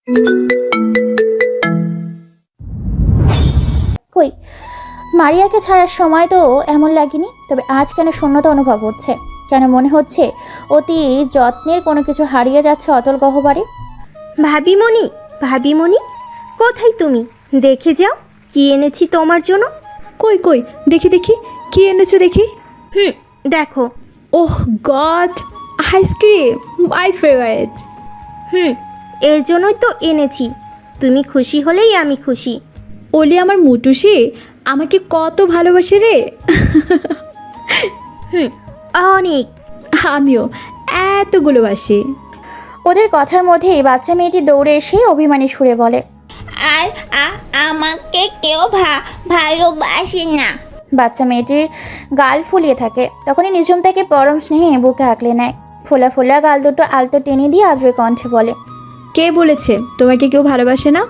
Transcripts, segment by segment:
কই, মারিয়াকে ছাড়ার সময় তো এমন লাগেনি, তবে আজ কেন শূন্যতা অনুভব হচ্ছে? কেন মনে হচ্ছে অতি যত্নের কোনো কিছু হারিয়ে যাচ্ছে অতল গহ্বরে? ভাবিমণি, ভাবিমণি, কোথায় তুমি? দেখে যাও কি এনেছি তোমার জন্য। কই কই, দেখি দেখি, কি এনেছো দেখি। দেখো। ওহ গড, আইসক্রিম, মাই ফেভারিট। এর জন্যই তো এনেছি। তুমি খুশি হলেই আমি খুশি। ওলি আমার মুটুসি আমাকে কত ভালোবাসে রে। অনেক। আমিও এতগুলো বাসি। ওদের কথার মধ্যেই বাচ্চা মেয়েটি দৌড়ে এসে অভিমানী সুরে বলে, আর আমাকে কেউ ভালোবাসে না। বাচ্চা মেয়েটির গাল ফুলিয়ে থাকে। তখনই নিঝুম তাকে পরম স্নেহে বুকে আঁকলে নেয়। ফোলা ফোলা গাল দুটো আলতো টেনে দিয়ে আদ্রে কণ্ঠে বলে, কে বলেছে তোমাকে কেউ ভালোবাসে না?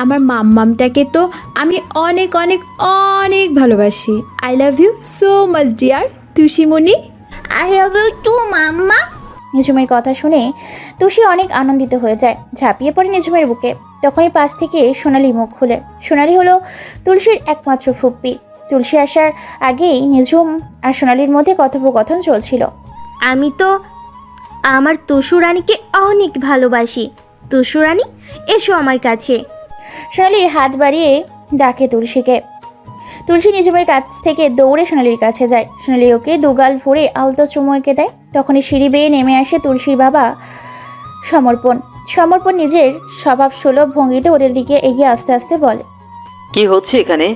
আমার মাম্মামটাকে তো আমি অনেক অনেক অনেক ভালোবাসি। I love you so much dear তুষিমণি। I love you too mamma. নিঝুমের কথা শুনে তুষি অনেক আনন্দিত হয়ে যায়, ঝাঁপিয়ে পড়ে নিঝুমের বুকে। তখনই পাশ থেকে সোনালি মুখ খুলে। সোনালি হলো তুলসীর একমাত্র ফুপ্পি। তুলসী আসার আগেই নিঝুম আর সোনালির মধ্যে কথোপকথন চলছিল। আমি তো আমার তুষু রানীকে অনেক ভালোবাসি। তুষু রানী, এসো আমার কাছে। সোনালি হাত বাড়িয়ে ডাকে তুলসীকে। তুলসী নিঝুমের কাছ থেকে দৌড়ে সোনালির কাছে যায়। সোনালি ওকে দুগাল ভরে আলতো চুমু এঁকে দেয়। তখনই সিঁড়ি বেয়ে নেমে আসে তুলসীর বাবা সমর্পণ। সমর্পণ নিজের স্বভাব সুলভ ভঙ্গিতে ওদের দিকে এগিয়ে আস্তে আস্তে বলে, কি হচ্ছে এখানে?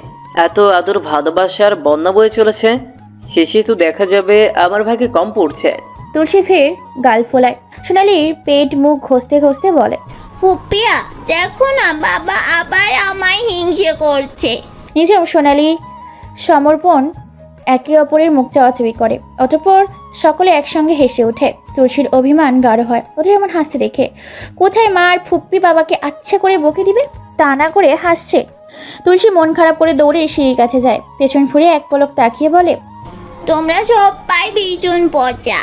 এত আদর ভালোবাসার বন্যা বয়ে চলেছে, শেষে তো দেখা যাবে আমার ভাগে কম পড়ছে। তুলসী ফের গাল ফোলায়। সোনালির পেট মুখ ঘষতে ঘষতে বলে, ফুপিয়া, দেখো না বাবা আবার আমায় হিংসে করছে। নিঝুম সোনালি সমর্পণ একে অপরের মুখ চাওয়াচাবি করে। অতঃপর সকলে একসঙ্গে হেসে ওঠে। তুলসীর অভিমান গাঢ় হয় ওদের এমন হাসতে দেখে। কোথায় মা আর ফুপ্পি বাবাকে আচ্ছা করে বকে দিবে, তা না করে হাসছে। তুলসী মন খারাপ করে দৌড়ে সিঁড়ির কাছে যায়। পেছন ফিরে এক পলক তাকিয়ে বলে, তোমরা সবাই ভীষণ পচা।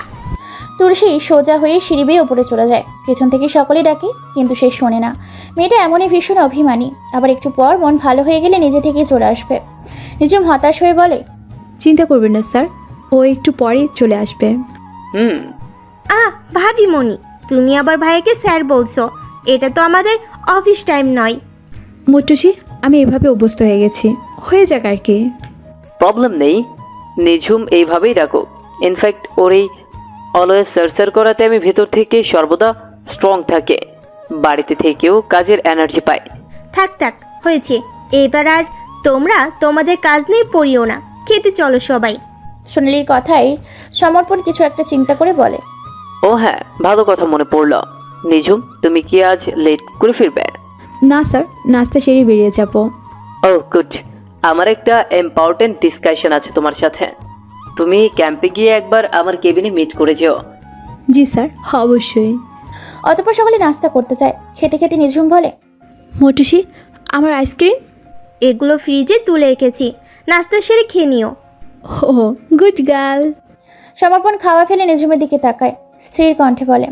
তুলসী সোজা হয়ে সিঁড়ি বেয়ে ওপরে চলে যায়। পেছন থেকে সকলেই ডাকে, কিন্তু সে শোনে না। মেয়েটা এমনই ভীষণ অভিমানী। আবার একটু পর মন ভালো হয়ে গেলে নিজে থেকেই চলে আসবে। নিঝুম হতাশ হয়ে বলে, চিন্তা করবেন না স্যার, ও একটু পরে চলে আসবে। ভাবিমণি, তুমি আবার ভাইকে স্যার বলছো? এটা তো আমাদের অফিস টাইম নয়। মুটুসি, আমি এভাবে অভ্যস্ত হয়ে গেছি, হয়ে যাক আর কি। প্রবলেম নেই, নিঝুম এইভাবেই ডাকো। ইনফ্যাক্ট ওর এই অলওয়েজ সার্চার করাতে আমি ভেতর থেকে সর্বদা স্ট্রং থাকে। বাড়িতে থেকেও কাজের এনার্জি পাই। থাক থাক, হয়েছে। এবার আর তোমরা তোমাদের কাজ নিয়ে পড়িও না। খেতে চলো সবাই। সোনালির কথায় সমর্পণ কিছু একটা চিন্তা করে বলে, ও হ্যাঁ, ভালো কথা মনে পড়লো। নিঝুম, তুমি কি আজ লেট করে ফিরবে? না স্যার, নাস্তা সেরে বেরিয়ে যাব। ও গুড। আমার একটা ইম্পর্টেন্ট ডিসকাশন আছে তোমার সাথে। তুমি ক্যাম্পে গিয়ে একবার আমার কেবিনে মিট করে যেও। জি স্যার, অবশ্যই। অতঃপর সকলে নাস্তা করতে যায়। খেতে খেতে নিঝুম বলে, মুটুসি, আমার আইসক্রিম। এগুলো ফ্রিজে তুলে রেখেছি, নাস্তা সেরে খেয়ে নিও। ও গুড গার্ল। সমর্পণ খাওয়া ফেলে নিঝুমের দিকে তাকায়। স্থির কণ্ঠে বলে,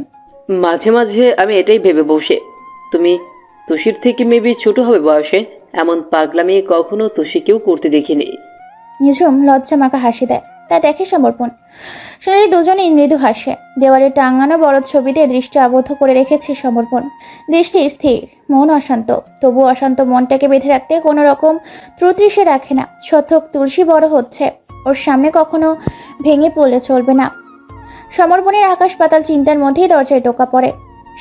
মাঝে মাঝে আমি এটাই ভেবে বসে, তুমি তুষির থেকে মেবি ছোট হবে বয়সে। এমন পাগলামি কখনো তুষিকেও করতে দেখিনি। নিঝুম লজ্জা মাখা হাসি দেয়। তা দেখে সমর্পণ। সোনালি দুজনেই মৃদু হাসে। দেওয়ালে টাঙানো বড় ছবিতে দৃষ্টি আবদ্ধ করে রেখেছে সমর্পণ। দৃষ্টি স্থির, মন অশান্ত। তবু অশান্ত মনটাকে বেঁধে রাখতে কোনো রকম ত্রুটি সে রাখে না। শতক তুলসী বড় হচ্ছে, ওর সামনে কখনো ভেঙে পড়লে চলবে না। সমর্পণের আকাশ পাতাল চিন্তার মধ্যেই দরজায় টোকা পড়ে।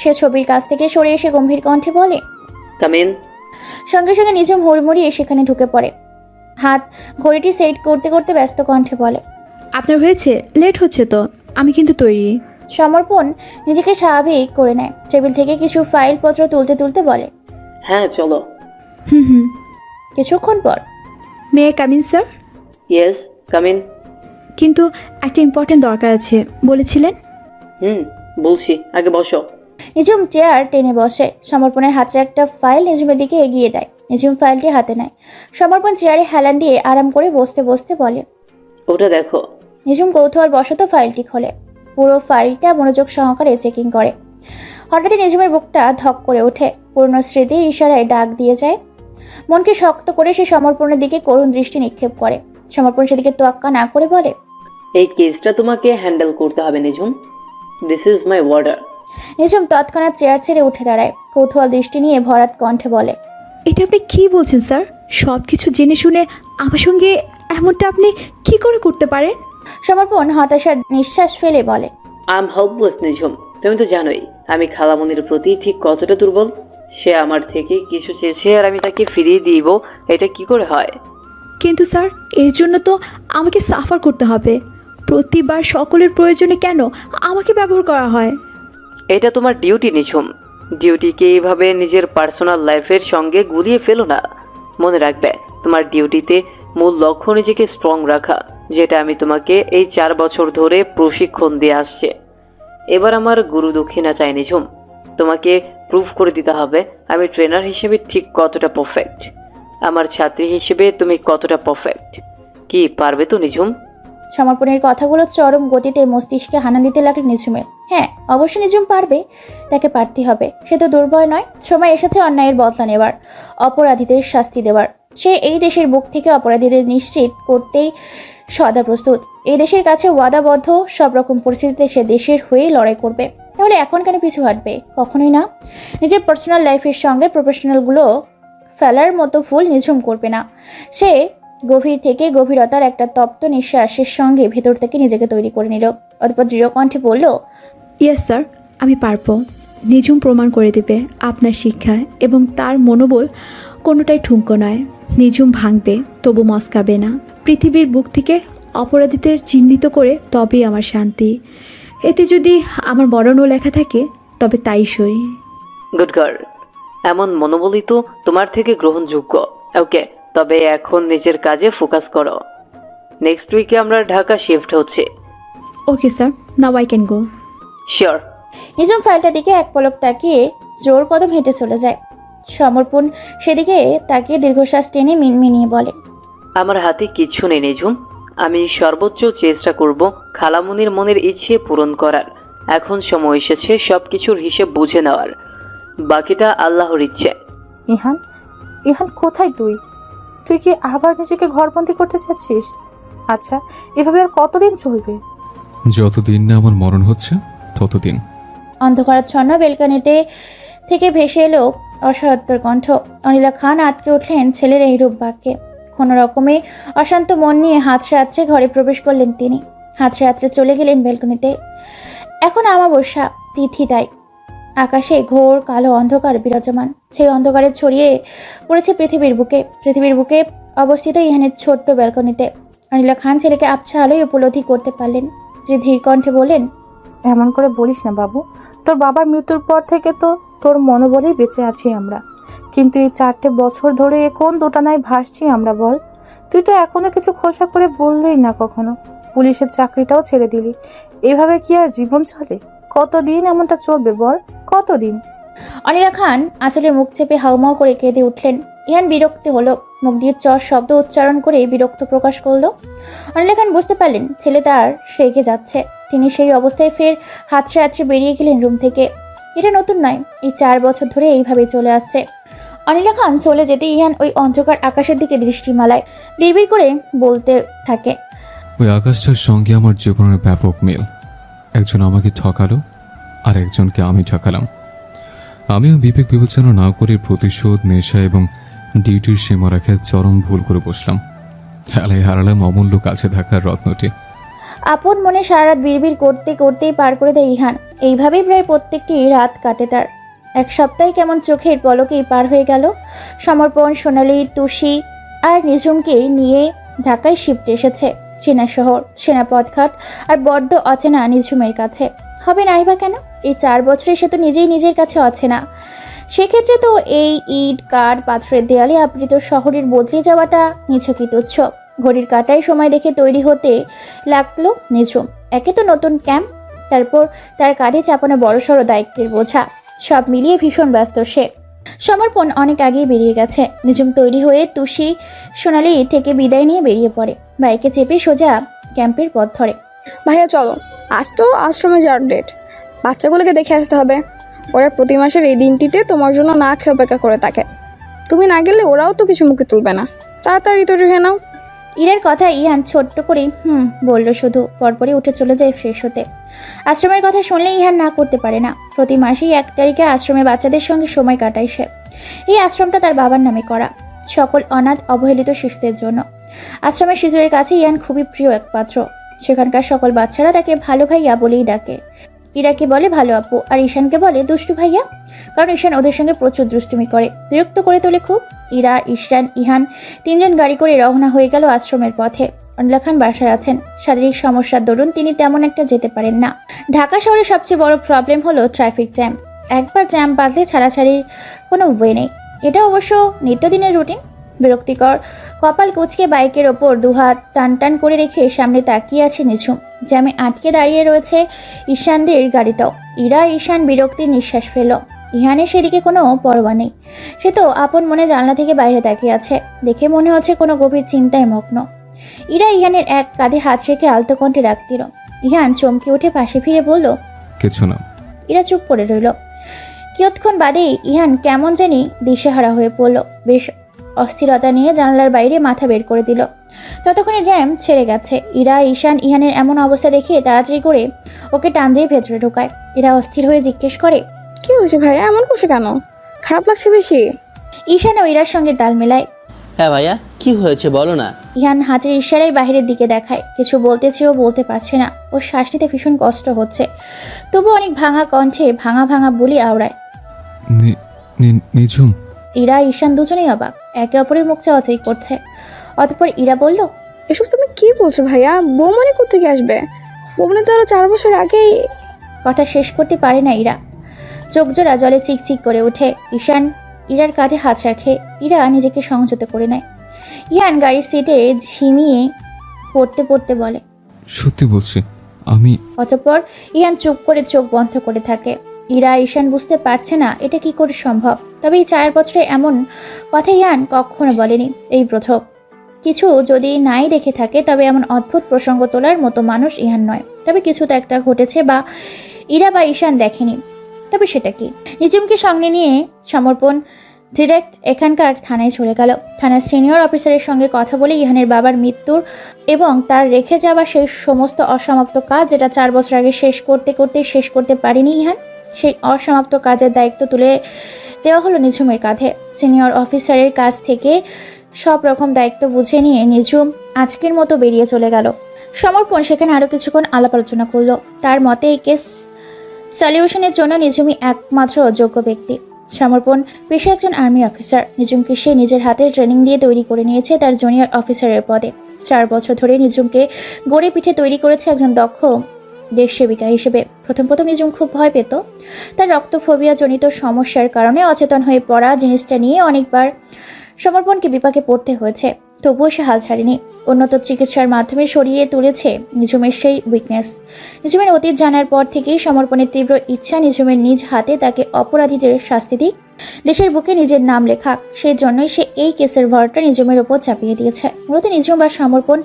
সে ছবির কাছ থেকে সরে এসে গম্ভীর কণ্ঠে বলে, কামিন। সঙ্গে সঙ্গে নিঝুম হুড়মুড়িয়ে সেখানে ঢুকে পড়ে। হাত ঘড়িটি সেট করতে করতে ব্যস্ত কণ্ঠে বলে, আপনার হয়েছে? লেট হচ্ছে তো, আমি কিন্তু তৈরি। সমর্পণ নিজেকে স্বাভাবিক করে নেয়। টেবিল থেকে কিছু ফাইলপত্র তুলতে তুলতে বলে, হ্যাঁ চলো। হুম। কিছুক্ষণ পর, মে কামিন স্যার? Yes, come in. কিন্তু একটা ইম্পর্টেন্ট দরকার আছে বলেছিলেন। বলছি, আগে বসো। নিঝুম চেয়ার টেনে বসে। সমর্পণের হাতের একটা ফাইল নিঝুমের দিকে এগিয়ে দেয়। নিঝুম ফাইলটি হাতে নেয়। সমর্পণ চেয়ারে হেলান দিয়ে আরাম করে বসতে বসতে বলে, ওটা দেখো। নিঝুম কৌতূহল বশত ফাইলটি খোলে। পুরো ফাইলটা মনোযোগ সহকারে চেকিং করে। হঠাৎই নিজমের বুকটা ধক করে ওঠে। পুরনো স্মৃতি ইশারায় ডাক দিয়ে যায়। মনকে শক্ত করে সে সমর্পণের দিকে করুণ দৃষ্টি নিক্ষেপ করে। সমর্পণ সেদিকে তোয়াক্কা না করে বলে, এই কেসটা তোমাকে হ্যান্ডেল করতে হবে Nijhum. This is my order. নিজম তৎক্ষণাৎ চেয়ার ছেড়ে উঠে দাঁড়ায়। কৌতূহল দৃষ্টি নিয়ে ভরাট কণ্ঠে বলে, এটা আপনি কি বলছেন স্যার? সব কিছু জেনে শুনে আমার সঙ্গে এমনটা আপনি কি করে করতে পারেন? সমর্পণ হতাশার নিঃশ্বাস ফেলে বলে, আই এম হেল্পলেস নিঝুম। তুমি তো জানোই আমি খালামনির প্রতি ঠিক কতটা দুর্বল। সে আমার থেকে কিছু চেয়েছে আর আমি তাকে ফিরিয়ে দিব, এটা কি করে হয়? কিন্তু স্যার, এর জন্য তো আমাকে সাফার করতে হবে। প্রতিবার সকলের প্রয়োজনে কেন আমাকে ব্যবহার করা হয়? এটা তোমার ডিউটি নিঝুম। ডিউটিকে এইভাবে নিজের পার্সোনাল লাইফের সঙ্গে গুলিয়ে ফেলো না। মনে রাখবে, তোমার ডিউটিতে মূল লক্ষ্য নিজেকে স্ট্রং রাখা, যেটা আমি তোমাকে এই 4 বছর ধরে প্রশিক্ষণ দিয়ে আসছে। এবার আমার গুরু দক্ষিণা চাই নিঝুম। তোমাকে প্রুভ করে দিতে হবে আমি ট্রেনার হিসেবে ঠিক কতটা পারফেক্ট, আমার ছাত্রী হিসেবে তুমি কতটা পারফেক্ট। কি পারবে তো নিঝুম? সমর্পণের কথাগুলো চরম গতিতে মস্তিষ্কে হানা দিতে লাগলো নিঝুমের। হ্যাঁ, অবশ্যই নিঝুম পারবে, তাকে পারতে হবে। সে তো দুর্বল নয়। সময় এসেছে অন্যায়ের বদলা নেবার, অপরাধীদের শাস্তি দেওয়ার। সে এই দেশের বুক থেকে অপরাধীদের নিশ্চিত করতেই সদা প্রস্তুত। এই দেশের কাছে ওয়াদাবদ্ধ, সব রকম পরিস্থিতিতে সে দেশের হয়েই লড়াই করবে। তাহলে এখন কেন পিছু হাঁটবে? কখনোই না। নিজের পার্সোনাল লাইফের সঙ্গে প্রফেশনালগুলো ফেলার মতো ভুল নিঝুম করবে না। সে গভীর থেকে গভীরতার একটা তপ্ত নিঃশ্বাসের সঙ্গে ভেতর থেকে নিজেকে তৈরি করে নিল। অতঃপর দৃঢ় কণ্ঠে বলল, ইয়েস স্যার, আমি পারবো। নিঝুম প্রমাণ করে দেবে আপনার শিক্ষা এবং তার মনোবল কোনোটাই ঠুনকো নয়। নিঝুম ভাঙবে, তবু মস্কাবে না। পৃথিবীর বুক থেকে অপরাধীদের চিহ্নিত করে তবেই আমার শান্তি। এতে যদি আমার মরণও লেখা থাকে তবে তাই সই। গুড গার্ল, এমন মনোবলই তো তোমার থেকে গ্রহণযোগ্য। ওকে, তবে এখন নিজের কাজে ফোকাস করো। নেক্সট উইকে আমরা ঢাকা শিফট হচ্ছে। Okay sir, now I can go. Sure. Nijhum ফাইলটার দিকে এক পলক তাকিয়ে জোর কদম হেঁটে চলে যায়। সমর্পণ সেদিকে তাকিয়ে দীর্ঘশ্বাস টেনে মিনমিনিয়ে বলে, আমার হাতে কিছু নেই নিঝুম। আমি সর্বোচ্চ চেষ্টা করব খালামুনির মনের ইচ্ছে পূরণ করার। এখন সময় এসেছে সব কিছুর হিসেব বুঝে নেওয়ার। বাকিটা আল্লাহর ইচ্ছে। ইহান, ইহান কোথায় তুই? তুই কি আবার নিজেকে ঘরবন্দি করতে চাচ্ছিস? আচ্ছা, এভাবে আর কতদিন চলবে? যতদিন না আমার মরণ হচ্ছে ততদিন। অন্ধকারাচ্ছন্ন বেলকানিতে থেকে ভেসে এলো অসহায়ত্বর কণ্ঠ। অনিলা খান আটকে উঠলেন ছেলের এই রূপ বাক্যে। কোনো রকমে অশান্ত মন নিয়ে হাতড়ে হাতড়ে ঘরে প্রবেশ করলেন তিনি। হাতড়ে হাতড়ে চলে গেলেন বেলকনিতে। এখন আমাবস্যা তিথি, তাই আকাশে ঘোর কালো অন্ধকার বিরাজমান। সেই অন্ধকারে ছড়িয়ে পড়েছে পৃথিবীর বুকে। পৃথিবীর বুকে অবস্থিত ইহানের ছোট্ট ব্যালকনিতে অনিলা খান ছেলেকে আবছা আলোয় উপলব্ধি করতে পারলেন। তিনি ধীর কণ্ঠে বললেন, এমন করে বলিস না বাবু। তোর বাবার মৃত্যুর পর থেকে তো তোর মনোবলেই বেঁচে আছি আমরা। কিন্তু এই 4টে বছর ধরে কোন দোটানায় ভাসছি আমরা বল? তুই তো এখনো কিছু খোলসা করে বললেই না কখনো। পুলিশের চাকরিটাও ছেড়ে দিলি। এভাবে কি আর জীবন চলে? কতদিন এমনটা চলবে বল? কতদিন? অনিলা খান আঁচলে মুখ চেপে হাউমাউ করে কেঁদে উঠলেন। ইহান বিরক্তি হলো। মুখ দিয়ে চর শব্দ উচ্চারণ করে বিরক্ত প্রকাশ করলো। অনিলা খান বুঝতে পারলেন ছেলে তার রেগে যাচ্ছে। তিনি সেই অবস্থায় ফের হাতড়ে হাতড়ে বেরিয়ে গেলেন রুম থেকে। এটা নতুন নয়, এই 4 বছর ধরে এইভাবেই চলে আসছে। অনিলা খান চলে যেতে ইহান ওই অন্ধকার আকাশের দিকে দৃষ্টি মালায়। বিড়বিড় করে বলতে থাকে, ওই আকাশটার সঙ্গে আমার জীবনের ব্যাপক মিল। একজন আমাকে ঠকালো আর একজনকে আমি ঠকালাম। আমিও বিবেক বিবেচনা না করে প্রতিশোধ, নেশা এবং ডিউটির সীমা রেখে চরম ভুল করে বসলাম। হেলায় হারালাম অমূল্য কাছে থাকার রত্নটি। আপন মনে সারা রাত বিড়বিড় করতে করতেই পার করে দেয় ইহান। এইভাবেই প্রায় প্রত্যেকটি রাত কাটে তার। এক সপ্তাহে কেমন চোখের পলকেই পার হয়ে গেল। সমর্পণ, সোনালি, তুষি আর নিঝুমকে নিয়ে ঢাকায় শিফট এসেছে। চেনা শহর, চেনা পথঘাট আর বড্ড অচেনা নিঝুমের কাছে। হবে নাই বা কেন? এই 4 বছরে সে তো নিজেই নিজের কাছে অচেনা। সেক্ষেত্রে তো এই ইট, কাঠ, পাথরের দেয়ালে আবৃত শহরের বদলে যাওয়াটা নিছকই তুচ্ছ। ঘড়ির কাটায় সময় দেখে তৈরি হতে লাগলো নিঝুম। একে তো নতুন ক্যাম্প, তারপর তার কাঁধে চাপানো বড়সড় দায়িত্বের বোঝা। সব মিলিয়ে ভীষণ ব্যস্ত সে। সমর্পণ অনেক আগেই বেরিয়ে গেছে। নিঝুম তৈরি হয়ে তুষি, সোনালি থেকে বিদায় নিয়ে বেরিয়ে পড়ে। বাইকে চেপে সোজা ক্যাম্পের পথ ধরে। ভাইয়া চলো, আজ তো আশ্রমে যাওয়ার ডেট। বাচ্চাগুলোকে দেখে আসতে হবে। ওরা প্রতি মাসের এই দিনটিতে তোমার জন্য না খেয়ে অপেক্ষা করে থাকে। তুমি না গেলে ওরাও তো কিছু মুখে তুলবে না। তাড়াতাড়ি তো রেখে নাও। ইরার কথা ইহান ছোট্ট করে বলল, শুধু পরপরই উঠে চলে যায় ফ্রেশ হতে। আশ্রমের কথা শুনলে ইহান না করতে পারে না। প্রতি মাসেই 1 তারিখে আশ্রমে বাচ্চাদের সঙ্গে সময় কাটায় সে। এই আশ্রমটা তার বাবার নামে করা, সকল অনাথ অবহেলিত শিশুদের জন্য। আশ্রমের শিশুদের কাছে ইহান খুবই প্রিয় এক পাত্র। সেখানকার সকল বাচ্চারা তাকে ভালো ভাইয়া বলেই ডাকে। ইরাকে বলে ভালো আপু, আর ঈশানকে বলে দুষ্টু ভাইয়া, কারণ ঈশান ওদের সঙ্গে প্রচুর দুষ্টুমি করে, বিরক্ত করে তোলে খুব। ইরা, ঈশান, ইহান 3 জন গাড়ি করে রওনা হয়ে গেল আশ্রমের পথে। অনিলা খান বাসায় আছেন। শারীরিক সমস্যার দরুন তিনি তেমন একটা যেতে পারেন না। ঢাকা শহরের সবচেয়ে বড় প্রবলেম হলো ট্রাফিক জ্যাম। একবার জ্যাম বাঁধলে ছাড়াছাড়ির কোনো ওয়ে নেই। এটা অবশ্য নিত্যদিনের রুটিন। বিরক্তিকর কপাল কুঁচকে বাইকের ওপর 2 হাত টান টান করে রেখে সামনে তাকিয়ে আছে নিঝুম। জ্যামে আটকে দাঁড়িয়ে রয়েছে ঈশানদের গাড়িটাও। ইরা, ঈশান বিরক্তির নিঃশ্বাস ফেল। ইহানের সেদিকে কোনো পরোয়া নেই। সে তো আপন মনে জানলা থেকে বাইরে তাকিয়ে আছে। দেখে মনে হচ্ছে কোনো গভীর চিন্তায় মগ্ন। ইরা ইহানের এক কাঁধে হাত রেখে আলতো কণ্ঠে ডাক দিল। ইহান চমকে উঠে পাশে ফিরে বলল, কিছু না। ইরা চুপ করে রইল। কিয়ৎক্ষণ বাদেই ইহান কেমন জানি দিশেহারা হয়ে পড়ল। বেশ অস্থিরতা নিয়ে জানালার বাইরে মাথা বের করে দিল। ততক্ষণে জ্যাম ছেড়ে গেছে। ইরা, ঈশান ইহানের এমন অবস্থা দেখে তাড়াতাড়ি করে ওকে টান দিয়ে ভেতরে ঢোকায়। ইরা অস্থির হয়ে জিজ্ঞেস করে, কি হয়েছে ভাইয়া, এমন করছো কেন? খারাপ লাগছে বেশি? ঈশান ও ইরার সঙ্গে তাল মেলায়। হ্যাঁ ভাইয়া, কি হয়েছে বলো না। ইহান হাতের ইশারায় বাইরের দিকে দেখায়। কিছু বলতে চেয়েও বলতে পারছে না। ওর শ্বাস নিতে ভীষণ কষ্ট হচ্ছে। তবু অনেক ভাঙা কণ্ঠে ভাঙা ভাঙা বলি আওড়ায়। নিঝুম। ইরা, ঈশান দুজনেই অবাক, একে অপরের মুখ চাওয়াচাই করছে। অতঃপর ইরা বলল, এসব তুমি কি বলছো ভাইয়া? বৌমনি কোত্থেকে আসবে? বৌমনি তো আরো 4 বছর আগেই। কথা শেষ করতে পারে না ইরা। চোখ জোড়া জলে চিকচিক করে ওঠে। ঈশান ইরার কাঁধে হাত রাখে। ইরা নিজেকে সংযত করে নেয়। ইহান গাড়ির সিটে ঝিমিয়ে পড়তে পড়তে বলে, সত্যি বলছি আমি। অতঃপর ইহান চুপ করে চোখ বন্ধ করে থাকে। ইরা, ঈশান বুঝতে পারছে না এটা কি করে সম্ভব। তবে এই 4 বছরে এমন কথা ইহান কখনো বলেনি, এই প্রথম। কিছু যদি নাই দেখে থাকে তবে এমন অদ্ভুত প্রসঙ্গ তোলার মতো মানুষ ইহান নয়। তবে কিছু তো একটা ঘটেছে বা ইরা বা ঈশান দেখেনি। তবে সেটা কি? নিঝুমকে সঙ্গে নিয়ে সমর্পণ ডিরেক্ট এখানকার থানায় চলে গেল। থানার সিনিয়র অফিসারের সঙ্গে কথা বলে ইহানের বাবার মৃত্যুর এবং তার রেখে যাওয়া সেই সমস্ত অসমাপ্ত কাজ, যেটা 4 বছর আগে শেষ করতে পারেনি ইহান, সেই অসমাপ্ত কাজের দায়িত্ব তুলে দেওয়া হলো নিঝুমের কাঁধে। সিনিয়র অফিসারের কাছ থেকে সব রকম দায়িত্ব বুঝে নিয়ে নিঝুম আজকের মতো বেরিয়ে চলে গেল। সমর্পণ সেখানে আরও কিছুক্ষণ আলাপ আলোচনা করলো। তার মতে এই কেস সলিউশনের জন্য নিঝুমই একমাত্র যোগ্য ব্যক্তি। সমর্পণ পেশা একজন আর্মি অফিসার। নিঝুমকে সে নিজের হাতে ট্রেনিং দিয়ে তৈরি করে নিয়েছে তার জুনিয়র অফিসারের পদে। 4 বছর ধরে নিঝুমকে গড়ে পিঠে তৈরি করেছে একজন দক্ষ দেশ সেবিকা হিসেবে। প্রথম নিঝুম খুব ভয় পেত। তার রক্তফোবিয়া জনিত সমস্যার কারণে অচেতন হয়ে পড়া জিনিসটা নিয়ে অনেকবার সমর্পণকে বিপাকে পড়তে হয়েছে। তবুও সে হাল ছাড়েনি। উন্নত চিকিৎসার মাধ্যমে সরিয়ে তুলেছে নিঝুমের সেই উইকনেস। নিঝুমের অতীত জানার পর থেকেই সমর্পণের তীব্র ইচ্ছা নিঝুমের নিজ হাতে তাকে অপরাধীদের শাস্তি দিক, দেশের বুকে নিজের নাম লেখাক। সেই জন্যই সে এই কেসের ভারটা নিঝুমের ওপর চাপিয়ে দিয়েছে। মূলত নিঝুম বা সমর্পণ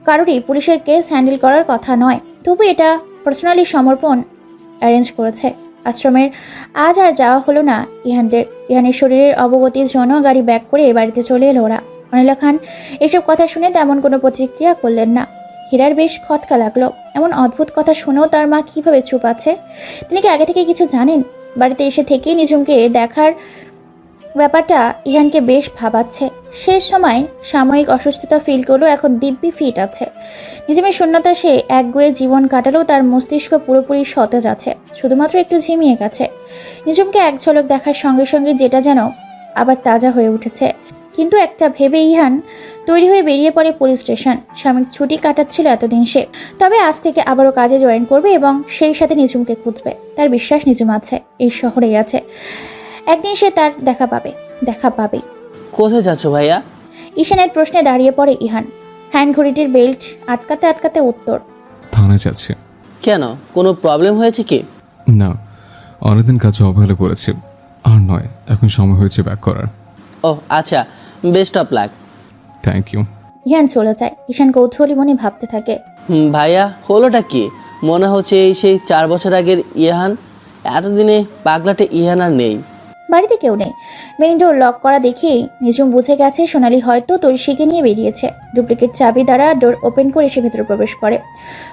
কারোরই পুলিশের কেস হ্যান্ডেল করার কথা নয়। তবু এটা পার্সোনালি সমর্পণ অ্যারেঞ্জ করেছে। আশ্রমের আজ আর যাওয়া হলো না ইহানের শরীরের অবগতির জন্য গাড়ি ব্যাক করে বাড়িতে চলে এলো ওরা। অনিলা খান এসব কথা শুনে তেমন কোনো প্রতিক্রিয়া করলেন না। হীরার বেশ খটকা লাগলো। এমন অদ্ভুত কথা শুনেও তার মা কিভাবে চুপ আছে? তিনি কি আগে থেকে কিছু জানেন? বাড়িতে এসে থেকেই নিঝুমকে দেখার ব্যাপারটা ইহানকে বেশ ভাবাচ্ছে। শেষ সময় সাময়িক অসুস্থতা ফিল করলেও এখন দিব্যি ফিট আছে। নিঝুমের শূন্যতা সে একগুয়ে জীবন কাটালেও তার মস্তিষ্ক পুরোপুরি সতেজ আছে, শুধুমাত্র একটু ঝিমিয়ে গেছে। নিঝুমকে এক ঝলক দেখার সঙ্গে সঙ্গে যেটা যেন আবার তাজা হয়ে উঠেছে। কিন্তু একটা ভেবে ইহান তৈরি হয়ে বেরিয়ে পড়ে পুলিশ স্টেশন। সাময়িক ছুটি কাটাচ্ছিল এতদিন সে, তবে আজ থেকে আবারও কাজে জয়েন করবে এবং সেই সাথে নিঝুমকে খুঁজবে। তার বিশ্বাস নিঝুম আছে, এই শহরেই আছে। একদিন সে তার দেখা পাবেই। কোথায় যাচ্ছ ভাইয়া? ঈশানের প্রশ্নে দাঁড়িয়ে পড়ে ইহান। হ্যান্ড ঘড়িটির বেল্ট আটকাতে উত্তর, থানায় যাচ্ছে। কেন, কোনো প্রবলেম হয়েছে কি? না, অনেকদিন কাজে অবহেলা করেছি, আর নয়, এখন সময় হয়েছে ব্যাক করার। ও আচ্ছা, best of luck. Thank you. Ihan চলে যায়। ঈশান কৌতূহলী মনে ভাবতে থাকে, ভাইয়া, হলোটা কি? মনে হচ্ছে এই সেই 4 বছর আগের ইহান এতদিনে পাগলাটে ইহান আর নেই। বাড়িতে কেউ নেই। মেইন ডোর লক করা দেখেই নিঝুম বুঝে গেছে সোনালি হয়তো তুলসীকে নিয়ে বেরিয়েছে। ডুপ্লিকেট চাবি দ্বারা ডোর ওপেন করে সে ভেতরে প্রবেশ করে।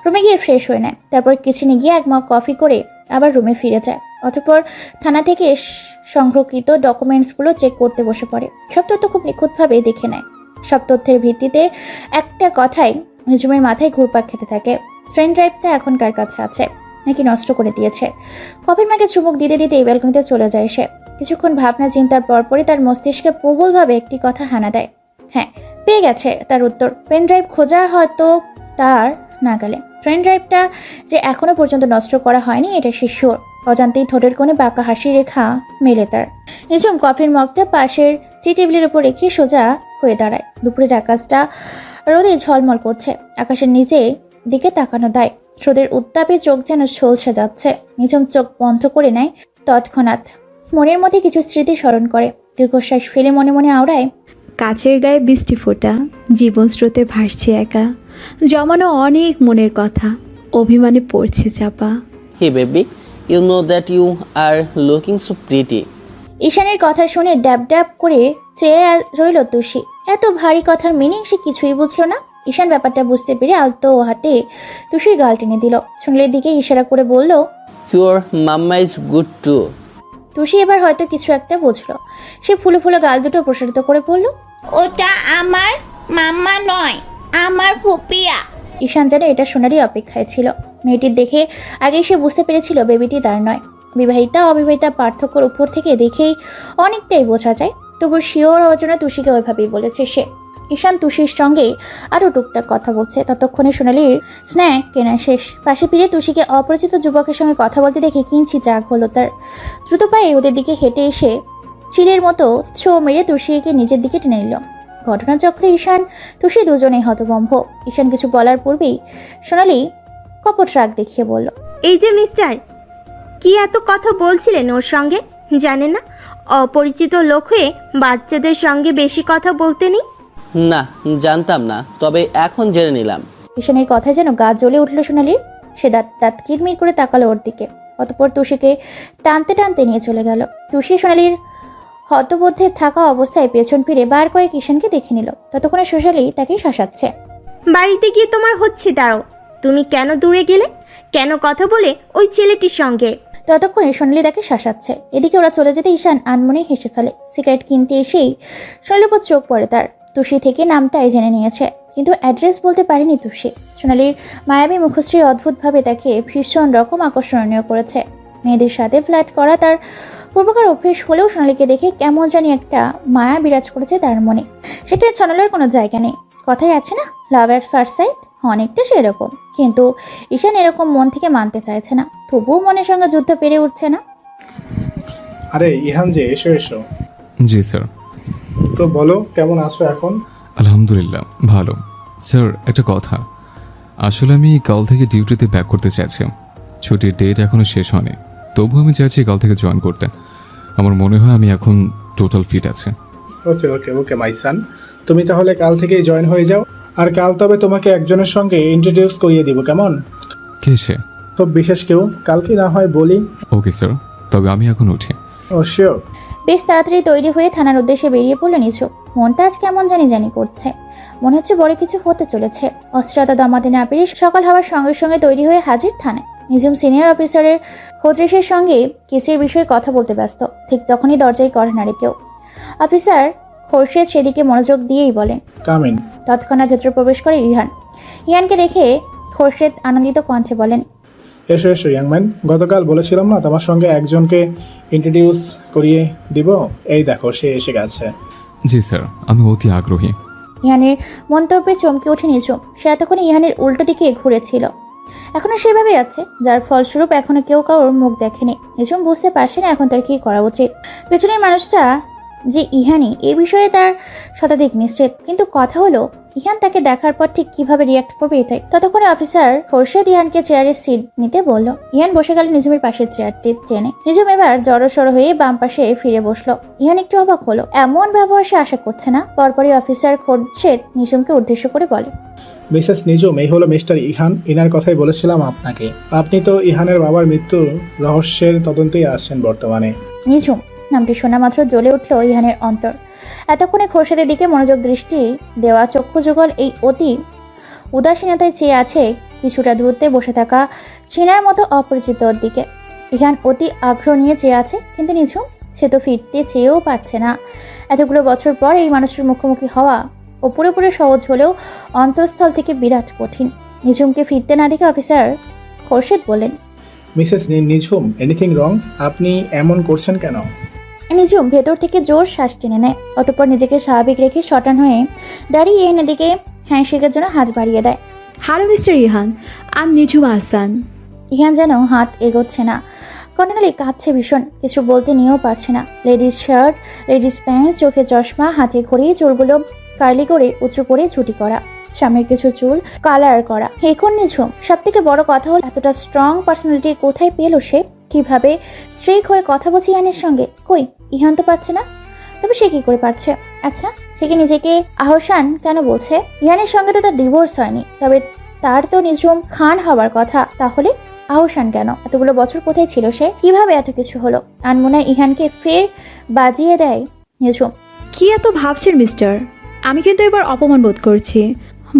রুমে গিয়ে ফ্রেশ হয়ে নেয়। তারপর কিচেনে গিয়ে এক মগ কফি করে আবার রুমে ফিরে যায়। অতঃপর থানা থেকে সংরক্ষিত ডকুমেন্টসগুলো চেক করতে বসে পড়ে। সব তথ্য খুব নিখুঁতভাবে দেখে নেয়। সব তথ্যের ভিত্তিতে একটা কথাই নিঝুমের মাথায় ঘুরপাক খেতে থাকে। ফ্রেন্ড ড্রাইভটা এখন কার কাছে আছে, নাকি নষ্ট করে দিয়েছে? কফির মাকে চুমুক দিতে দিতে এই ব্যালকনিতে চলে যায় সে। কিছুক্ষণ ভাবনা চিন্তার পরপরই তার মস্তিষ্কে প্রবলভাবে একটি কথা হানা দেয়। হ্যাঁ, পেয়ে গেছে তার উত্তর। পেন ড্রাইভ খোঁজা হয়তো তার নাগালে। ফ্রেন্ড ড্রাইভটা যে এখনো পর্যন্ত নষ্ট করা হয়নি এটা সে শিওর। অজান্তেই ঠোঁটের কোণে বাঁকা হাসি রেখা মেলে তার। নিঝুম কফির মগটা পাশের টি টেবিলের উপর রেখে সোজা হয়ে দাঁড়ায়। দুপুরের আকাশটা রোদে ঝলমল করছে। আকাশের নিচে দিকে তাকানো দেয়। রোদের উত্তাপে চোখ যেন ঝলসে যাচ্ছে। নিঝুম চোখ বন্ধ করে নেয় তৎক্ষণাৎ। মনের মধ্যে কিছু স্মৃতি স্মরণ করে। দীর্ঘশ্বাস ফেলে মনে মনে আওড়ায়, কাচের গায়ে বৃষ্টি ফোঁটা, জীবন স্রোতে ভাসছে একা, জমানো অনেক মনের কথা, অভিমানে পড়ছে চাপা। Hey baby, you know that you are looking so pretty. ঈশানের কথা শুনে ড্যাব ড্যাব করে চেয়ে রইল তুষি। এত ভারী কথার মিনিং সে কিছুই বুঝলো না। ঈশান ব্যাপারটা বুঝতে পেরে আলতো হাতে তুষির গাল টেনে দিল। শুনলের দিকে ইশারা করে বলল, your mamma is good too. তুষি এবার হয়তো কিছু একটা বুঝলো। সে ফুলো ফুলো গাল দুটো প্রসারিত করে বলল, ওটা আমার মাম্মা নয়, আমার ফুপিয়া। ঈশান যেন এটা শোনারই অপেক্ষায় ছিল। মেয়েটির দেখে আগেই সে বুঝতে পেরেছিল বেবিটি তার নয়। বিবাহিতা অবিবাহিতা পার্থক্যর উপর থেকে দেখেই অনেকটাই বোঝা যায়। তবু শিওর হওয়ার জন্য তুষিকে ওইভাবেই বলেছে সে। ঈশান তুষির সঙ্গে আরও টুকটাক কথা বলছে। ততক্ষণে সোনালির স্ন্যাক কেনা শেষ। পাশে ফিরে তুষিকে অপরিচিত যুবকের সঙ্গে কথা বলতে দেখে কিঞ্চিত রাগ হলো তার। দ্রুত পায়ে ওদের দিকে হেঁটে এসে চিলের মতো ছো মেরে তুষিকে নিজের দিকে টেনে নিল। ঘটনাচক্রে ঈশান তুষি দুজনেই হতভম্ব। ঈশান কিছু বলার পূর্বেই সোনালি কপট রাগ দেখিয়ে বলল, এই যে মিস্টার, কি এত কথা বলছিলেন ওর সঙ্গে? জানেন না অপরিচিত লোক হয়ে বাচ্চাদের সঙ্গে বেশি কথা বলতে নেই? না, জানতাম না, তবে এখন জেনে নিলাম। ঈশানের কথায় যেন গা জ্বলে উঠল সোনালির। সে দাঁত কিরমির করে তাকালো ওর দিকে। অতঃপর তুষিকে টানতে টানতে নিয়ে চলে গেল। তুষি সোনালির হতবোধে থাকা অবস্থায় পেছন ফিরে বার কয়েক ঈশানকে দেখে নিল। ততক্ষণে সোনালি তাকে শাসাচ্ছে। বাড়িতে গিয়ে তোমার হচ্ছে দাঁড়াও। তুমি কেন দূরে গেলে? কেন কথা বলে ওই ছেলেটির সঙ্গে? ততক্ষণে সোনালি তাকে শাসাচ্ছে। এদিকে ওরা চলে যেতে ঈশান আনমনে হেসে ফেলে। সিগারেট কিনতে এসেই সোনালির উপর চোখ পড়ে তার। তুষি থেকে নামটাই জেনে নিয়েছে, কিন্তু অ্যাড্রেস বলতে পারেনি তুষি। সোনালির মায়াবী মুখশ্রী অদ্ভুতভাবে তাকে ভীষণ রকম আকর্ষণীয় করেছে। মেয়েদের সাথে ফ্ল্যাট করা তার পূর্বকার অভ্যেস হলেও সোনালিকে দেখে কেমন জানি একটা মায়া বিরাজ করেছে তার মনে। সেটা ছলনার কোনো জায়গা নেই। কথাই আছে না, লাভ অ্যাট ফার্স্ট সাইট, অনেকটা সেরকম। কিন্তু ঈশান এরকম মন থেকে মানতে চাইছে না। তবুও মনের সঙ্গে যুদ্ধ পেরে উঠছে না। আরে ইহান যে, এসো এসো। জি স্যার। তো বলো, কেমন আছো এখন? আলহামদুলিল্লাহ ভালো। স্যার একটা কথা, আসলে আমি কাল থেকে ডিউটিতে ব্যাক করতে চাইছি। ছুটির ডেট এখনও শেষ হয়নি, তবু আমি চাইছি কাল থেকে জয়েন করতে। আমার মনে হয় আমি এখন টোটাল ফিট আছে। ওকে ওকে ওকে মাই সান, তুমি তাহলে কাল থেকেই জয়েন হয়ে যাও। আর কাল তবে তোমাকে একজনের সঙ্গে ইন্ট্রোডিউস করিয়ে দিব, কেমন? কে সে? খুব বিশেষ কেউ, কালকে না হয় বলি। ওকে স্যার, তবে আমি এখন উঠি। ও শিওর। বেশ তাড়াতাড়ি তৈরি হয়ে থানার উদ্দেশ্যে বেরিয়ে পড়ল নিঝুম। মনটা আজ কেমন জানি করছে। মনে হচ্ছে বড় কিছু হতে চলেছে। অস্থিরতা দমাতে না পেরে সকাল হওয়ার সঙ্গে সঙ্গে তৈরি হয়ে হাজির থানায়। নিঝুম সিনিয়র অফিসারের খোঁজরেশের সঙ্গে কেসের বিষয়ে কথা বলতে ব্যস্ত। ঠিক তখনই দরজায় করে নাড়ে কেউ। অফিসার খোরশেদ সেদিকে মনোযোগ দিয়েই বলেন, কাম ইন। তৎক্ষণাৎ ভেতরে প্রবেশ করে ইহান। ইহানকে দেখে খোরশেদ আনন্দিত কণ্ঠে বলেন, এসো এসো ইয়াংম্যান, গতকাল বলেছিলাম না তোমার সঙ্গে একজনকে ইন্ট্রোডিউস করিয়ে দিব? এই দেখো সে এসে গেছে। জি স্যার, আমি অতি আগ্রহী। ইহানের মন্তব্যে চমকে ওঠে নিঝুম। সে এতক্ষণে ইহানের উল্টো দিকে ঘুরেছিল, এখনো সেভাবেই আছে, যার ফলস্বরূপ এখনো কেউ কারোর মুখ দেখেনি। নিঝুম বুঝতে পারছে না এখন তার কি করা উচিত। পেছনের মানুষটা যে ইহানি এ বিষয়ে তার শতাধিক নিশ্চিত, কিন্তু কথা হলো ইহান তাকে দেখার পর ঠিক কিভাবে রিয়াক্ট করবে এটাই। ততক্ষণে অফিসার খোরশেদ ইহানকে চেয়ারের সিট নিতে বলল। ইহান বসে গেল নিঝুমের পাশের চেয়ারটি টেনে। নিঝুম এবার জড়সড় হয়ে বাম পাশে ফিরে বসলো। ইহান একটু অবাক হলো, এমন ব্যবহার সে আশা করছে না। পরপরই অফিসার খোরশেদ নিঝুমকে উদ্দেশ্য করে বলে, মিসেস নিজুম, এই হলো মিস্টার ইহান। ইনার কথাই বলেছিলাম আপনাকে। আপনি তো ইহানের বাবার মৃত্যুর রহস্যের তদন্তেই আসছেন বর্তমানে। নিঝুম নামটি শোনা মাত্র জ্বলে উঠল ইহানের অন্তর। এতক্ষণে খোরশেদের দিকে মনোযোগ দৃষ্টি দেওয়া চক্ষু যুগল এই অতি উদাসীনতায় চেয়ে আছে কিছুটা দূরত্বে বসে থাকা চেনার মতো অপরিচিত ওর দিকে। ইহান অতি আগ্রহ নিয়ে চেয়ে আছে, কিন্তু নিঝুম সে তো ফিরতে চেয়েও পারছে না। এতগুলো বছর পর এই মানুষের মুখোমুখি হওয়া ও পুরোপুরি সহজ হলেও অন্তঃস্থল থেকে বিরাট কঠিন। নিঝুমকে ফিরতে না দেখে অফিসার খোরশেদ বললেন, মিসেস নিঝুম, এনিথিং রং? আপনি এমন করছেন কেন? নিঝুম ভেতর থেকে জোর শ্বাস টেনে নেয়, অতঃপর নিজেকে স্বাভাবিক রেখে শটান হয়ে দাঁড়িয়ে ইহানের দিকে হ্যান্ডশেকের জন্য হাত বাড়িয়ে দেয়। হ্যালো মিস্টার ইহান, আমি নিঝুম আহসান। ইহান যেন হাত এগোচ্ছে না, কর্নালি কাঁপছে ভীষণ, কিছু বলতে নিয়েও পারছে না। লেডিস শার্ট, লেডিস প্যান্ট, চোখে চশমা, হাতে ঘড়ি, চুলগুলো কার্লি করে উঁচু করে ছুটি করা, সামনের কিছু চুল কালার করা। এখন নিঝুম সব থেকে বড় কথা হল এতটা স্ট্রং পার্সোনালিটি কোথায় পেল সে? কিভাবে স্ট্রেক হয়ে কথা বলছে ইহানের সঙ্গে? কই, ইহান তো পারছে না, তবে সে কি করে পারছে? আচ্ছা, সে কি নিজেকে আহসান কেন বলছে? ইহানের সঙ্গে তো তার ডিভোর্স হয়নি, তবে তার তো নিঝুম খান হবার কথা, তাহলে আহসান কেন? এতগুলো বছর কোথায় ছিল সে? কিভাবে এত কিছু হলো? আনমোনা ইহানকে ফের বাজিয়ে দেয় নিঝুম। কি এত ভাবছেন মিস্টার? আমি কিন্তু এবার অপমান বোধ করছি।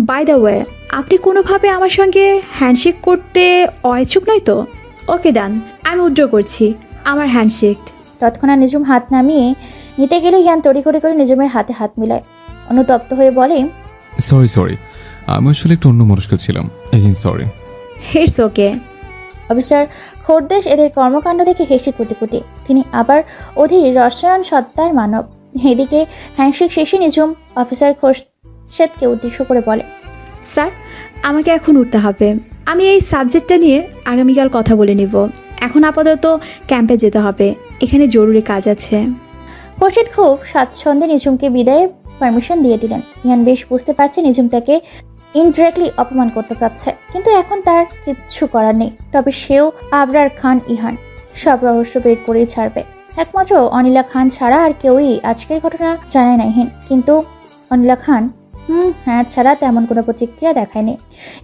বাই দ্য ওয়ে, আপনি কোনোভাবে আমার সঙ্গে হ্যান্ডশেক করতে অইচ্ছুক নয় তো? ওকে ডান, আমি উইথড্র করছি আমার হ্যান্ডশেক। তৎক্ষণাৎ নিঝুম হাত নামিয়ে নিতে গেলে ইহান তড়িঘড়ি করে নিঝুমের হাতে হাত মিলায়, অনুতপ্ত হয়ে বলে, সরি, আমি আসলে একটু অন্য মনস্ক ছিলাম। Again sorry. It's okay. Officer খোরদেশ এদের কর্মকাণ্ড দেখে হেসে কুটি। তিনি আবার অধীর রসায়ন সত্তার মানব। এদিকে হ্যান্ডশেক শেষে নিঝুম অফিসার খোরশেদকে উদ্দেশ্য করে বলে, স্যার, আমাকে এখন উঠতে হবে। আমি এই সাবজেক্টটা নিয়ে আগামীকাল কথা বলে নিব। এখন আপাতত ক্যাম্পে যেতে হবে, এখানে জরুরি কাজ আছে। খোরশেদ খুব স্বাচ্ছন্দ্যে নিঝুমকে বিদায়ের পারমিশন দিয়ে দিলেন। ইহান বেশ বুঝতে পারছে নিঝুম তাকে ইনডিরেক্টলি অপমান করতে চাচ্ছে, কিন্তু এখন তার কিচ্ছু করার নেই। তবে সেও আবরার খান ইহান, সব রহস্য বের করেই ছাড়বে। একমাত্র অনিলা খান ছাড়া আর কেউই আজকের ঘটনা জানায় না ইহান। কিন্তু অনিলা খান হ্যাঁ ছাড়া তেমন কোনো প্রতিক্রিয়া দেখায়নি।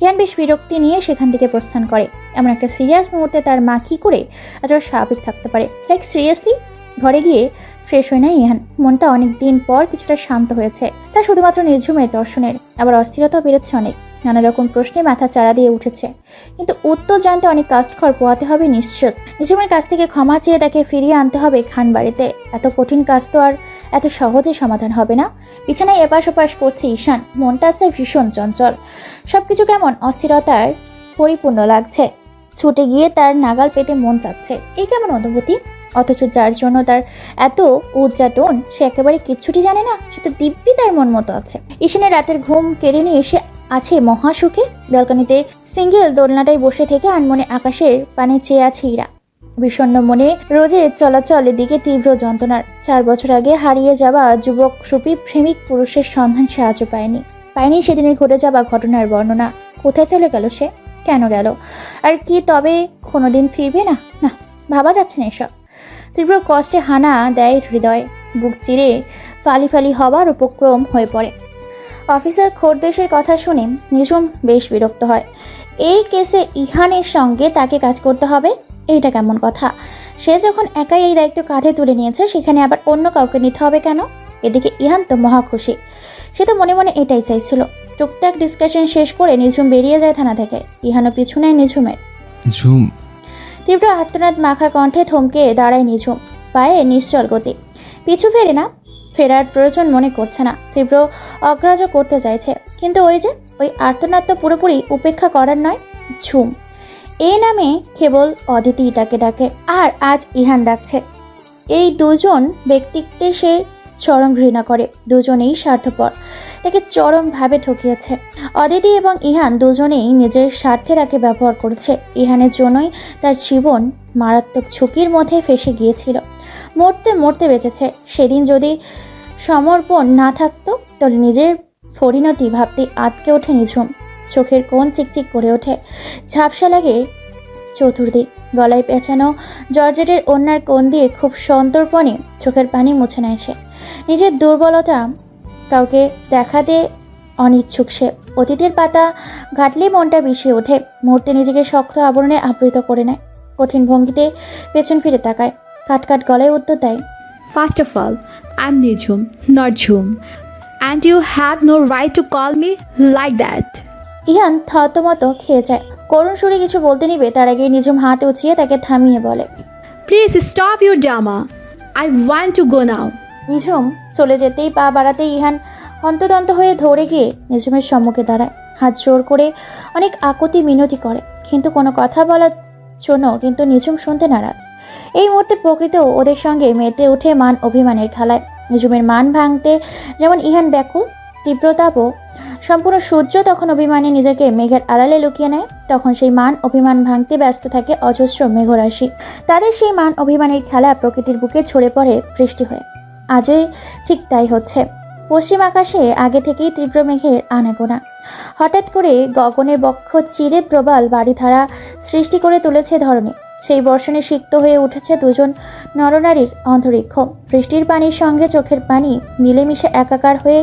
ইহান বেশ বিরক্তি নিয়ে সেখান থেকে প্রস্থান করে। এমন একটা সিরিয়াস মুহূর্তে তার মা কি করে এত স্বাভাবিক থাকতে পারে? Like seriously? ঘরে গিয়ে ফ্রেশ হয় না ইহান। মনটা অনেক দিন পর কিছুটা শান্ত হয়েছে। তা শুধুমাত্র নিঝুমের দর্শনের, আবার অস্থিরতাও বেড়েছে অনেক। নানা রকম প্রশ্নে মাথা চাড়া দিয়ে উঠেছে, কিন্তু উত্তর জানতে অনেক কাজখড় পোহাতে হবে নিশ্চিত। নিঝুমের কাছ থেকে ক্ষমা চেয়ে তাকে ফিরিয়ে আনতে হবে খান বাড়িতে। এত কঠিন কাজ তো আর এত সহজে সমাধান হবে না। বিছানায় এপাশ ওপাশ করছে ঈশান, মনটা আজ তার ভীষণ চঞ্চল। সবকিছু কেমন অস্থিরতায় পরিপূর্ণ লাগছে। ছুটে গিয়ে তার নাগাল পেতে মন চাচ্ছে। এই কেমন অনুভূতি? অথচ যার জন্য তার এত উর্জাটন সে একেবারে কিচ্ছুটি জানে না। সে তো দিব্যি তার মন মতো আছে। ঈশানের রাতের ঘুম কেড়ে নিয়ে এসে আছে মহাসুখে। ব্যালকনিতে সিঙ্গেল দোলনাটায় বসে থেকে আনমনে আকাশের পানে চেয়ে আছে ইরা। বিষণ্ণ মনে রোজের চলাচলের দিকে তীব্র যন্ত্রণার। 4 বছর আগে হারিয়ে যাওয়া যুবক সুপি প্রেমিক পুরুষের সন্ধান সে আজও পায়নি সেদিনের ঘটে যাওয়া ঘটনার বর্ণনা। কোথায় চলে গেল সে? কেন গেল? আর কি তবে কোনোদিন ফিরবে না? না, ভাবা যাচ্ছে না এসব। তীব্র কষ্টে হানা দেয় হৃদয়, বুক চিরে ফালি হবার উপক্রম হয়ে পড়ে। অফিসার খোরদেশের কথা শুনে নিঝুম বেশ বিরক্ত হয়। এই কেসে ইহানের সঙ্গে তাকে কাজ করতে হবে, এইটা কেমন কথা? সে যখন একাই এই দায়িত্ব কাঁধে তুলে নিয়েছে, সেখানে আবার অন্য কাউকে নিতে হবে কেন? এদিকে ইহান তো মহা খুশি। সে তো মনে মনে এটাই চাইছিল। টুকটাক ডিসকাশন শেষ করে নিঝুম বেরিয়ে যায় থানা থেকে। ইহানও পিছু নেয় নিঝুমের। ঝুম। তীব্র আর্তনাদ মাখা কণ্ঠে থমকে দাঁড়ায় নিঝুম, পায়ে নিশ্চল গতি। পিছু ফেরে না, ফেরার প্রয়োজন মনে করছে না। তীব্র অগ্রাহ্য করতে চাইছে, কিন্তু ওই আর্তনাদ তো পুরোপুরি উপেক্ষা করার নয়। ঝুম এই নামে কেবল অদিতি তাকে ডাকে, আর আজ ইহান ডাকছে। এই দুজন ব্যক্তিত্বে সে চরম ঘৃণা করে। দুজনেই স্বার্থপর, তাকে চরমভাবে ঠকিয়েছে। অদিতি এবং ইহান দুজনেই নিজের স্বার্থে তাকে ব্যবহার করেছে। ইহানের জন্যই তার জীবন মারাত্মক ঝুঁকির মধ্যে ফেসে গিয়েছিল। মরতে বেঁচেছে। সেদিন যদি সমর্পণ না থাকতো, তাহলে নিজের পরিণতি ভাবতে আটকে ওঠে নিঝুম। চোখের কোণ চিকচিক করে ওঠে, ঝাপসা লাগে চতুর্দিক। গলায় পেঁচানো জর্জেটের ওড়নার কোণ দিয়ে খুব সন্তর্পণে চোখের পানি মুছে নেয় সে। নিজের দুর্বলতা কাউকে দেখাতে অনিচ্ছুক সে। অতীতের পাতা ঘাটলেই মনটা বিষিয়ে ওঠে। মুহূর্তে নিজেকে শক্ত আবরণে আবৃত করে নেয়। কঠিন ভঙ্গিতে পেছন ফিরে তাকায়। কাট গলায় উত্তর দেয়, first of all, I am Nijhum, not Jhum, and you have no right to call me like that. Ihan থতমত খেয়ে যায়। করুণ সুরে কিছু বলতে নিবে তার আগে নিঝুম হাত উঁচিয়ে তাকে থামিয়ে বলে, please stop your drama, I want to go now. Nijhum চলে যেতেই পা বাড়াতেই ইহান হন্তদন্ত হয়ে ধরে গিয়ে নিঝুমের সম্মুখে দাঁড়ায়। হাত জোর করে অনেক আকুতি মিনতি করে, কিন্তু কোনো কথা বলার জন্য কিন্তু নিঝুম শুনতে নারাজ। এই মুহূর্তে প্রকৃতিও ওদের সঙ্গে মেতে ওঠে মান অভিমানের খেলায়। নিঝুমের মান ভাঙতে যেমন ইহান ব্যাকুল, তীব্রতাপও সম্পূর্ণ সূর্য তখন অভিমানে নিজেকে মেঘের আড়ালে লুকিয়ে নেয়, তখন সেই মান অভিমান ভাঙতে ব্যস্ত থাকে অজস্র মেঘরাশি। তাদের সেই মান অভিমানের খেলা প্রকৃতির বুকে ছড়ে পড়ে বৃষ্টি হয়ে। আজই ঠিক তাই হচ্ছে। পশ্চিম আকাশে আগে থেকেই তীব্র মেঘের আনাগোনা। হঠাৎ করে গগনের বক্ষ চিরে প্রবল বাড়িধারা সৃষ্টি করে তুলেছে ধরণী। সেই বর্ষণে সিক্ত হয়ে উঠেছে দুজন নরনারীর অন্তরিক্ষ। বৃষ্টির পানির সঙ্গে চোখের পানি মিলেমিশে একাকার হয়ে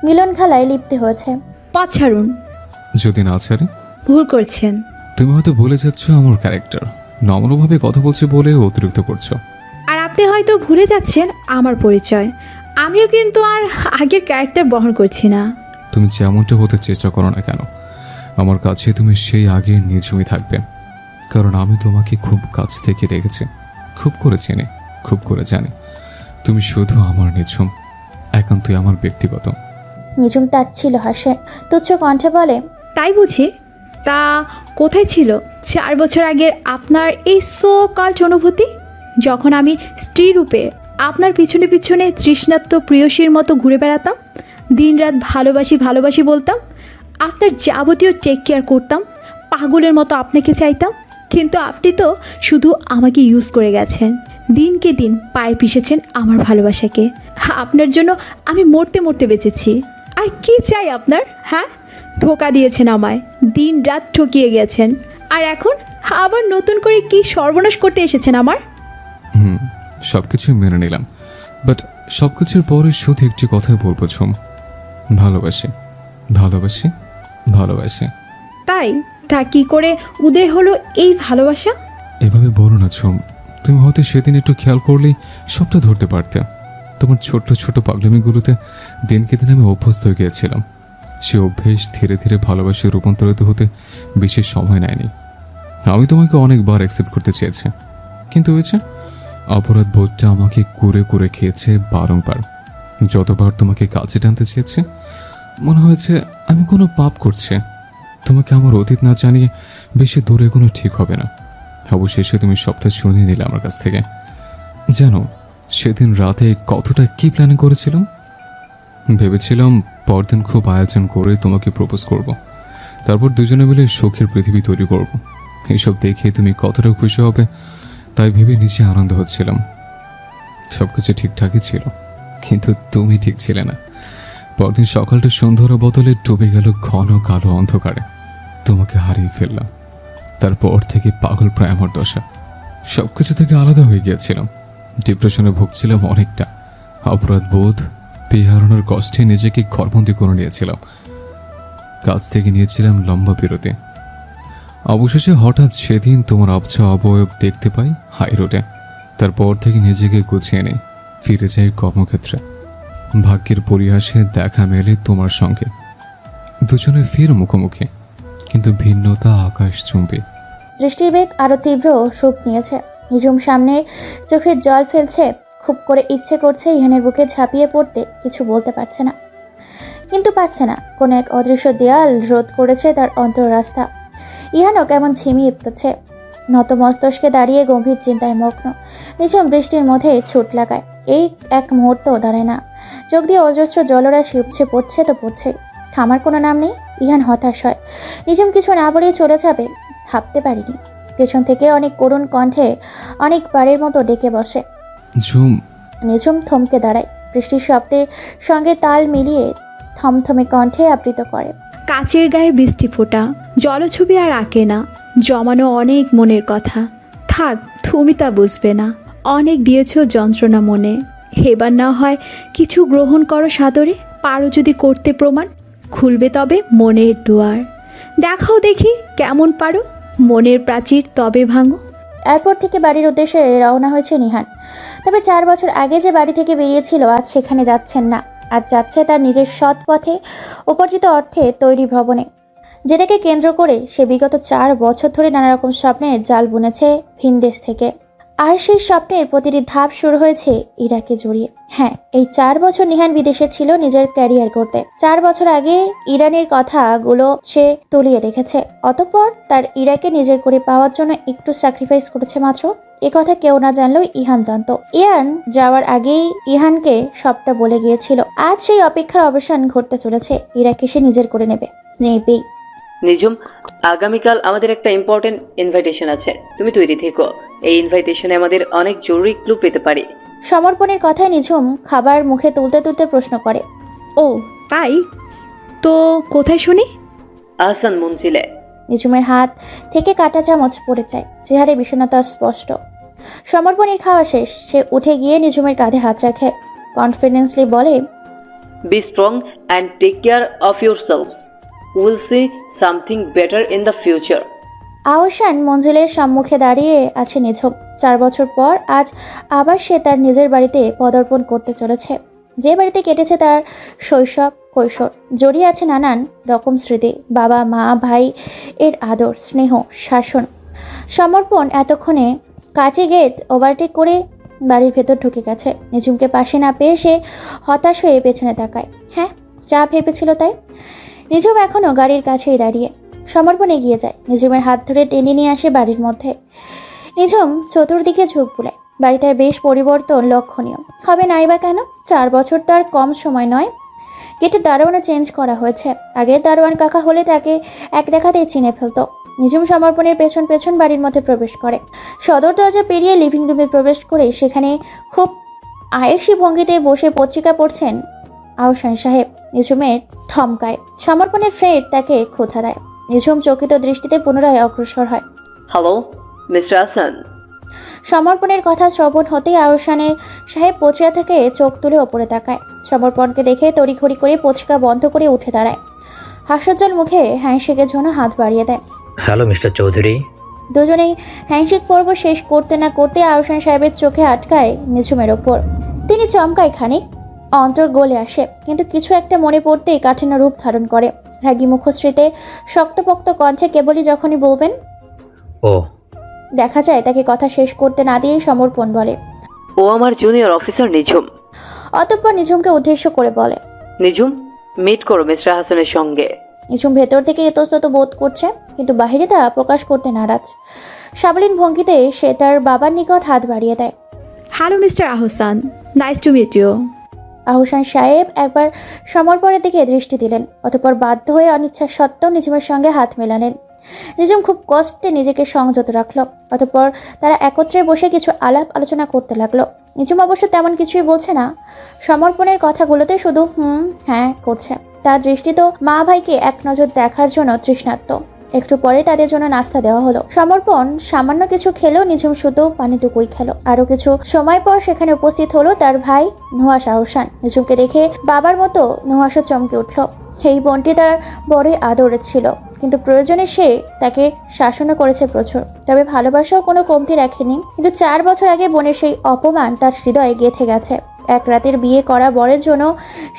মিলন খেলায় লিপ্ত হয়েছে। পথ ছাড়ুন। যদি না ছাড়ি? ভুল করছেন। তুমি হয়তো ভুলে যাচ্ছ আমার ক্যারেক্টার। নম্রভাবে কথা বলছি বলে অতিরিক্ত করছো। আর আপনি হয়তো ভুলে যাচ্ছেন আমার পরিচয়। আমিও কিন্তু আর আগের ক্যারেক্টার বহন করছি না। তুমি যেমনটা হতে চেষ্টা করো না কেন, আমার কাছে তুমি সেই আগের নিঝুমই থাকবে। কারণ আমি তোমাকে খুব কাছ থেকে দেখেছি, খুব করে চিনি, খুব করে জানি। তুমি শুধু আমার নিঝুম, একান্তই আমার ব্যক্তিগত। নিঝুম তাচ্ছিল হাসে, তুচ্ছ কণ্ঠে বলে, তাই বুঝি? তা কোথায় ছিল 4 বছর আগের আপনার এই সো কাল্ট অনুভূতি, যখন আমি স্ত্রী রূপে আপনার পিছনে পিছনে তৃষ্ণাত্ম প্রিয়সীর মতো ঘুরে বেড়াতাম, দিনরাত ভালোবাসি বলতাম, আপনার যাবতীয় টেক কেয়ার করতাম, পাগলের মতো আপনাকে চাইতাম। কিন্তু আপনি তো শুধু আমাকে ইউজ করে গেছেন, দিনকে দিন পায়ে পিষেছেন আমার ভালোবাসাকে। আপনার জন্য আমি মরতে বেঁচেছি। আর কি চাই আপনার? হ্যাঁ, ধোকা দিয়েছেন আমায়, দিন রাত ঠকিয়ে গেছেন, আর এখন আবার নতুন করে কি সর্বনাশ করতে এসেছেন আমার। সব কিছুই মেনে নিলাম, বাট সব কিছুর পরে শুধু একটি কথাই বলবো ঝুম, ভালোবাসি ভালোবাসি ভালোবাসি। তাই তা কি করে উদয় হলো এই ভালোবাসা? এভাবে বলো না ঝুম, তুমি হয়তো সেদিন একটু খেয়াল করলেই সবটা ধরতে পারতে। তোমার ছোট্ট ছোট পাগলামিগুলোতে দিনকে দিন আমি অভ্যস্ত হয়ে গিয়েছিলাম। সে অভ্যেস ধীরে ধীরে ভালোবাসায় রূপান্তরিত হতে বেশি সময় নেয়নি। আমি তোমাকে অনেকবার অ্যাকসেপ্ট করতে চেয়েছি, কিন্তু হয়েছে অপরাধ বোধটা আমাকে কুরে কুরে খেয়েছে বারংবার। যতবার তোমাকে কাছে টানতে চেয়েছে মনে হয়েছে আমি কোনো পাপ করছি। তোমাকে আমার অতীত না জানিয়ে বেশি দূরে কোনো ঠিক হবে না। অবশেষে তুমি সবটা শুনিয়ে নিলে আমার কাছ থেকে। জানো সেদিন রাতে কতটা কি প্ল্যান করেছিলাম? ভেবেছিলাম পরদিন খুব আয়োজন করে তোমাকে প্রপোজ করব, তারপর দুজনে মিলে সুখের পৃথিবী তৈরি করব। এসব দেখে তুমি কতটা খুশি হবে তাই ভেবে নিজে আনন্দ হচ্ছিলাম। সব কিছু ঠিকঠাকই ছিল, কিন্তু তুমি ঠিক ছিলে না। পরদিন সকালটা সন্ধ্যার বদলে ডুবে গেল ঘন কালো অন্ধকারে। তোমাকে হারিয়ে ফেললাম। তারপর থেকে পাগল প্রায় আমার দশা। সব কিছু থেকে আলাদা হয়ে গিয়েছিলাম। ডিপ্রেশনে ভুগছিলাম অনেকটা। অপরাধ বোধ, পেহারানোর কষ্টে নিজেকে ঘরবন্দি করে নিয়েছিলাম। কাজ থেকে নিয়েছিলাম লম্বা বিরতি। অবশেষে হঠাৎ সেদিন তোমার আবছা অবয়ব দেখতে পাই হাই রোডে। তারপর থেকে নিজেকে গুছিয়ে নেই, ফিরে যাই কর্মক্ষেত্রে। ভাগ্যের পরিহাসে দেখা মেলে তোমার সঙ্গে। দুজনে ফির মুখোমুখি, কিন্তু ভিন্নতা আকাশচুম্বী। দৃষ্টির বেগ আরো তীব্র রূপ নিয়েছে। নিঝুম সামনে চোখের জল ফেলছে, খুব করে ইচ্ছে করছে ইহানের বুকে ঝাঁপিয়ে পড়তে, কিছু বলতে পারছে না, কিন্তু পারছে না। কোনো এক অদৃশ্য দেয়াল রোধ করেছে তার অন্তর রাস্তা। ইহানও কেমন ঝিমিয়ে পড়ছে, নত মস্তকে দাঁড়িয়ে গম্ভীর চিন্তায় মগ্ন। নিঝুম বৃষ্টির মধ্যে ছুট লাগায়, এই এক মুহূর্তও দাঁড়ায় না। চোখ দিয়ে অজস্র জলরাশি উপচে পড়ছে তো পড়ছে, থামার কোনো নাম নেই। ইহান হতাশ হয়, নিঝুম কিছু না বলেই চলে যাবে ভাবতে পারিনি। পেছন থেকে অনেক করুণ কণ্ঠে অনেকবারের মতো ডেকে বসে। ঝুম। নিঝুম থমকে দাঁড়ায়, বৃষ্টির শব্দের সঙ্গে তাল মিলিয়ে থমথমে কণ্ঠে আবৃত করে, কাচের গায়ে বৃষ্টি ফোঁটা, জলছবি আর আঁকে না, জমানো অনেক মনের কথা। থাক, তুমি তা বুঝবে না, অনেক দিয়েছ যন্ত্রণা মনে। এবার না হয় কিছু গ্রহণ করো সাদরে, পারো যদি করতে প্রমাণ। খুলবে তবে মনের দুয়ার। দেখাও দেখি কেমন পারো, মনের প্রাচীর তবে ভাঙো। এয়ারপোর্ট থেকে বাড়ির উদ্দেশ্যে রওনা হয়েছে নিহান। তবে 4 বছর আগে যে বাড়ি থেকে বেরিয়েছিল আজ সেখানে যাচ্ছেন না। আজ যাচ্ছে তার নিজের সৎ পথে উপার্জিত অর্থে তৈরি ভবনে, যেটাকে কেন্দ্র করে সে বিগত 4 বছর ধরে নানা রকম স্বপ্নের জাল বুনেছে ভিনদেশ থেকে। আর সেই স্বপ্নের প্রতিটি ধাপ শুরু হয়েছে ইরাকে জড়িয়ে। হ্যাঁ, এই 4 বছর নিহান বিদেশে ছিল নিজের ক্যারিয়ার করতে। 4 বছর আগে ইরানের কথাগুলো সে তলিয়ে দেখেছে। অতঃপর তার ইরাকে নিজের করে পাওয়ার জন্য একটু স্যাক্রিফাইস করেছে মাত্র। এ কথা কেউ না জানলেও ইহান জানতো। ইহান যাওয়ার আগেই ইহানকে সবটা বলে গিয়েছিল। আজ সেই অপেক্ষার অবসান ঘটতে চলেছে। ইরাকে সে নিজের করে নেবেই। নিঝুম, আগামীকাল আমাদের একটা ইম্পর্টেন্ট ইনভাইটেশন আছে, তুমি তৈরি থেকো। এই ইনভাইটেশনে আমাদের অনেক জরুরি ক্লু পেতে পারি। সমর্পণের কথায় নিঝুম খাবার মুখে তুলতে তুলতে প্রশ্ন করে, ও তাই তো, কোথায় শুনি? আহসান মঞ্জিলে। নিঝুমের হাত থেকে কাঁটা চামচ পড়ে যায়, চেহারে বিষণ্ণতা স্পষ্ট। সমর্পণের খাওয়া শেষ। সে উঠে গিয়ে নিঝুমের কাঁধে হাত রাখে, কনফিডেন্সলি বলে, be strong and take care of your self, will see something better in the future. Ahsan মঞ্জিলের সম্মুখে দাঁড়িয়ে আছে নিঝুম। 4 বছর পর আজ আবার সে তার নিজের বাড়িতে পদার্পণ করতে চলেছে, যে বাড়িতে কেটেছে তার শৈশব কৈশোর। জড়িয়ে আছে নানান রকম স্মৃতি, বাবা মা ভাই এর আদর স্নেহ শাসন। সমর্পণ এতক্ষণে কাছে গেট ওভারটেক করে বাড়ির ভেতর ঢুকে গেছে। নিঝুমকে পাশে না পেয়ে সে হতাশ হয়ে পেছনে তাকায়। হ্যাঁ, যা ভেবেছিল তাই। নিঝুম এখনও গাড়ির কাছেই দাঁড়িয়ে। সমর্পণ এগিয়ে যায়, নিঝুমের হাত ধরে টেনে নিয়ে আসে বাড়ির মধ্যে। নিঝুম চতুর্দিকে ঝোঁক বুলায়। বাড়িটার বেশ পরিবর্তন লক্ষণীয়, হবে নাই বা কেন? 4 বছর তো আর কম সময় নয়। গেটের দারোয়ানও চেঞ্জ করা হয়েছে। আগের দারোয়ান কাকা হলে তাকে এক দেখাতেই চিনে ফেলতো। নিঝুম সমর্পণের পেছন পেছন বাড়ির মধ্যে প্রবেশ করে। সদর দরজা পেরিয়ে লিভিং রুমে প্রবেশ করে সেখানে খুব আয়েসি ভঙ্গিতে বসে পত্রিকা পড়ছেন আহসান সাহেব। নিঝুমের থমকায়। সমর্পণের ফ্রেন্ড তাকে খোঁচা দেয়। নিঝুম চকিত দৃষ্টিতে পুনরায় অগ্রসর হয়। Hello mister Hasan. সমর্পণের কথা শ্রবণ হতেই আহসানের সাহেব পত্রিকা থেকে চোখ তুলে ওপরে তাকায়। সমর্পণকে দেখে তড়িঘড়ি করে পত্রিকা বন্ধ করে উঠে দাঁড়ায়। হাস্যোজ্জ্বল মুখে হ্যান্ডশেকের জন্য হাত বাড়িয়ে দেয়। Hello mister Chowdhury. দুজনেই হ্যান্ডশেক পর্ব শেষ করতে না করতে আহসান সাহেবের চোখে আটকায় নিঝুমের ওপর। তিনি চমকায় খানিক, অন্তর গলে আসে, কিন্তু কিছু একটা মনে পড়তেই কাঠিন্য রূপ ধারণ করে। রাগী মুখশ্রীতে শক্তপোক্ত কণ্ঠে কেবলই যখনই বলবেন ও, দেখা যায় তাকে কথা শেষ করতে না দিয়েই সমর্পণ বলে, ও আমার জুনিয়র অফিসার নিঝুম। অতঃপর নিঝুমকে উদ্দেশ্য করে বলে, নিঝুম, মিট করো মিস্টার হাসানের সঙ্গে। নিঝুম ভেতর থেকে ইতস্তত বোধ করছে, কিন্তু বাহিরে তা প্রকাশ করতে নারাজ। সাবলীন ভঙ্গিতে সে তার বাবার নিকট হাত বাড়িয়ে দেয়। Hello mister Ahsan, nice to meet you. Ahsan সাহেব একবার সমর্পণের দিকে দৃষ্টি দিলেন, অতঃপর বাধ্য হয়ে অনিচ্ছা সত্ত্বেও নিঝুমের সঙ্গে হাত মেলালেন। নিঝুম খুব কষ্টে নিজেকে সংযত রাখলো। অতঃপর তারা একত্রে বসে কিছু আলাপ আলোচনা করতে লাগলো। নিঝুম অবশ্য তেমন কিছুই বলছে না, সমর্পণের কথাগুলোতে শুধু হ্যাঁ করছে। তার দৃষ্টি তো মা ভাইকে এক নজর দেখার জন্য তৃষ্ণার্ত। একটু পরে তাদের জন্য নাস্তা দেওয়া হলো। সমর্পণ সামান্য কিছু খেলেও নিঝুম শুধু পানিটুকুই খেলো। আরো কিছু সময় পর সেখানে উপস্থিত হলো তার ভাই নুহাশ আহসান। নিঝুমকে দেখে বাবার মতো নুহাশও চমকে উঠল। এই বোনটি তার বড়ই আদরের ছিল, কিন্তু প্রয়োজনে সে তাকে শাসনও করেছে প্রচুর, তবে ভালোবাসাও কোনো কমতি রাখেনি। কিন্তু 4 বছর আগে বোনের সেই অপমান তার হৃদয়ে গেঁথে গেছে। এক রাতের বিয়ে করা বরের জন্য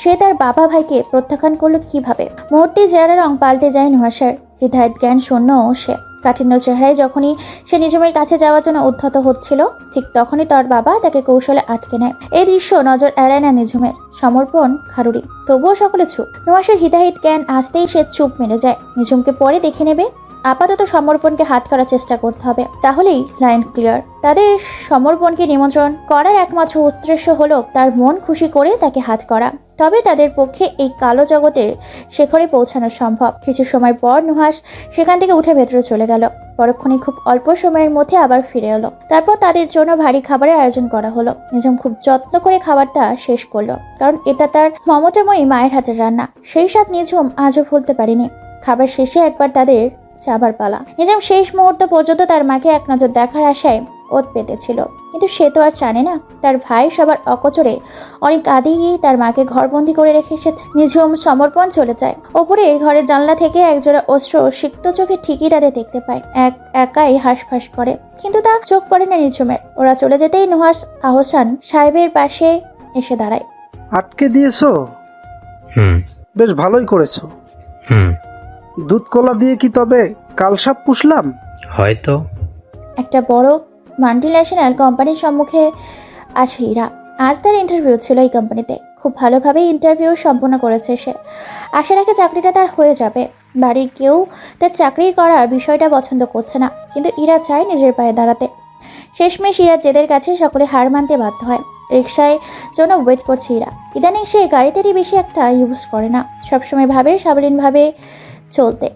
সে তার বাবা ভাইকে প্রত্যাখ্যান করলো কিভাবে? মুহূর্তে চেহারা রং পাল্টে যায় নুহাশের। হৃদয়ের জ্ঞান শূন্য সে। কাঠিন্য চেহারায় যখনই সে নিঝুমের কাছে যাওয়ার জন্য উদ্ধত হচ্ছিল, ঠিক তখনই তার বাবা তাকে কৌশলে আটকে নেয়। এই দৃশ্য নজর এড়ায় না নিঝুমের। সমর্পণ খারুরি, তবুও সকলে চুপ। নুহাশের হিতাহিত জ্ঞান আসতেই সে চুপ মেরে যায়। নিঝুমকে পরে দেখে নেবে, আপাতত সমর্পণকে হাত করার চেষ্টা করতে হবে, তাহলেই লাইন ক্লিয়ার। তাদের সমর্পণকে নিমন্ত্রণ করার একমাত্র উদ্দেশ্য হলো তার মন খুশি করে তাকে হাত করা। তবে তাদের পক্ষে এই কালো জগতের শেখরে পৌঁছানো সম্ভব। কিছু সময় পর নুহাশ সেখান থেকে উঠে ভেতরে চলে গেল। পরক্ষণে খুব অল্প সময়ের মধ্যে আবার ফিরে এলো। তারপর তাদের জন্য ভারী খাবারের আয়োজন করা হলো। নিঝুম খুব যত্ন করে খাবারটা শেষ করলো, কারণ এটা তার মমতাময়ী মায়ের হাতের রান্না। সেই স্বাদ নিঝুম আজও ভুলতে পারেনি। খাবার শেষে একবার তাদের যাবার পালা। নিঝুম শেষ মুহূর্ত পর্যন্ত তার মাকে এক নজর দেখার আশায় ওত পেতেছিল, কিন্তু সে তো আর জানে না তার ভাই সবার অকচরে অনেক আগেই তার মাকে ঘরবন্দি করে রেখে এসেছে। নিঝুম সমর্পণ চলে যায়। ওপরের ঘরের জানলা থেকে একজোড়া অস্ত্র সিক্ত চোখে ঠিকই তাদের দেখতে পায়। একাই হাঁসফাঁস করে, কিন্তু তা চোখ পড়ে না নিঝুমের। ওরা চলে যেতেই নুহাস আহসান সাহেবের পাশে এসে দাঁড়ায়। আটকে দিয়েছো? হুম বেশ ভালোই করেছো। হুম দুধ কলা দিয়ে কি তবে কালসাপ পুষলাম? হয়তো। একটা বড় মাল্টিন্যাশনাল কোম্পানির সম্মুখে আছে ইরা। আজ তার ইন্টারভিউ ছিল এই কোম্পানিতে। খুব ভালোভাবে ইন্টারভিউ সম্পন্ন করেছে সে। আশা রাখে চাকরিটা তার হয়ে যাবে। বাড়ির কেউ তার চাকরি করার বিষয়টা পছন্দ করছে না, কিন্তু ইরা চায় নিজের পায়ে দাঁড়াতে। শেষমেশ ইরার জেদের কাছে সকলে হার মানতে বাধ্য হয়। রিক্সায় জন্য ওয়েট করছে ইরা। ইদানিং সে গাড়িটারই বেশি একটা ইউজ করে না। সবসময় ভাবে সাবলীনভাবে চলতে,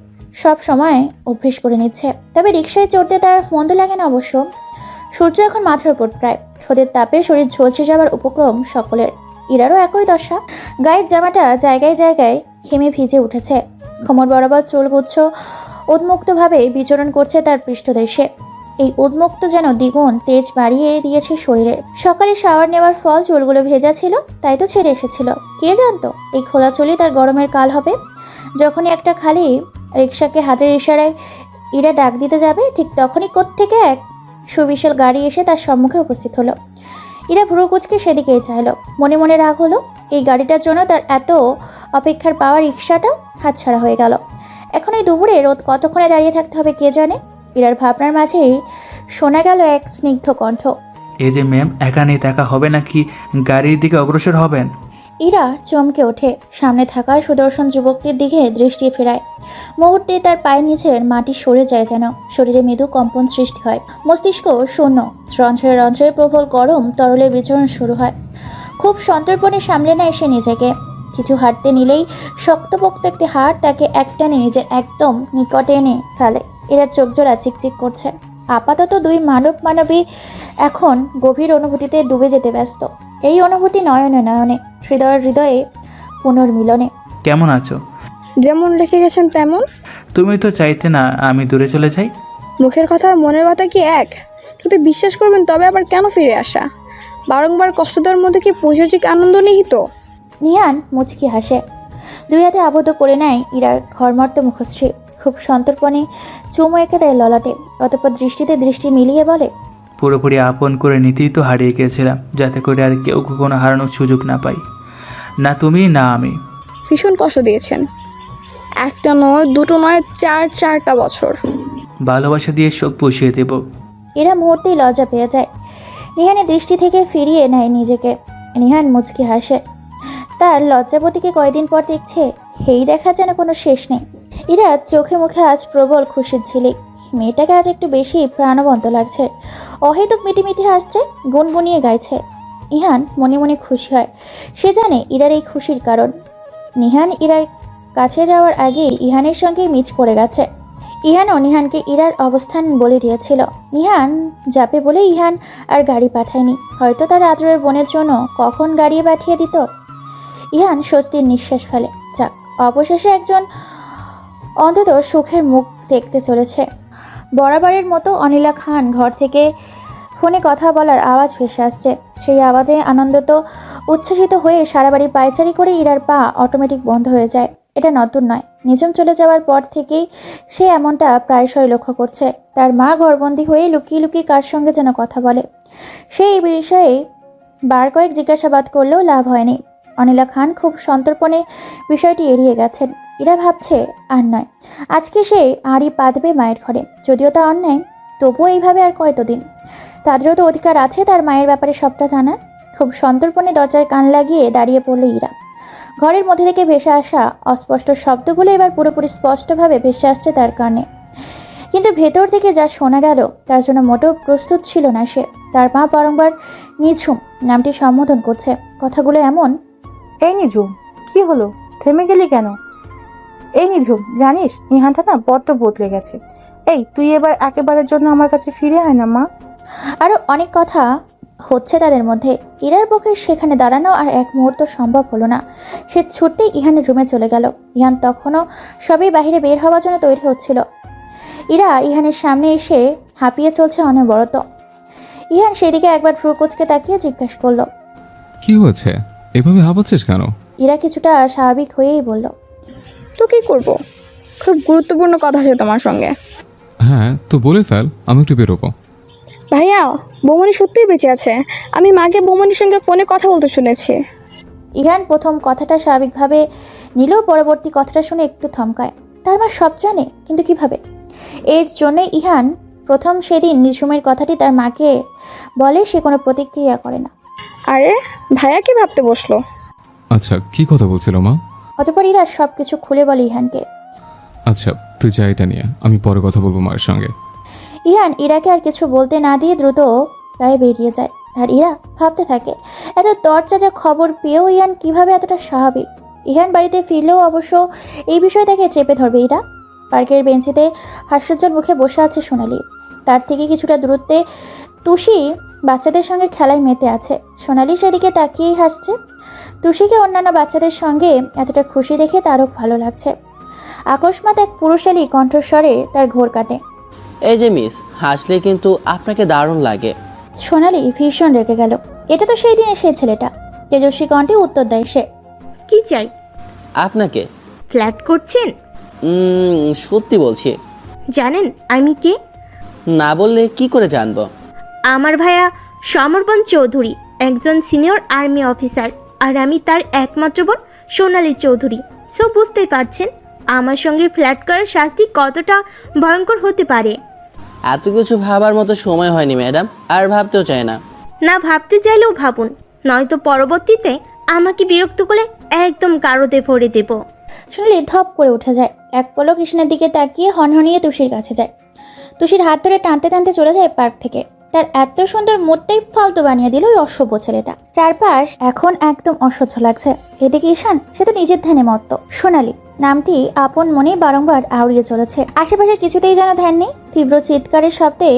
সব সময় অভ্যেস করে নিচ্ছে। তবে রিক্সায় চড়তে তার মন্দ লাগে না অবশ্য। সূর্য এখন মাথার উপর প্রায়। রোদের তাপে শরীর ঝলসে যাওয়ার উপক্রম সকলের। ইরারও একই দশা। গায়ের জামাটা জায়গায় জায়গায় ঘেমে ভিজে উঠেছে। কোমর বরাবর চুলগুচ্ছ উন্মুক্তভাবে বিচরণ করছে তার পৃষ্ঠদেশে। এই উন্মুক্ত যেন দ্বিগুণ তেজ বাড়িয়ে দিয়েছে শরীরের। সকালে শাওয়ার নেওয়ার ফল চুলগুলো ভেজা ছিল, তাই তো ছেড়ে এসেছিল। কে জানতো এই খোলা চুলই তার গরমের কাল হবে। যখনই একটা খালি রিক্সাকে হাতের ইশারায় ইরা ডাক দিতে যাবে, ঠিক তখনই কোত্থেকে এক সুবিশাল গাড়ি এসে তার সম্মুখে উপস্থিত হলো। ইরা ভ্রু কুঁচকে সেদিকেই চাইল। মনে মনে রাগ হলো, এই গাড়িটার জন্য তার এত অপেক্ষার পাওয়া রিক্সাটা হাতছাড়া হয়ে গেল। এখন এই দুপুরে রোদ কতক্ষণে দাঁড়িয়ে থাকতে হবে কে জানে। ইরার ভাবনার মাঝেই শোনা গেল এক স্নিগ্ধ কণ্ঠ। এই যে ম্যাম, এখানেই দেখা হবে নাকি গাড়ির দিকে অগ্রসর হবেন? ইরা চমকে ওঠে। সামনে থাকা সুদর্শন যুবকটির দিকে দৃষ্টি ফেরায়। মুহূর্তে তার পায়ের নিচের মাটি সরে যায় যেন। শরীরে মৃদু কম্পন সৃষ্টি হয়। মস্তিষ্ক শূন্য। রন্ধ্রে রন্ধ্রে প্রবল গরম তরলের বিচরণ শুরু হয়। খুব সন্তর্পণে সামলে নেয় সে নিজেকে। কিছু হাঁটতে নিলেই শক্তপোক্ত একটি হাড় তাকে একটানে নিজের একদম নিকটে এনে ফেলে। এরা চোখ জোড়া চিকচিক করছে। আপাতত দুই মানবী এখন গভীর অনুভূতিতে ডুবে যেতে ব্যস্ত। এই অনুভূতি নয়নে নয়নে, হৃদয়ের হৃদয়ে পুনর্মিলনে। কেমন আছো? যেমন রেখে গেছেন তেমন। তুমি তো চাইতে না আমি দূরে চলে যাই। মুখের কথা আর মনের কথা কি এক? যদি বিশ্বাস করবেন তবে আবার কেন ফিরে আসা? বারংবার কষ্ট দেওয়ার মধ্যে কি পৈশাচিক আনন্দ নিহিত? নিহান মুচকি হাসে। দুই হাতে আবদ্ধ করে নেয় ইরার ঘরমর্ত মুখশ্রী। খুব সন্তর্পণে চুমু এঁকে দেয় ললাটে। অতঃপর দৃষ্টিতে দৃষ্টি মিলিয়ে বলে, পুরোপুরি আপন করে নিতেই তো হারিয়ে গিয়েছিলাম, যাতে করে আর কেউ কখনো হারানোর সুযোগ না পাই। না তুমি না আমি। ভীষণ কষ্ট দিয়েছেন। একটা নয়, দুটো নয়, চারটা বছর। ভালোবাসা দিয়ে শোক পুষিয়ে দেব। এরা মুহূর্তেই লজ্জা পেয়ে যায়। নিহানের দৃষ্টি থেকে ফিরিয়ে নেয় নিজেকে। নিহান মুচকি হাসে। তার লজ্জাবতীকে কয়দিন পর দেখছে, এই দেখা যেন কোনো শেষ নেই। এরা চোখে মুখে আজ প্রবল খুশির ঝিলিক। মেয়েটাকে আজ একটু বেশি প্রাণবন্ত লাগছে। অহেতুক মিটিমিটি হাসছে, গুনগুনিয়ে গাইছে। ইহান মনে মনে খুশি হয়। সে জানে ইরার এই খুশির কারণ। নিহান ইরার কাছে যাওয়ার আগেই ইহানের সঙ্গে মিট করে গেছে। ইহানও নিহানকে ইরার অবস্থান বলে দিয়েছিল। নিহান যাবে বলে ইহান আর গাড়ি পাঠায়নি। হয়তো তার আদরের বোনের জন্য কখন গাড়ি পাঠিয়ে দিত। ইহান স্বস্তির নিঃশ্বাস ফেলে। যাক, অবশেষে একজন অন্তত সুখের মুখ দেখতে চলেছে। বরাবরের মতো অনিলা খান ঘর থেকে ফোনে কথা বলার আওয়াজ ভেসে আসছে। সেই আওয়াজে আনন্দিত উচ্ছ্বসিত হয়ে সারা বাড়ি পায়চারি করে ইরার পা অটোমেটিক বন্ধ হয়ে যায়। এটা নতুন নয়। নিঝুম চলে যাওয়ার পর থেকেই সে এমনটা প্রায়শই লক্ষ্য করছে। তার মা ঘরবন্দি হয়ে লুকিয়ে লুকিয়ে কার সঙ্গে যেন কথা বলে। সে এই বিষয়ে বার কয়েক জিজ্ঞাসাবাদ করলেও লাভ হয়নি। অনিলা খান খুব সন্তর্পণে বিষয়টি এড়িয়ে গেছেন। ইরা ভাবছে আর নয়, আজকে সে আড়ি পাতবে মায়ের ঘরে। যদিও তা অন্যায়, তবুও এইভাবে আর কয়তদিন। তাদেরও তো অধিকার আছে তার মায়ের ব্যাপারে সবটা জানার। খুব সন্তর্পণে দরজায় কান লাগিয়ে দাঁড়িয়ে পড়ল ইরা। ঘরের মধ্যে থেকে ভেসে আসা অস্পষ্ট শব্দগুলো এবার পুরোপুরি স্পষ্টভাবে ভেসে আসছে তার কানে। কিন্তু ভেতর থেকে যা শোনা গেল তার জন্য মোটেও প্রস্তুত ছিল না সে। তার মা বারংবার নিঝুম নামটি সম্বোধন করছে। কথাগুলো এমন, এই নিঝুম, কি হলো? থেমে গেলি কেন? এই নিঝুম, জানিস নিহানটা না বড্ড বদলে গেছে। এই তুই এবার একেবারের জন্য আমার কাছে ফিরে আয় না মা। আরও অনেক কথা হচ্ছে তাদের মধ্যে। ইরার পক্ষে সেখানে দাঁড়ানো আর এক মুহূর্ত সম্ভব হলো না। সে ছুটতেই ইহানের রুমে চলে গেল। ইহান তখনও সবই বাহিরে বের হওয়ার জন্য তৈরি হচ্ছিল। ইরা ইহানের সামনে এসে হাঁপিয়ে চলছে অনবরত। ইহান সেদিকে একবার ভ্রু কুচকে তাকিয়ে জিজ্ঞাসা করলো। কি হয়েছে, এভাবে হাঁপাচ্ছিস কেন? ইরা কিছুটা স্বাভাবিক হয়েই বলল। তো কি করব, খুব গুরুত্বপূর্ণ কথা আছে তোমার সঙ্গে। হ্যাঁ তো বলে ফেল, আমি একটু বেরোবো। ভাইয়া, বৌমনি সত্যিই বেঁচে আছে। আমি মাকে বৌমনির সঙ্গে ফোনে কথা বলতে শুনেছি। ইহান প্রথম কথাটা স্বাভাবিকভাবে নিলেও পরবর্তী কথাটা শুনে একটু থমকায়। তার মা সব জানে, কিন্তু কিভাবে? এর জন্য ইহান প্রথম সেদিন নিঝুমের কথাটি তার মাকে বলে, সে কোনো প্রতিক্রিয়া করে না। আরে ভাইয়া কি ভাবতে বসলো? আচ্ছা কি কথা বলছিল মা? অতঃপর ইরা সব কিছু খুলে বলে ইহানকে। আচ্ছা তুই যা, এটা নিয়ে আমি পরে কথা বলবো মায়ের সঙ্গে। ইহান ইরাকে আর কিছু বলতে না দিয়ে দ্রুত প্রায় বেরিয়ে যায়। আর ইরা ভাবতে থাকে, এত তরচাজা খবর পেয়েও ইহান কিভাবে এতটা স্বাভাবিক। ইহান বাড়িতে ফিরলেও অবশ্য এই বিষয় তাকে চেপে ধরবে ইরা। পার্কের বেঞ্চিতে হাস্যোজ্জ্বল মুখে বসে আছে সোনালি। তার থেকে কিছুটা দূরত্বে তুষি বাচ্চাদের সঙ্গে খেলায় মেতে আছে। সোনালি সেদিকে তাকিয়েই হাসছে। তুষিকে অন্যান্য বাচ্চাদের সঙ্গে এতটা খুশি দেখে তারও ভালো লাগছে। আকস্মাৎ এক পুরুষালী কণ্ঠস্বরে তার ঘোর কাটে। এই যে মিস, হাসলে কিন্তু আপনাকে দারুণ লাগে। সোনালি ভীষণ রেগে গেল। এটা তো সেই দিনে সেই ছেলেটা। তেজস্বী কণ্ঠে উত্তর দেয় সে। কি চাই? আপনাকে। ফ্ল্যাট করছেন? সত্যি বলছি। জানেন আমি কে? না বললে কি করে জানবো? আমার ভাইয়া সমরবন চৌধুরী একজন সিনিয়র আর্মি অফিসার, আর আমি তার একমাত্র বোন সোনালী চৌধুরী। সো বুঝতেই পারছেন আমার সঙ্গে ফ্ল্যাট করার শাস্তি কতটা ভয়ঙ্কর হতে পারে। এত কিছু ভাবার মতো সময় হয়নি ম্যাডাম, আর ভাবতেও চাই না। না ভাবতে চাইলেও ভাবুন, নয়তো পরবর্তীতে আমাকে বিরক্ত করলে একদম গারদে ভরে দেব। সোনালি ধপ করে উঠে যায়। এক পলক কৃষ্ণের দিকে তাকিয়ে হনহনিয়ে তুষির কাছে যায়। তুষির হাত ধরে টানতে টানতে চলে যায় পার্ক থেকে। তার এত সুন্দর মুডটাই ফালতু বানিয়ে দিল ওই অসভ্য ছেলেটা। চারপাশ এখন একদম অসহ্য লাগছে। এদিকে ঈশান, সে তো নিজের ধ্যানে মত্ত। সোনালি নামটি আপন মনে বারংবার আউড়িয়ে চলেছে। আশেপাশে কিছুতেই যেন ধ্যান নেই। তীব্র চিৎকারের শব্দে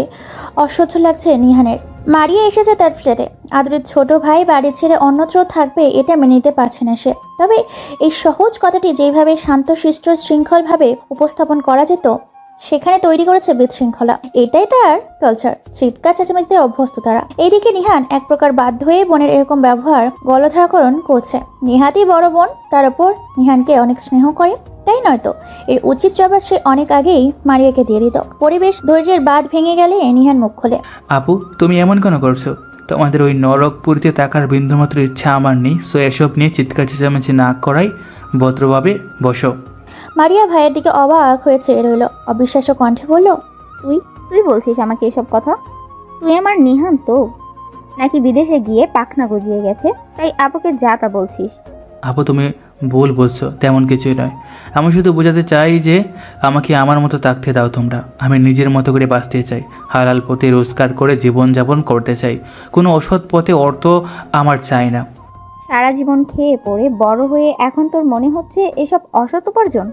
অসহ্য লাগছে নিহানের। মারিয়া এসেছে তার ফ্ল্যাটে। আদরের ছোট ভাই বাড়ি ছেড়ে অন্যত্র থাকবে, এটা মেনে নিতে পারছে না সে। তবে এই সহজ কথাটি যেভাবে শান্তশিষ্ট শৃঙ্খলভাবে উপস্থাপন করা যেত, সেখানে তৈরি করেছে বিশৃঙ্খলা। এটাই তার কালচার। চিৎকার চেঁচামেচিতে অভ্যস্ত তারা। এইদিকে নিহান এক প্রকার বাধ্য হয়ে বোনের এরকম ব্যবহার গলধারকরণ করছে। নিহাতি বড় বোন, তার উপর নিহানকে অনেক স্নেহ করে, তাই নয়তো এর উচিত জবাব সে অনেক আগেই মারিয়াকে দিয়ে দিত। পরিবেশ ধৈর্যের বাঁধ ভেঙে গেলে নিহান মুখ খোলে। আপু তুমি এমন কেন করছো? তোমাদের ওই নরকপুরীতে থাকার বিন্দুমাত্র ইচ্ছা আমার নেই। সো এসব নিয়ে চিৎকার চেঁচামেচি না করাই ভদ্রভাবে বসো। মারিয়া ভাইয়ের দিকে অবাক হয়ে চেয়ে রইল। অবিশ্বাস্য কণ্ঠে বলল, তুই বলছিস আমাকে এসব কথা? তুই আমার নিহান তো, নাকি বিদেশে গিয়ে পাখনা গজিয়ে গেছে তাই আপুকে যা তা বলছিস? আপু তুমি ভুল বলছো, তেমন কিছুই নয়। আমি শুধু বোঝাতে চাই যে আমাকে আমার মতো থাকতে দাও তোমরা। আমি নিজের মতো করে বাঁচতে চাই, হালাল পথে রোজগার করে জীবনযাপন করতে চাই। কোনো অসৎ পথে অর্থ আমার চাই না। সারা জীবন খেয়ে পড়ে বড় হয়ে এখন তোর মনে হচ্ছে এসব অসৎ উপার্জন?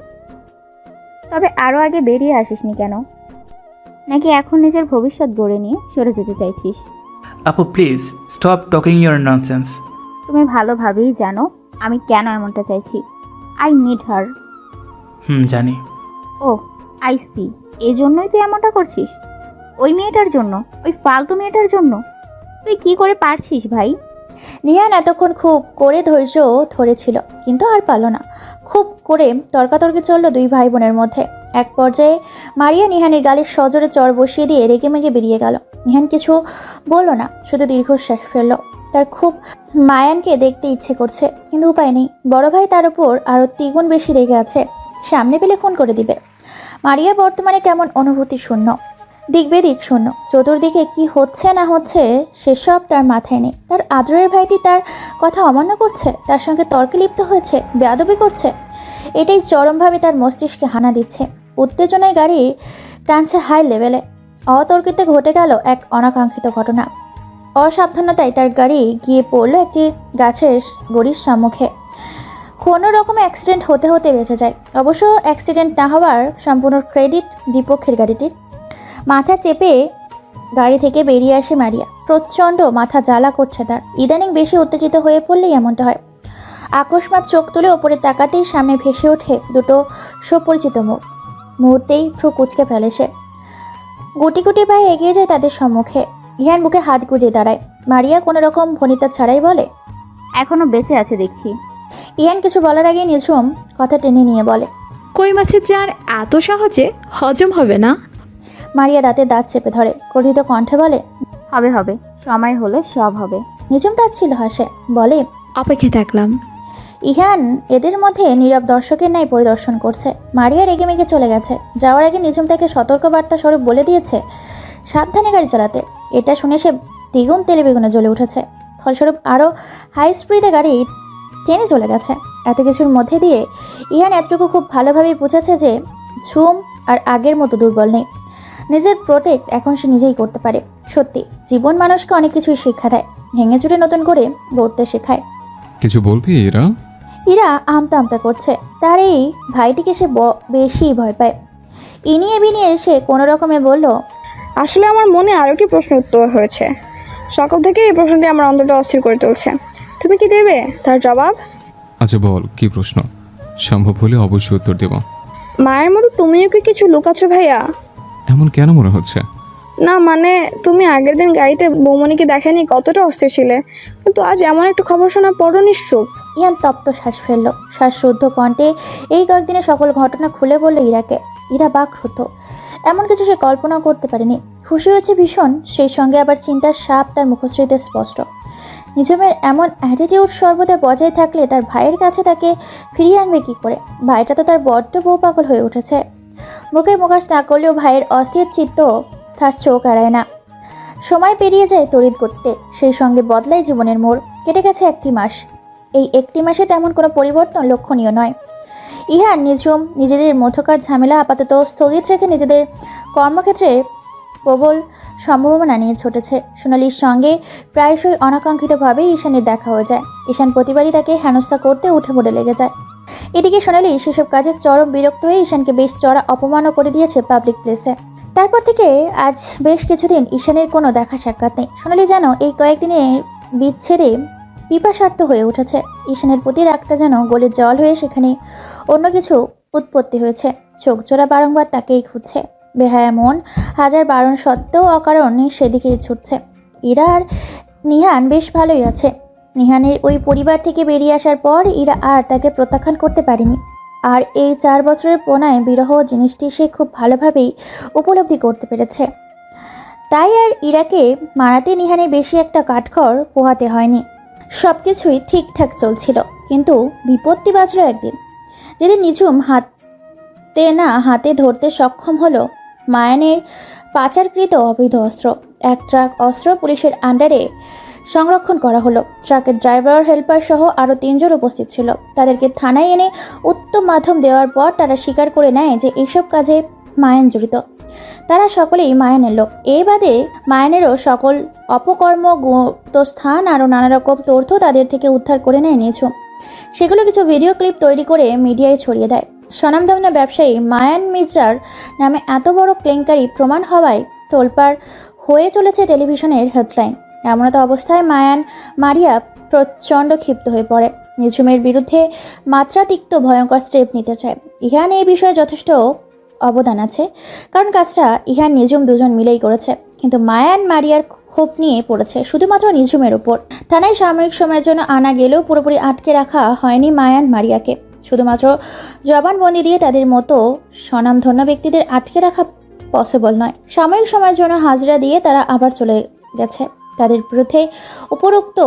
তবে আরো আগে বেরিয়ে আসিসনি কেন? নাকি এখন নিজের ভবিষ্যৎ গড়ে নিয়ে সরে যেতে চাইছিস? আপু please stop talking your nonsense. তুমি ভালোভাবেই জানো আমি কেন এমনটা চাইছি। I need her. জানি। ও আই সি, এই জন্যই তুই এমনটা করছিস? ওই মেয়েটার জন্য, ওই ফালতু মেয়েটার জন্য? তুই কি করে পারছিস ভাই? নিহান এতক্ষণ খুব করে ধৈর্য ধরেছিল, কিন্তু আর পারল না। খুব করে তর্কাতর্কি চলল দুই ভাই বোনের মধ্যে। এক পর্যায়ে মারিয়া নিহানের গালে সজোরে চর বসিয়ে দিয়ে রেগে মেগে বেরিয়ে গেল। নিহান কিছু বলল না, শুধু দীর্ঘশ্বাস ফেলল। তার খুব মায়ানকে দেখতে ইচ্ছে করছে, কিন্তু উপায় নেই। বড় ভাই তার উপর আরও দ্বিগুণ বেশি রেগে আছে। সামনে পেলে খুন করে দিবে। মারিয়া বর্তমানে কেমন অনুভূতি শূন্য, দিকবেদিক শূন্য। চতুর্দিকে কি হচ্ছে না হচ্ছে সেসব তার মাথায় নেই। তার আদরের ভাইটি তার কথা অমান্য করছে, তার সঙ্গে তর্কে লিপ্ত হয়েছে, বেয়াদবি করছে। এটাই চরমভাবে তার মস্তিষ্কে হানা দিচ্ছে। উত্তেজনায় গাড়ি টানছে হাই লেভেলে। অতর্কিতে ঘটে গেল এক অনাকাঙ্ক্ষিত ঘটনা। অসাবধানতায় তার গাড়ি গিয়ে পড়ল একটি গাছের গড়ির সম্মুখে। কোনো রকমে অ্যাক্সিডেন্ট হতে হতে বেঁচে যায়। অবশ্য অ্যাক্সিডেন্ট না হওয়ার সম্পূর্ণ ক্রেডিট বিপক্ষের গাড়িটির। মাথা চেপে গাড়ি থেকে বেরিয়ে আসে মারিয়া। প্রচণ্ড মাথা জ্বালা করছে তার। ইদানিং বেশি উত্তেজিত হয়ে পড়লেই এমনটা হয়। আকস্মাৎ চোখ তুলে ওপরে তাকাতেই সামনে ভেসে ওঠে দুটো সুপরিচিত মুখ। মুহূর্তেই ভ্রু কুচকে ফেলে সে। গুটি গুটি পায়ে এগিয়ে যায় তাদের সম্মুখে। ইহান বুকে হাত গুজে দাঁড়ায়। মারিয়া কোনো রকম ভনিতা ছাড়াই বলে, এখনো বেঁচে আছে দেখছি। ইহান কিছু বলার আগে নিঝুম কথা টেনে নিয়ে বলে, কই মাছের চার এত সহজে হজম হবে না? মারিয়া দাঁতে দাঁত চেপে ধরে, ক্রোধিত কণ্ঠে বলে, হবে হবে, সময় হলে সব হবে। নিঝুম তাচ্ছিল হাসে, বলে, অপেক্ষায় থাকলাম। ইহান এদের মধ্যে নীরব দর্শকের ন্যায় পরিদর্শন করছে। মারিয়া রেগে মেগে চলে গেছে। যাওয়ার আগে নিঝুম তাকে সতর্কবার্তা স্বরূপ বলে দিয়েছে সাবধানে গাড়ি চালাতে। এটা শুনে সে দ্বিগুণ তেলে বেগুনে জ্বলে উঠেছে। ফলস্বরূপ আরও হাই স্পিডে গাড়ি টেনে চলে গেছে। এত কিছুর মধ্যে দিয়ে ইহান এতটুকু খুব ভালোভাবেই বুঝেছে যে ঝুম আর আগের মতো দুর্বল নেই। নিজের প্রোটেক্ট এখন সে নিজেই করতে পারে। সত্যি জীবন মানুষকে অনেক কিছুই শিক্ষা দেয়, ভেঙে চুরে নতুন করে গড়তে শেখায়। কিছু বলবি এরা? ইরা আমতা আমতা করছে। তার এই ভাইটিকে সে বেশি ভয় পায়। ইনিয়ে বিনিয়ে সে কোনো রকমে বলল, আসলে আমার মনে আরও একটি প্রশ্ন উত্তর হয়েছে। সকাল থেকে এই প্রশ্নটি আমার অন্তরটা অস্থির করে তুলছে। তুমি কি দেবে তার জবাব? আচ্ছা বল, কি প্রশ্ন? সম্ভব হলে অবশ্যই উত্তর দেব। মায়ের মতো তুমিও কি কিছু লুকাচ্ছ ভাইয়া? এমন কেন মনে হচ্ছে? না মানে তুমি আগের দিন গাড়িতে বৌমনিকে দেখেনি কতটা অস্থির ছিলে, কিন্তু আজ এমন একটা খবর শোনার পরও নিশ্চুপ। ইহান তপ্ত শ্বাস ফেলল। শ্বাসরুদ্ধ কণ্ঠে এই কয়েকদিনে সকল ঘটনা খুলে বলল ইরাকে। ইরা বাকরুদ্ধ। এমন কিছু সে কল্পনা করতে পারেনি। খুশি হয়েছে ভীষণ, সেই সঙ্গে আবার চিন্তার সাপ তার মুখশ্রীতে স্পষ্ট। নিঝুমের এমন অ্যাটিটিউড সর্বদা বজায় থাকলে তার ভাইয়ের কাছে তাকে ফিরিয়ে আনবে কী করে? ভাইটা তো তার বড্ড বউ পাগল হয়ে উঠেছে। মুখে প্রকাশ না করলেও ভাইয়ের অস্থির চিত্ত তার চোখ এড়ায় না। সময় পেরিয়ে যায় তড়িৎ গতিতে, সেই সঙ্গে বদলায় জীবনের মোড়। কেটে গেছে 1টি মাস। এই 1টি মাসে তেমন কোনো পরিবর্তন লক্ষণীয় নয়। ইহান নিঝুম নিজেদের মধ্যকার ঝামেলা আপাতত স্থগিত রেখে নিজেদের কর্মক্ষেত্রে প্রবল সম্ভাবনা নিয়ে ছুটেছে। সোনালির সঙ্গে প্রায়শই অনাকাঙ্ক্ষিতভাবেই ঈশানের দেখা হয়ে যায়। ঈশান প্রতিবারই তাকে হেনস্থা করতে উঠে পড়ে লেগে যায়। এদিকে সোনালি সেসব কাজের চরম বিরক্ত হয়ে ঈশানকে বেশ চড়া অপমানও করে দিয়েছে পাবলিক প্লেসে। তারপর থেকে আজ বেশ কিছুদিন ঈশানের কোনো দেখা সাক্ষাৎ নেই। সোনালি যেন এই কয়েকদিনের বিচ্ছেদে পিপাসার্থ হয়ে উঠেছে। ঈশানের প্রতি রাগটা যেন গলে জল হয়ে সেখানে অন্য কিছু উৎপত্তি হয়েছে। চোখ জোড়া বারংবার তাকেই খুঁজছে। বেহায়া মন হাজার বারণ সত্ত্বেও অকারণে সেদিকেই ছুটছে। ইরা আর নিহান বেশ ভালোই আছে। নিহানের ওই পরিবার থেকে বেরিয়ে আসার পর ইরা আর তাকে প্রত্যাখ্যান করতে পারেনি। আর এই 4 বছরের প্রণয় বিরহ জিনিসটি সে খুব ভালোভাবেই উপলব্ধি করতে পেরেছে। তাই আর ইরাকে মারাতে নিহানের বেশি একটা কাঠখড় পোহাতে হয়নি। সব কিছুই ঠিকঠাক চলছিল, কিন্তু বিপত্তি বাজল একদিন, যেদিন নিঝুম হাতে ধরতে সক্ষম হলো মায়ানের পাচারকৃত অবৈধ অস্ত্র। 1 ট্রাক অস্ত্র পুলিশের আন্ডারে সংরক্ষণ করা হলো। ট্রাকের ড্রাইভার, হেল্পার সহ আরও 3 জন উপস্থিত ছিল। তাদেরকে থানায় এনে উত্তম মাধ্যম দেওয়ার পর তারা স্বীকার করে নেয় যে এইসব কাজে মায়ান জড়িত। তারা সকলেই মায়ানের লোক। এই বাদে মায়ানেরও সকল অপকর্ম, গুপ্ত স্থান আরও নানা রকম তথ্য তাদের থেকে উদ্ধার করে নেয় নিঝুম। সেগুলো কিছু ভিডিও ক্লিপ তৈরি করে মিডিয়ায় ছড়িয়ে দেয়। স্বনামধন্য ব্যবসায়ী মায়ান মির্জার নামে এত বড় কেলেঙ্কারি প্রমাণ হওয়ায় তোলপাড় হয়ে চলেছে টেলিভিশনের হেডলাইন। এমনতো অবস্থায় মারিয়া প্রচণ্ড ক্ষিপ্ত হয়ে পড়ে। নিঝুমের বিরুদ্ধে মাত্রাতিরিক্ত ভয়ঙ্কর স্টেপ নিতে চায়। ইহান এই বিষয়ে যথেষ্ট অবদান আছে, কারণ কাজটা ইহান নিঝুম দুজন মিলেই করেছে। কিন্তু মারিয়ার ক্ষোভ নিয়ে পড়েছে শুধুমাত্র নিঝুমের উপর। থানায় সাময়িক সময়ের জন্য আনা গেলেও পুরোপুরি আটকে রাখা হয়নি মারিয়াকে। শুধুমাত্র জবানবন্দি দিয়ে তাদের মতো স্বনামধন্য ব্যক্তিদের আটকে রাখা পসিবল নয়। সাময়িক সময়ের জন্য হাজিরা দিয়ে তারা আবার চলে গেছে। তাদের বিরুদ্ধে উপযুক্ত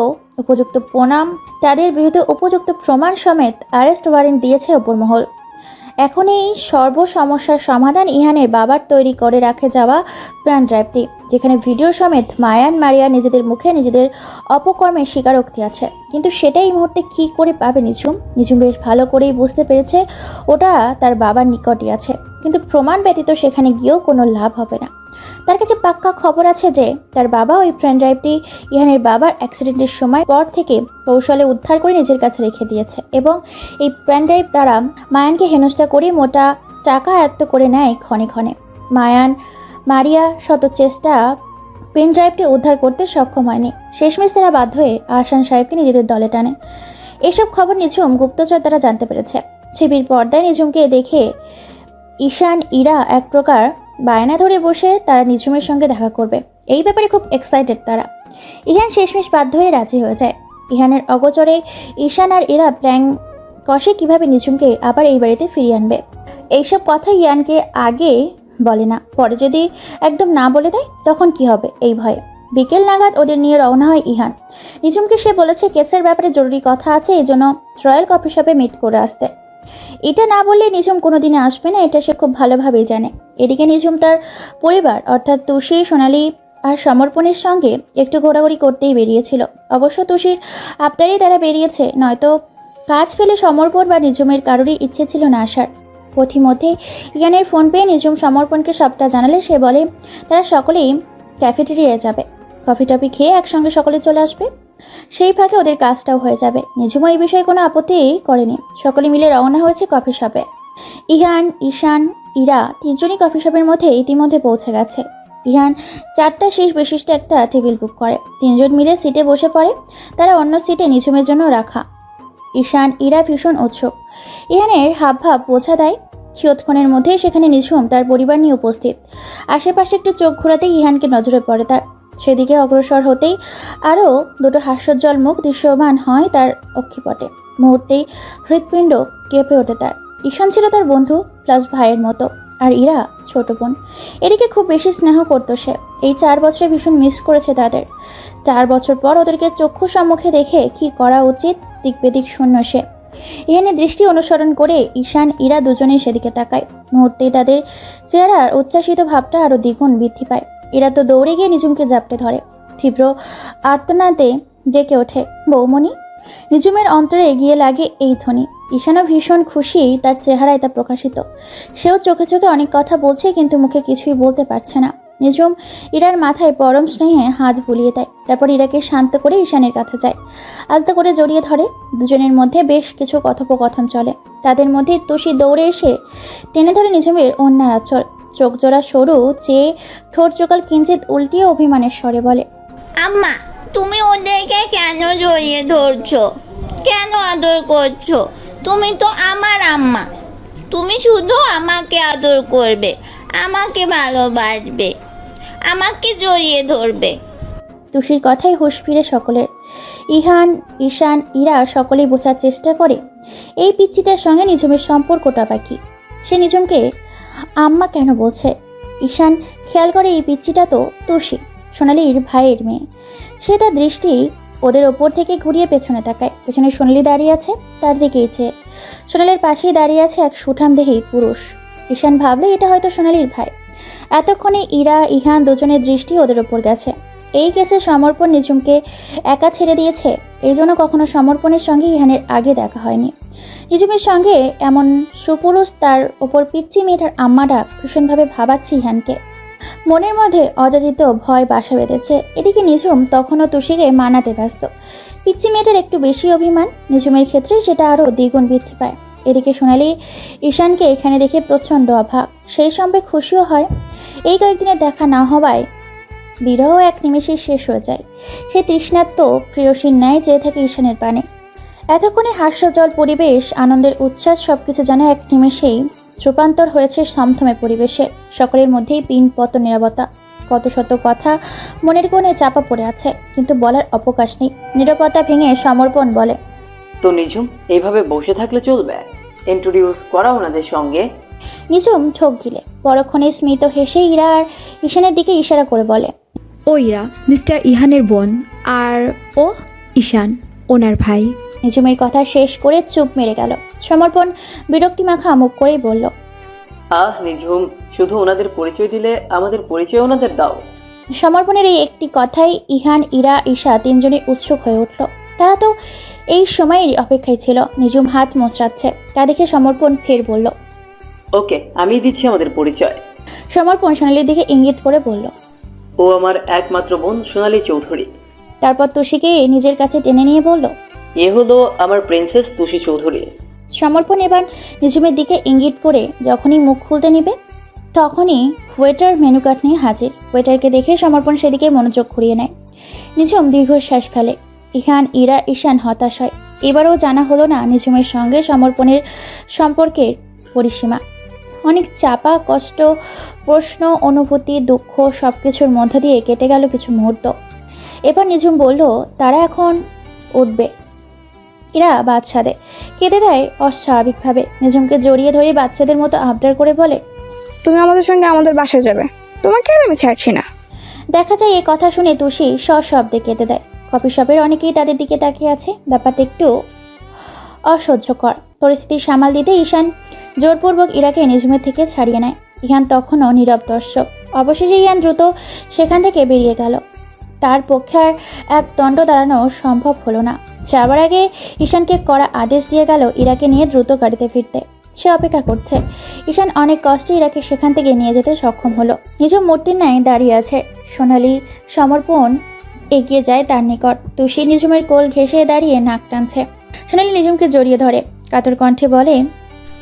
প্রমাণ সমেত অ্যারেস্ট ওয়ারেন্ট দিয়েছে উপরমহল। এখন এই সমস্যার সমাধান ইহানের বাবার তৈরি করে রাখে যাওয়া প্ল্যান ড্রাইভটি, যেখানে ভিডিও সমেত মারিয়া নিজেদের মুখে নিজেদের অপকর্মের স্বীকারোক্তি আছে। কিন্তু সেটা এই মুহূর্তে কী করে পাবে নিঝুম বেশ ভালো করেই বুঝতে পেরেছে ওটা তার বাবার নিকটই আছে। কিন্তু প্রমাণ ব্যতীত সেখানে গিয়েও কোনো লাভ হবে না। তার কাছে পাক্কা খবর আছে যে তার বাবা ওই পেন ড্রাইভটি ইহানের বাবার অ্যাক্সিডেন্টের সময় পর থেকে কৌশলে উদ্ধার করে নিজের কাছে রেখে দিয়েছে, এবং এই পেন ড্রাইভ দ্বারা মায়ানকে হেনস্থা করে মোটা টাকা আয়ত্ত করে নেয় ক্ষণে ক্ষণে। মারিয়া শত চেষ্টা পেন ড্রাইভটি উদ্ধার করতে সক্ষম হয়নি। শেষমেশ তারা বাধ্য হয়ে আহসান সাহেবকে নিজেদের দলে টানে। এসব খবর নিঝুম গুপ্তচর দ্বারা জানতে পেরেছে। টিভির পর্দায় নিঝুমকে দেখে ইরা এক প্রকার বায়না ধরে বসে তারা নিঝুমের সঙ্গে দেখা করবে। এই ব্যাপারে খুব এক্সাইটেড তারা। ইহান শেষমেশ বাধ্য হয়ে রাজি হয়ে যায়। ইহানের অগোচরে ঈশান আর এরা প্ল্যান কষে কিভাবে নিঝুমকে আবার এই বাড়িতে ফিরিয়ে আনবে। এইসব কথা ইয়ানকে আগে বলে না, পরে যদি একদম না বলে দেয় তখন কি হবে এই ভয়ে। বিকেল নাগাদ ওদের নিয়ে রওনা হয় ইহান। নিঝুমকে সে বলেছে কেসের ব্যাপারে জরুরি কথা আছে, এই জন্য রয়্যাল কফি শপে মিট করে আসতে। এটা না বললে নিঝুম কোনোদিনে আসবে না, এটা সে খুব ভালোভাবেই জানে। এদিকে নিঝুম তার পরিবার অর্থাৎ তুষি, সোনালি আর সমর্পণের সঙ্গে একটু ঘোরাঘুরি করতেই বেরিয়েছিল। অবশ্য তুষির আবদারেই তারা বেরিয়েছে, নয়তো কাজ ফেলে সমর্পণ বা নিঝুমের কারোরই ইচ্ছে ছিল না আসার। পথিমধ্যে ইয়ানের ফোন পেয়ে নিঝুম সমর্পণকে সবটা জানালে সে বলে তারা সকলেই ক্যাফেটেরিয়ায় যাবে, কফি টফি খেয়ে একসঙ্গে সকলে চলে আসবে। সেই ফাঁকে ওদের কাজটাও হয়ে যাবে। নিঝুমও এই বিষয়ে কোনো আপত্তি করেনি। সকলে মিলে রওনা হয়েছে কফি শপে। ইহান, ঈশান, ইরা তিনজনই কফি শপের মধ্যে ইতিমধ্যে পৌঁছে গেছে। ইহান 4টা শীর্ষ বিশিষ্ট একটা টেবিল বুক করে। তিনজন মিলে সিটে বসে পড়ে। তারা অন্য সিটে নিঝুমের জন্য রাখা। ঈশান, ইরা ভীষণ উৎসুক। ইহানের হাবভাব বোঝা দেয়। কিয়ৎক্ষণের মধ্যে সেখানে নিঝুম তার পরিবার নিয়ে উপস্থিত। আশেপাশে একটু চোখ ঘোরাতেই ইহানকে নজরে পড়ে তার। সেদিকে অগ্রসর হতেই আরও দুটো হাস্যোজ্জ্বল মুখ দৃশ্যমান হয় তার অক্ষিপটে। মুহূর্তেই হৃৎপিণ্ড কেঁপে ওঠে তার। ঈশান ছিল তার বন্ধু প্লাস ভাইয়ের মতো, আর ইরা ছোট বোন। এদিকে খুব বেশি স্নেহ করতো সে। এই 4 বছরে ভীষণ মিস করেছে তাদের। 4 বছর পর ওদেরকে চক্ষু সম্মুখে দেখে কি করা উচিত দিক বেদিক শূন্য সে। ইহানের দৃষ্টি অনুসরণ করে ঈশান, ইরা দুজনেই সেদিকে তাকায়। মুহূর্তেই তাদের চেহারার উচ্ছ্বাসিত ভাবটা আরও দ্বিগুণ বৃদ্ধি পায়। ইরা তো দৌড়ে গিয়ে নিঝুমকে জাপটে ধরে। তীব্র আর্তনাদে ডেকে ওঠে, বৌমণি। নিঝুমের অন্তরে এগিয়ে লাগে এই ধ্বনি। ঈশানও ভীষণ খুশি, তার চেহারায় তা প্রকাশিত। সেও চোখে চোখে অনেক কথা বলছে, কিন্তু মুখে কিছুই বলতে পারছে না। নিঝুম ইরার মাথায় পরম স্নেহে হাত বুলিয়ে দেয়। তারপর ইরাকে শান্ত করে ঈশানের কাছে যায়। আলতো করে জড়িয়ে ধরে। দুজনের মধ্যে বেশ কিছু কথোপকথন চলে। তাদের মধ্যে তুষি দৌড়ে এসে টেনে ধরে নিঝুমের অন্যার আঁচল। চোখ জোড়া সরু চেয়ে ঠোঁট জোকাল কিঞ্চিত উল্টিয়ে অভিমানের স্বরে বলে, আম্মা, তুমি ওদেরকে কেন জড়িয়ে ধরছো? কেন আদর করছো? তুমি তো আমার আম্মা। তুমি শুধু আমাকে আদর করবে, আমাকে ভালোবাসবে, আমাকে জড়িয়ে ধরবে। তুষির কথাই হুঁশ ফিরে সকলের। ইহান, ঈশান, ইরা সকলেই বোঝার চেষ্টা করে এই পিচ্চিটার সঙ্গে নিঝুমের সম্পর্কটা বাকি। সে নিঝুমকে আম্মা কেন বলছে? ঈশান খেয়াল করে এই পিচ্চিটা তো তুষি, সোনালির ভাইয়ের মেয়ে। সে তার দৃষ্টি ওদের ওপর থেকে ঘুরিয়ে পেছনে তাকায়। পেছনে সোনালি দাঁড়িয়ে আছে, তার দিকেই চেয়ে। সোনালির পাশেই দাঁড়িয়ে আছে এক সুঠামদেহী পুরুষ। ঈশান ভাবলে এটা হয়তো সোনালির ভাই। এতক্ষণে ইরা, ইহান দুজনের দৃষ্টি ওদের ওপর গেছে। এই কেসে সমর্পণ নিঝুমকে একা ছেড়ে দিয়েছে, এই জন্য কখনো সমর্পণের সঙ্গে ইহানের আগে দেখা হয়নি। নিঝুমের সঙ্গে এমন সুপুরুষ তার ওপর পিচ্চি মেয়েটার আম্মা ডাক ভীষণভাবে ভাবাচ্ছে ইহানকে। মনের মধ্যে অযাচিত ভয় বাসা বেঁধেছে। এদিকে নিঝুম তখনও তুষিকে মানাতে ব্যস্ত। পিচ্চি মেয়েটার একটু বেশি অভিমান, নিঝুমের ক্ষেত্রে সেটা আরও দ্বিগুণ বৃদ্ধি পায়। এদিকে সোনালি ঈশানকে এখানে দেখে প্রচণ্ড অবাক, সেই সঙ্গে খুশিও হয়। এই কয়েকদিনের দেখা না হওয়ায় বিরহ এক নিমেষেই শেষ হয়ে যায়। সে তৃষ্ণার্ত প্রিয়সীর ন্যায় চেয়ে থাকে ঈশানের পানে। এতক্ষণে হাস্যজল পরিবেশ, আনন্দের উচ্ছ্বাস সবকিছু যেন এক নিমেষেই রূপান্তর হয়েছে থমথমে পরিবেশে। সকলের মধ্যেই পিনপত নীরবতা। কত শত কথা মনের কোণে চাপা পড়ে আছে, কিন্তু বলার অবকাশ নেই। নীরবতা ভেঙে সমর্পণ বলে, তো নিঝুম এইভাবে বসে থাকলে চলবে? ইন্ট্রোডিউস করা ওনাদের সঙ্গে। নিঝুম ঠোক গিলে পরক্ষণে স্মিত হেসে ইরা আর ঈশানের দিকে ইশারা করে বলে, ও ইরা মিস্টার ইহানের বোন, আর ও ঈশান ওনার ভাই। নিঝুমের কথা শেষ করে চুপ মেরে গেল। সমর্পণ বিরক্তি মাখা মুখ করেই বলল, নিঝুম, শুধু ওনাদের পরিচয় দিলে আমাদের পরিচয় ওনাদের দাও। সমর্পণের এই একটি কথাই ইহান, ইরা, ঈশা তিনজনই উৎসুক হয়ে উঠল। তারা তো এই সময়েরই অপেক্ষায় ছিল। নিঝুম হাত মোচড়াচ্ছে, তা দেখে সমর্পণ ফের বলল, ওকে, আমি দিচ্ছি আমাদের পরিচয়। সমর্পণ সোনালির দিকে ইঙ্গিত করে বলল, ও আমার একমাত্র বোন সোনালি চৌধুরী। তারপর তুষিকে নিজের কাছে টেনে নিয়ে বলল, এ হলো আমার প্রিন্সেস তুষি চৌধুরী। সমর্পণ এবার নিঝুমের দিকে ইঙ্গিত করে যখনই মুখ খুলতে নেবে তখনই ওয়েটার মেনু কার্ড নিয়ে হাজির। ওয়েটারকে দেখে সমর্পণ সেদিকে মনোযোগ ঘুরিয়ে নেয়। নিঝুম দীর্ঘশ্বাস ফেলে। ইহান, ইরা, ঈশান হতাশ হয়। এবারও জানা হলো না নিঝুমের সঙ্গে সমর্পণের সম্পর্কের পরিসীমা। অনেক চাপা কষ্ট, প্রশ্ন, অনুভূতি, দুঃখ সব কিছুর মধ্য দিয়ে কেটে গেল কিছু মুহূর্ত। এবার নিঝুম বলল, তারা এখন উঠবে। এরা বাচ্চাদে কেঁদে দেয় অস্বাভাবিকভাবে। নিঝুমকে জড়িয়ে ধরে বাচ্চাদের মতো আবদার করে বলে, তুমি আমাদের সঙ্গে আমাদের বাসায় যাবে, তোমাকে আর আমি ছাড়ছি না। দেখা যায় এই কথা শুনে তুষি সশব্দে কেঁদে দেয়। কফি শপের অনেকেই তাদের দিকে তাকিয়ে আছে। ব্যাপারটা একটু অসহ্যকর। পরিস্থিতি সামাল দিতে ঈশান জোরপূর্বক ইরাকে নিঝুমের থেকে ছাড়িয়ে নেয়। ইহান তখনও নীরব দর্শক। অবশেষে ইহান দ্রুত সেখান থেকে বেরিয়ে গেল। তার পক্ষে আর এক দণ্ড দাঁড়ানো সম্ভব হলো না। যাবার আগে ঈশানকে কড়া আদেশ দিয়ে গেল ইরাকে নিয়ে দ্রুত গাড়িতে ফিরতে। সে অপেক্ষা করছে। ঈশান অনেক কষ্টে ইরাকে সেখান থেকে নিয়ে যেতে সক্ষম হলো। নিঝুম মূর্তির ন্যায় দাঁড়িয়ে আছে। সোনালি সমর্পণ এগিয়ে যায় তার নিকট। তুষি নিঝুমের কোল ঘেঁষে দাঁড়িয়ে নাক টানছে। সোনালি নিঝুমকে জড়িয়ে ধরে কাতর কণ্ঠে বলে,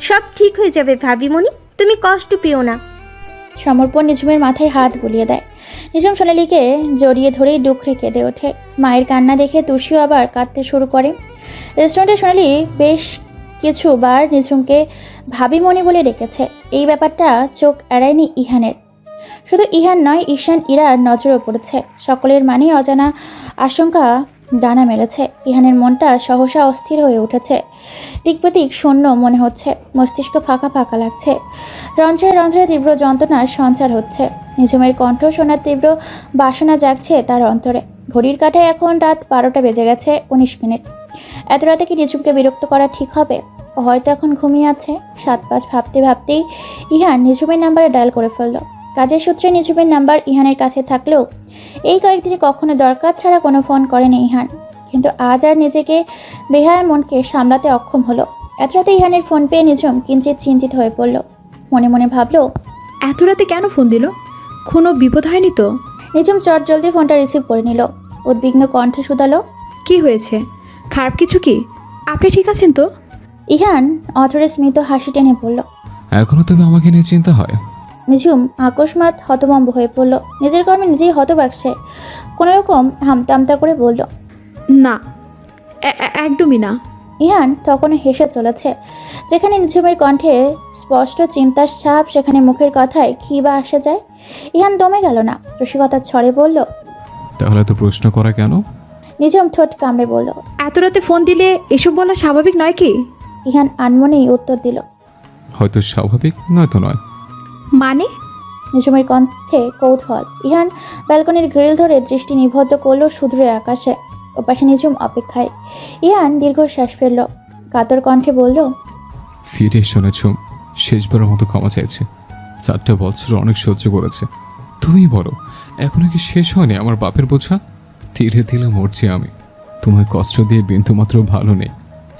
সব ঠিক হয়ে যাবে ভাবিমণি, তুমি কষ্ট পেও না। সমর্পণ নিঝুমের মাথায় হাত বুলিয়ে দেয়। নিঝুম সোনালিকে জড়িয়ে ধরেই ডুকরে কেঁদে ওঠে। মায়ের কান্না দেখে তুষিও আবার কাঁদতে শুরু করে। রেস্টুরেন্টে সোনালি বেশ কিছুবার নিঝুমকে ভাবিমণি বলে ডেকেছে। এই ব্যাপারটা চোখ এড়ায়নি ইহানের। শুধু ইহান নয়, ঈশান ইরার নজরও পড়েছে। সকলের মানেই অজানা আশঙ্কা ডানা মেলেছে। ইহানের মনটা সহসা অস্থির হয়ে উঠেছে। দিকপতিক শূন্য মনে হচ্ছে। মস্তিষ্ক ফাঁকা ফাঁকা লাগছে। রন্ধ্রে রন্ধ্রে তীব্র যন্ত্রণার সঞ্চার হচ্ছে। নিঝুমের কণ্ঠ শোনার তীব্র বাসনা জাগছে তার অন্তরে। ঘড়ির কাঁটায় এখন রাত 12টা বেজে গেছে 19 মিনিট। এত রাতে কি নিঝুমকে বিরক্ত করা ঠিক হবে? ও হয়তো এখন ঘুমিয়ে আছে। 7-5 ভাবতে ভাবতেই ইহান নিঝুমের নাম্বারে ডায়াল করে ফেলল। কাজের সূত্রে নিঝুমের নাম্বার ইহানের কাছে থাকলেও এই কয়েকদিনে কখনো দরকার ছাড়া কোনো ফোন করেনি ইহান। কিন্তু আজ আর নিজেকে বেহায়া মনকে সামলাতে অক্ষম হলো। এত রাতে ইহানের ফোন পেয়ে নিঝুম কিঞ্চিত চিন্তিত হয়ে পড়ল। মনে মনে ভাবল, এত রাতে কেন ফোন দিল? কোনো বিপদ হয়নি তো? নিঝুম জলদি ফোনটা রিসিভ করে নিল। উদ্বিগ্ন কণ্ঠে শুধালো, কি হয়েছে? খারাপ কিছু কি? আপনি ঠিক আছেন তো? ইহান অথরে স্মিত হাসি টেনে পড়ল। এখনো তবে আমাকে নিয়ে চিন্তা হয়? নিঝুম আকস্মাৎ হতভম্ব হয়ে পড়ল। নিজের কর্মে নিজেই হতবাক সে। কোনোরকম হামতামতা করে বলল, না, একদমই না। ইহান তখনও হেসে চলেছে। যেখানে নিঝুমের কণ্ঠে স্পষ্ট চিন্তার ছাপ, সেখানে মুখের কথায় কি বা আসে যায়। ইহান দমে গেল না। রসিকতার ছড়ে বলল, তাহলে তো প্রশ্ন করা কেন? নিঝুম ঠোঁট কামড়ে বলল, এত রাতে ফোন দিলে এসব বলা স্বাভাবিক নয় কি? ইহান আনমনেই উত্তর দিল, হয়তো স্বাভাবিক নয়তো নয়। মানে? নিঝুমের কণ্ঠে কৌতূহল। ইহান ব্যালকনির গ্রিল ধরে দৃষ্টি নিবদ্ধ করল সুদূরের আকাশে। ওপাশে নিঝুম অপেক্ষায়। ইহান দীর্ঘশ্বাস ফেলল। কাতর কণ্ঠে বলল, ফিরে এসো নিঝুম, শেষবারের মতো ক্ষমা চাইছে। 4টা বছর অনেক সহ্য করেছে। তুমিই বলো, এখনো কি শেষ হয়নি আমার বাপের বোঝা? ধীরে ধীরে মরছি আমি। তোমায় কষ্ট দিয়ে বিন্দুমাত্র ভালো নেই।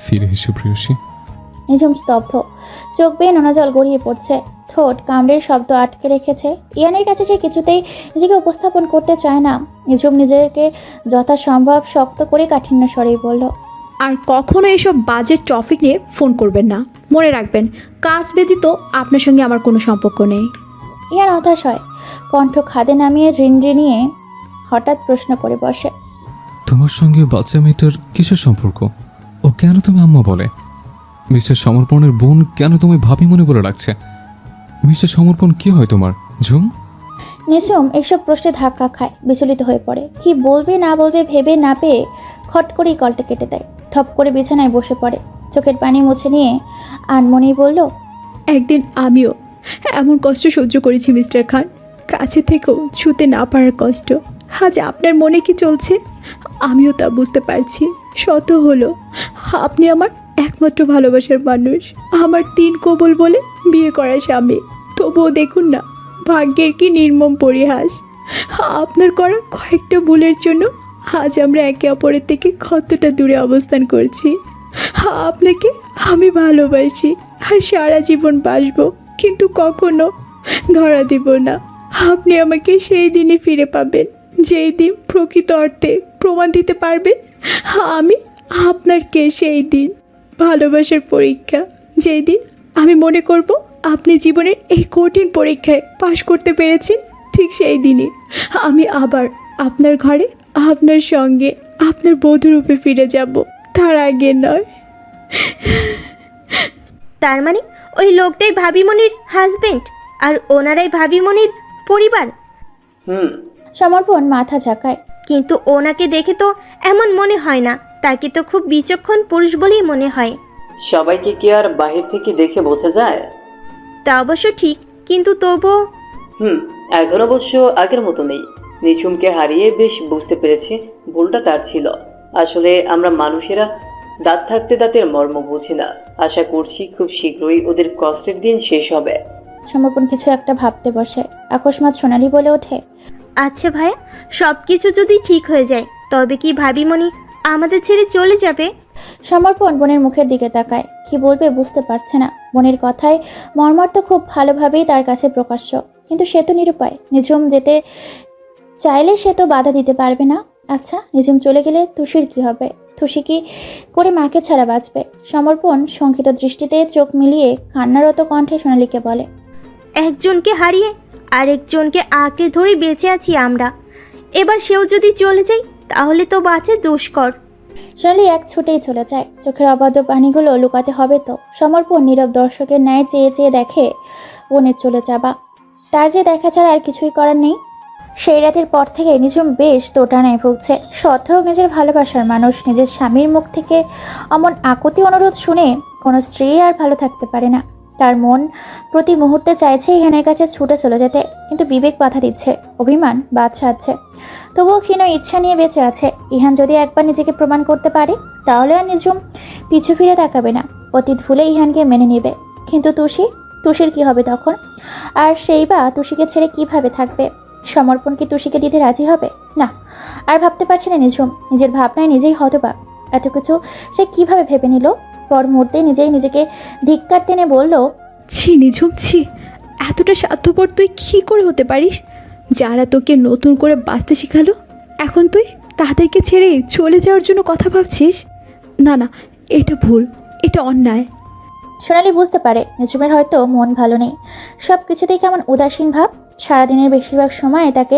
ফিরে এসো প্রিয়সী। নিঝুম স্তব্ধ। চোখ বেয়ে নোনা জল গড়িয়ে পড়ছে। ঠোঁট কামড়ের শব্দ আটকে রেখেছে। ইয়ানের কাছে সে কিছুতেই নিজেকে উপস্থাপন করতে চায় না। নিঝুম নিজেকে যথাসম্ভব শক্ত করে কাঠিন্য স্বরেই বলল, আর কখনো এসব বাজে টপিক নিয়ে ফোন করবেন না। মনে রাখবেন, কাজ ব্যতীত আপনার সঙ্গে আমার কোনো সম্পর্ক নেই। ইয়ান হতাশ হয়। কণ্ঠ খাদে নামিয়ে রিনরিনিয়ে হঠাৎ প্রশ্ন করে বসে, তোমার সঙ্গে বাচ্চা মেয়েটার কিসের সম্পর্ক? ও কেন তুমি আম্মা বলে? মিস্টার সমর্পণের বোন কেন তুমি ভাবি মনে বলে রাখছে? মিস্টার সমর্পণ কি হয় তোমার? ঝুম। নিঝুম এইসব প্রশ্নে ধাক্কা খায়। বিচলিত হয়ে পড়ে। কি বলবে না বলবে ভেবে না পেয়ে খট করেই কলটা কেটে দেয়। থপ করে বিছানায় বসে পড়ে। চোখের পানি মুছে নিয়ে আনমনেই বলল, একদিন আমিও এমন কষ্ট সহ্য করেছি মিস্টার খান। কাছে থেকেও ছুতে না পারার কষ্ট। আজ আপনার মনে কি চলছে আমিও তা বুঝতে পারছি। শত হলো আপনি আমার একমাত্র ভালোবাসার মানুষ, আমার 3 কবুল বলে বিয়ে করা স্বামী। তবুও দেখুন না ভাগ্যের কি নির্মম পরিহাস। আপনার করা কয়েকটা ভুলের জন্য আজ আমরা একে অপরের থেকে কতটা দূরে অবস্থান করছি। আপনাকে আমি ভালোবাসি আর সারা জীবন বাসবো, কিন্তু কখনো ধরা দিব না। আপনি আমাকে সেই দিনই ফিরে পাবেন যেই দিন প্রকৃত অর্থে প্রমাণ দিতে পারবেন আমি আপনার কে। সেই দিন ভালোবাসার পরীক্ষা, যেই দিন আমি মনে করব আপনি জীবনের এই কঠিন পরীক্ষায় পাশ করতে পেরেছেন, ঠিক সেই দিনই আমি আবার আপনার ঘরে আপনার সঙ্গে আপনার বধূরূপে ফিরে যাব, তার আগে নয়। তার মানে ওই লোকটাই ভাবিমণির হাজবেন্ড আর ওনারাই ভাবিমণির পরিবার। হুম। সমর্পণ মাথা ঝাঁকায়। কিন্তু ওনাকে দেখে তো এমন মনে হয় না, তাকে তো খুব বিচক্ষণ পুরুষ বলেই মনে হয়। সবাইকে কি আর বাহির থেকে দেখে বোঝা যায়? তা অবশ্য ঠিক, কিন্তু তবুও এখন অবশ্য আগের মতো নেই। নিঝুমকে হারিয়ে বেশ বুঝতে পেরেছি ভুলটা তার ছিল। আসলে আমরা মানুষেরা দাঁত থাকতে দাঁতের মর্ম বুঝি না। আশা করছি খুব শীঘ্রই ওদের কষ্টের দিন শেষ হবে। সমর্পণ কিছু একটা ভাবতে বসে। আকস্মাৎ সোনালি বলে ওঠে, আচ্ছা ভাইয়া, সব কিছু যদি ঠিক হয়ে যায় তবে কি ভাবিমণি আমাদের ছেড়ে চলে যাবে? সমর্পণ বোনের মুখের দিকে তাকায়। কি বলবে বুঝতে পারছে না। বোনের কথায় মর্মার্থ খুব ভালোভাবেই তার কাছে প্রকাশ্য, কিন্তু সে তো নিরুপায়। নিঝুম যেতে চাইলে সে তো বাধা দিতে পারবে না। আচ্ছা, নিঝুম চলে গেলে তুষির কি হবে? তুষি কি করে মাকে ছাড়া বাঁচবে? সমর্পণ শঙ্কিত দৃষ্টিতে চোখ মিলিয়ে কান্নারত কণ্ঠে সোনালীকে বলে, একজনকে হারিয়ে আরেকজনকে আঁকড়ে ধরে বেঁচে আছি আমরা। এবার সেও যদি চলে যায় তাহলে তো বাঁচা দুষ্কর। সোনালী এক ছুটেই চলে যায়। চোখের অবাধ্য পানিগুলো লুকাতে হবে তো। সমর্পণ নীরব দর্শকের ন্যায় চেয়ে চেয়ে দেখে বোনের চলে যাবা। তার যে দেখা ছাড়া আর কিছুই করার নেই। সেই রাতের পর থেকে নিঝুম বেশ দোটানায় ভুগছে। সত্ত্বেও নিজের ভালোবাসার মানুষ, নিজের স্বামীর মুখ থেকে অমন আকুতি অনুরোধ শুনে কোনো স্ত্রী আর ভালো থাকতে পারে না। তার মন প্রতি মুহূর্তে চাইছে ইহানের কাছে ছুটে চলে যেতে, কিন্তু বিবেক বাধা দিচ্ছে, অভিমান বাদ সাধছে। তবুও ক্ষীণ ইচ্ছা নিয়ে বেঁচে আছে। ইহান যদি একবার নিজেকে প্রমাণ করতে পারে তাহলে আর নিঝুম পিছু ফিরে তাকাবে না। অতীত ভুলে ইহানকে মেনে নেবে। কিন্তু তুষির কি হবে তখন? আর সেই বা তুষিকে ছেড়ে কিভাবে থাকবে? সমর্পণ কি তুষিকে দিতে রাজি হবে? না, আর ভাবতে পারছে না নিঝুম। নিজের ভাবনায় নিজেই হতবাক। এত কিছু সে কিভাবে ভেবে নিল? পর মুহূর্তে নিজেকে ধিক্কার টেনে বলল, ছি নিঝুম, ছি, এতটা স্বার্থপর তুই কী করে হতে পারিস? যারা তোকে নতুন করে বাঁচতে শেখালো, এখন তুই তাদেরকে ছেড়ে চলে যাওয়ার জন্য কথা ভাবছিস? না না, এটা ভুল, এটা অন্যায়। সোনালি বুঝতে পারে নিঝুমের হয়তো মন ভালো নেই। সব কিছুতেই কেমন উদাসীন ভাব। সারাদিনের বেশিরভাগ সময় তাকে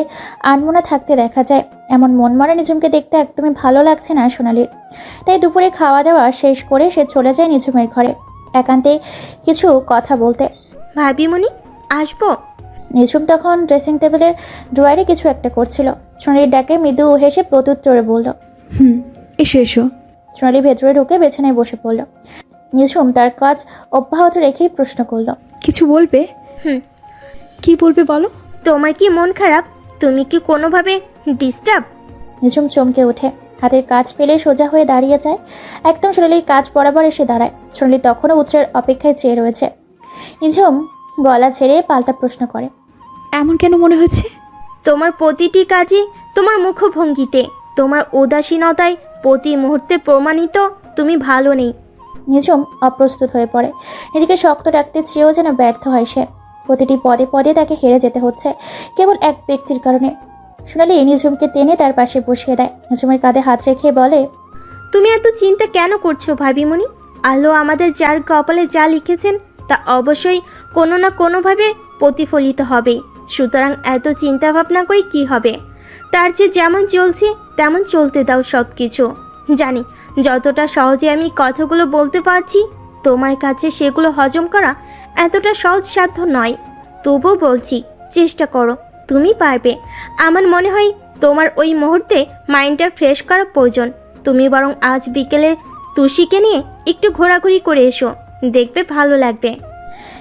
আনমনা থাকতে দেখা যায়। এমন মন মারা নিঝুমকে দেখতে একদমই ভালো লাগছে না সোনালির। তাই দুপুরে খাওয়া দাওয়া শেষ করে সে চলে যায় নিঝুমের ঘরে একান্তে কিছু কথা বলতে। ভাবিমণি, আসবো? নিঝুম তখন ড্রেসিং টেবিলের ড্রয়ারে কিছু একটা করছিল। সোনালির ডাকে মৃদু হেসে প্রত্যুত্তরে বলল, এসো এসো। সোনালি ভেতরে ঢুকে বিছানায় বসে পড়ল। নিঝুম তার কাজ অব্যাহত রেখেই প্রশ্ন করল, কিছু বলবে? কি বলবে বলো। তোমার কি মন খারাপ? তুমি কি কোনোভাবে ডিস্টার্ব? নিঝুম চমকে ওঠে, হাতের কাজ পেলে সোজা হয়ে দাঁড়িয়ে যায়। একদম সোনালির কাজ বরাবর এসে দাঁড়ায়। সোনালি তখনও উত্তরের অপেক্ষায় চেয়ে রয়েছে। নিঝুম গলা ছেড়ে পাল্টা প্রশ্ন করে, এমন কেন মনে হচ্ছে? তোমার প্রতিটি কাজে, তোমার মুখভঙ্গিতে, তোমার উদাসীনতায় প্রতি মুহূর্তে প্রমাণিত তুমি ভালো নেই। নিঝুম অপ্রস্তুত হয়ে পড়ে। নিজেকে শক্ত রাখতে চেয়েও যেন ব্যর্থ হয় সে। প্রতিটি পদে পদে তাকে হেরে যেতে হচ্ছে কেবল এক ব্যক্তির কারণে। সোনালি নিঝুমকে টেনে তার পাশে বসিয়ে দেয়। নিঝুমের কাঁধে হাত রেখে বলে, তুমি এত চিন্তা কেন করছো ভাবিমণি? আল্লাহ আমাদের যার কপালে যা লিখেছেন তা অবশ্যই কোনো না কোনোভাবে প্রতিফলিত হবে। সুতরাং এত চিন্তা ভাবনা করে কি হবে? তার যে যেমন চলছে তেমন চলতে দাও সব কিছু। জানি যতটা সহজে আমি কথাগুলো বলতে পারছি, তোমার কাছে সেগুলো হজম করা এতটা সহজ সাধ্য নয়। তবুও বলছি, চেষ্টা করো, তুমি পারবে। আমার মনে হয় তোমার ওই মুহূর্তে মাইন্ডটা ফ্রেশ করা প্রয়োজন। তুমি বরং আজ বিকেলে তুষিকে নিয়ে একটু ঘোরাঘুরি করে এসো, দেখবে ভালো লাগবে।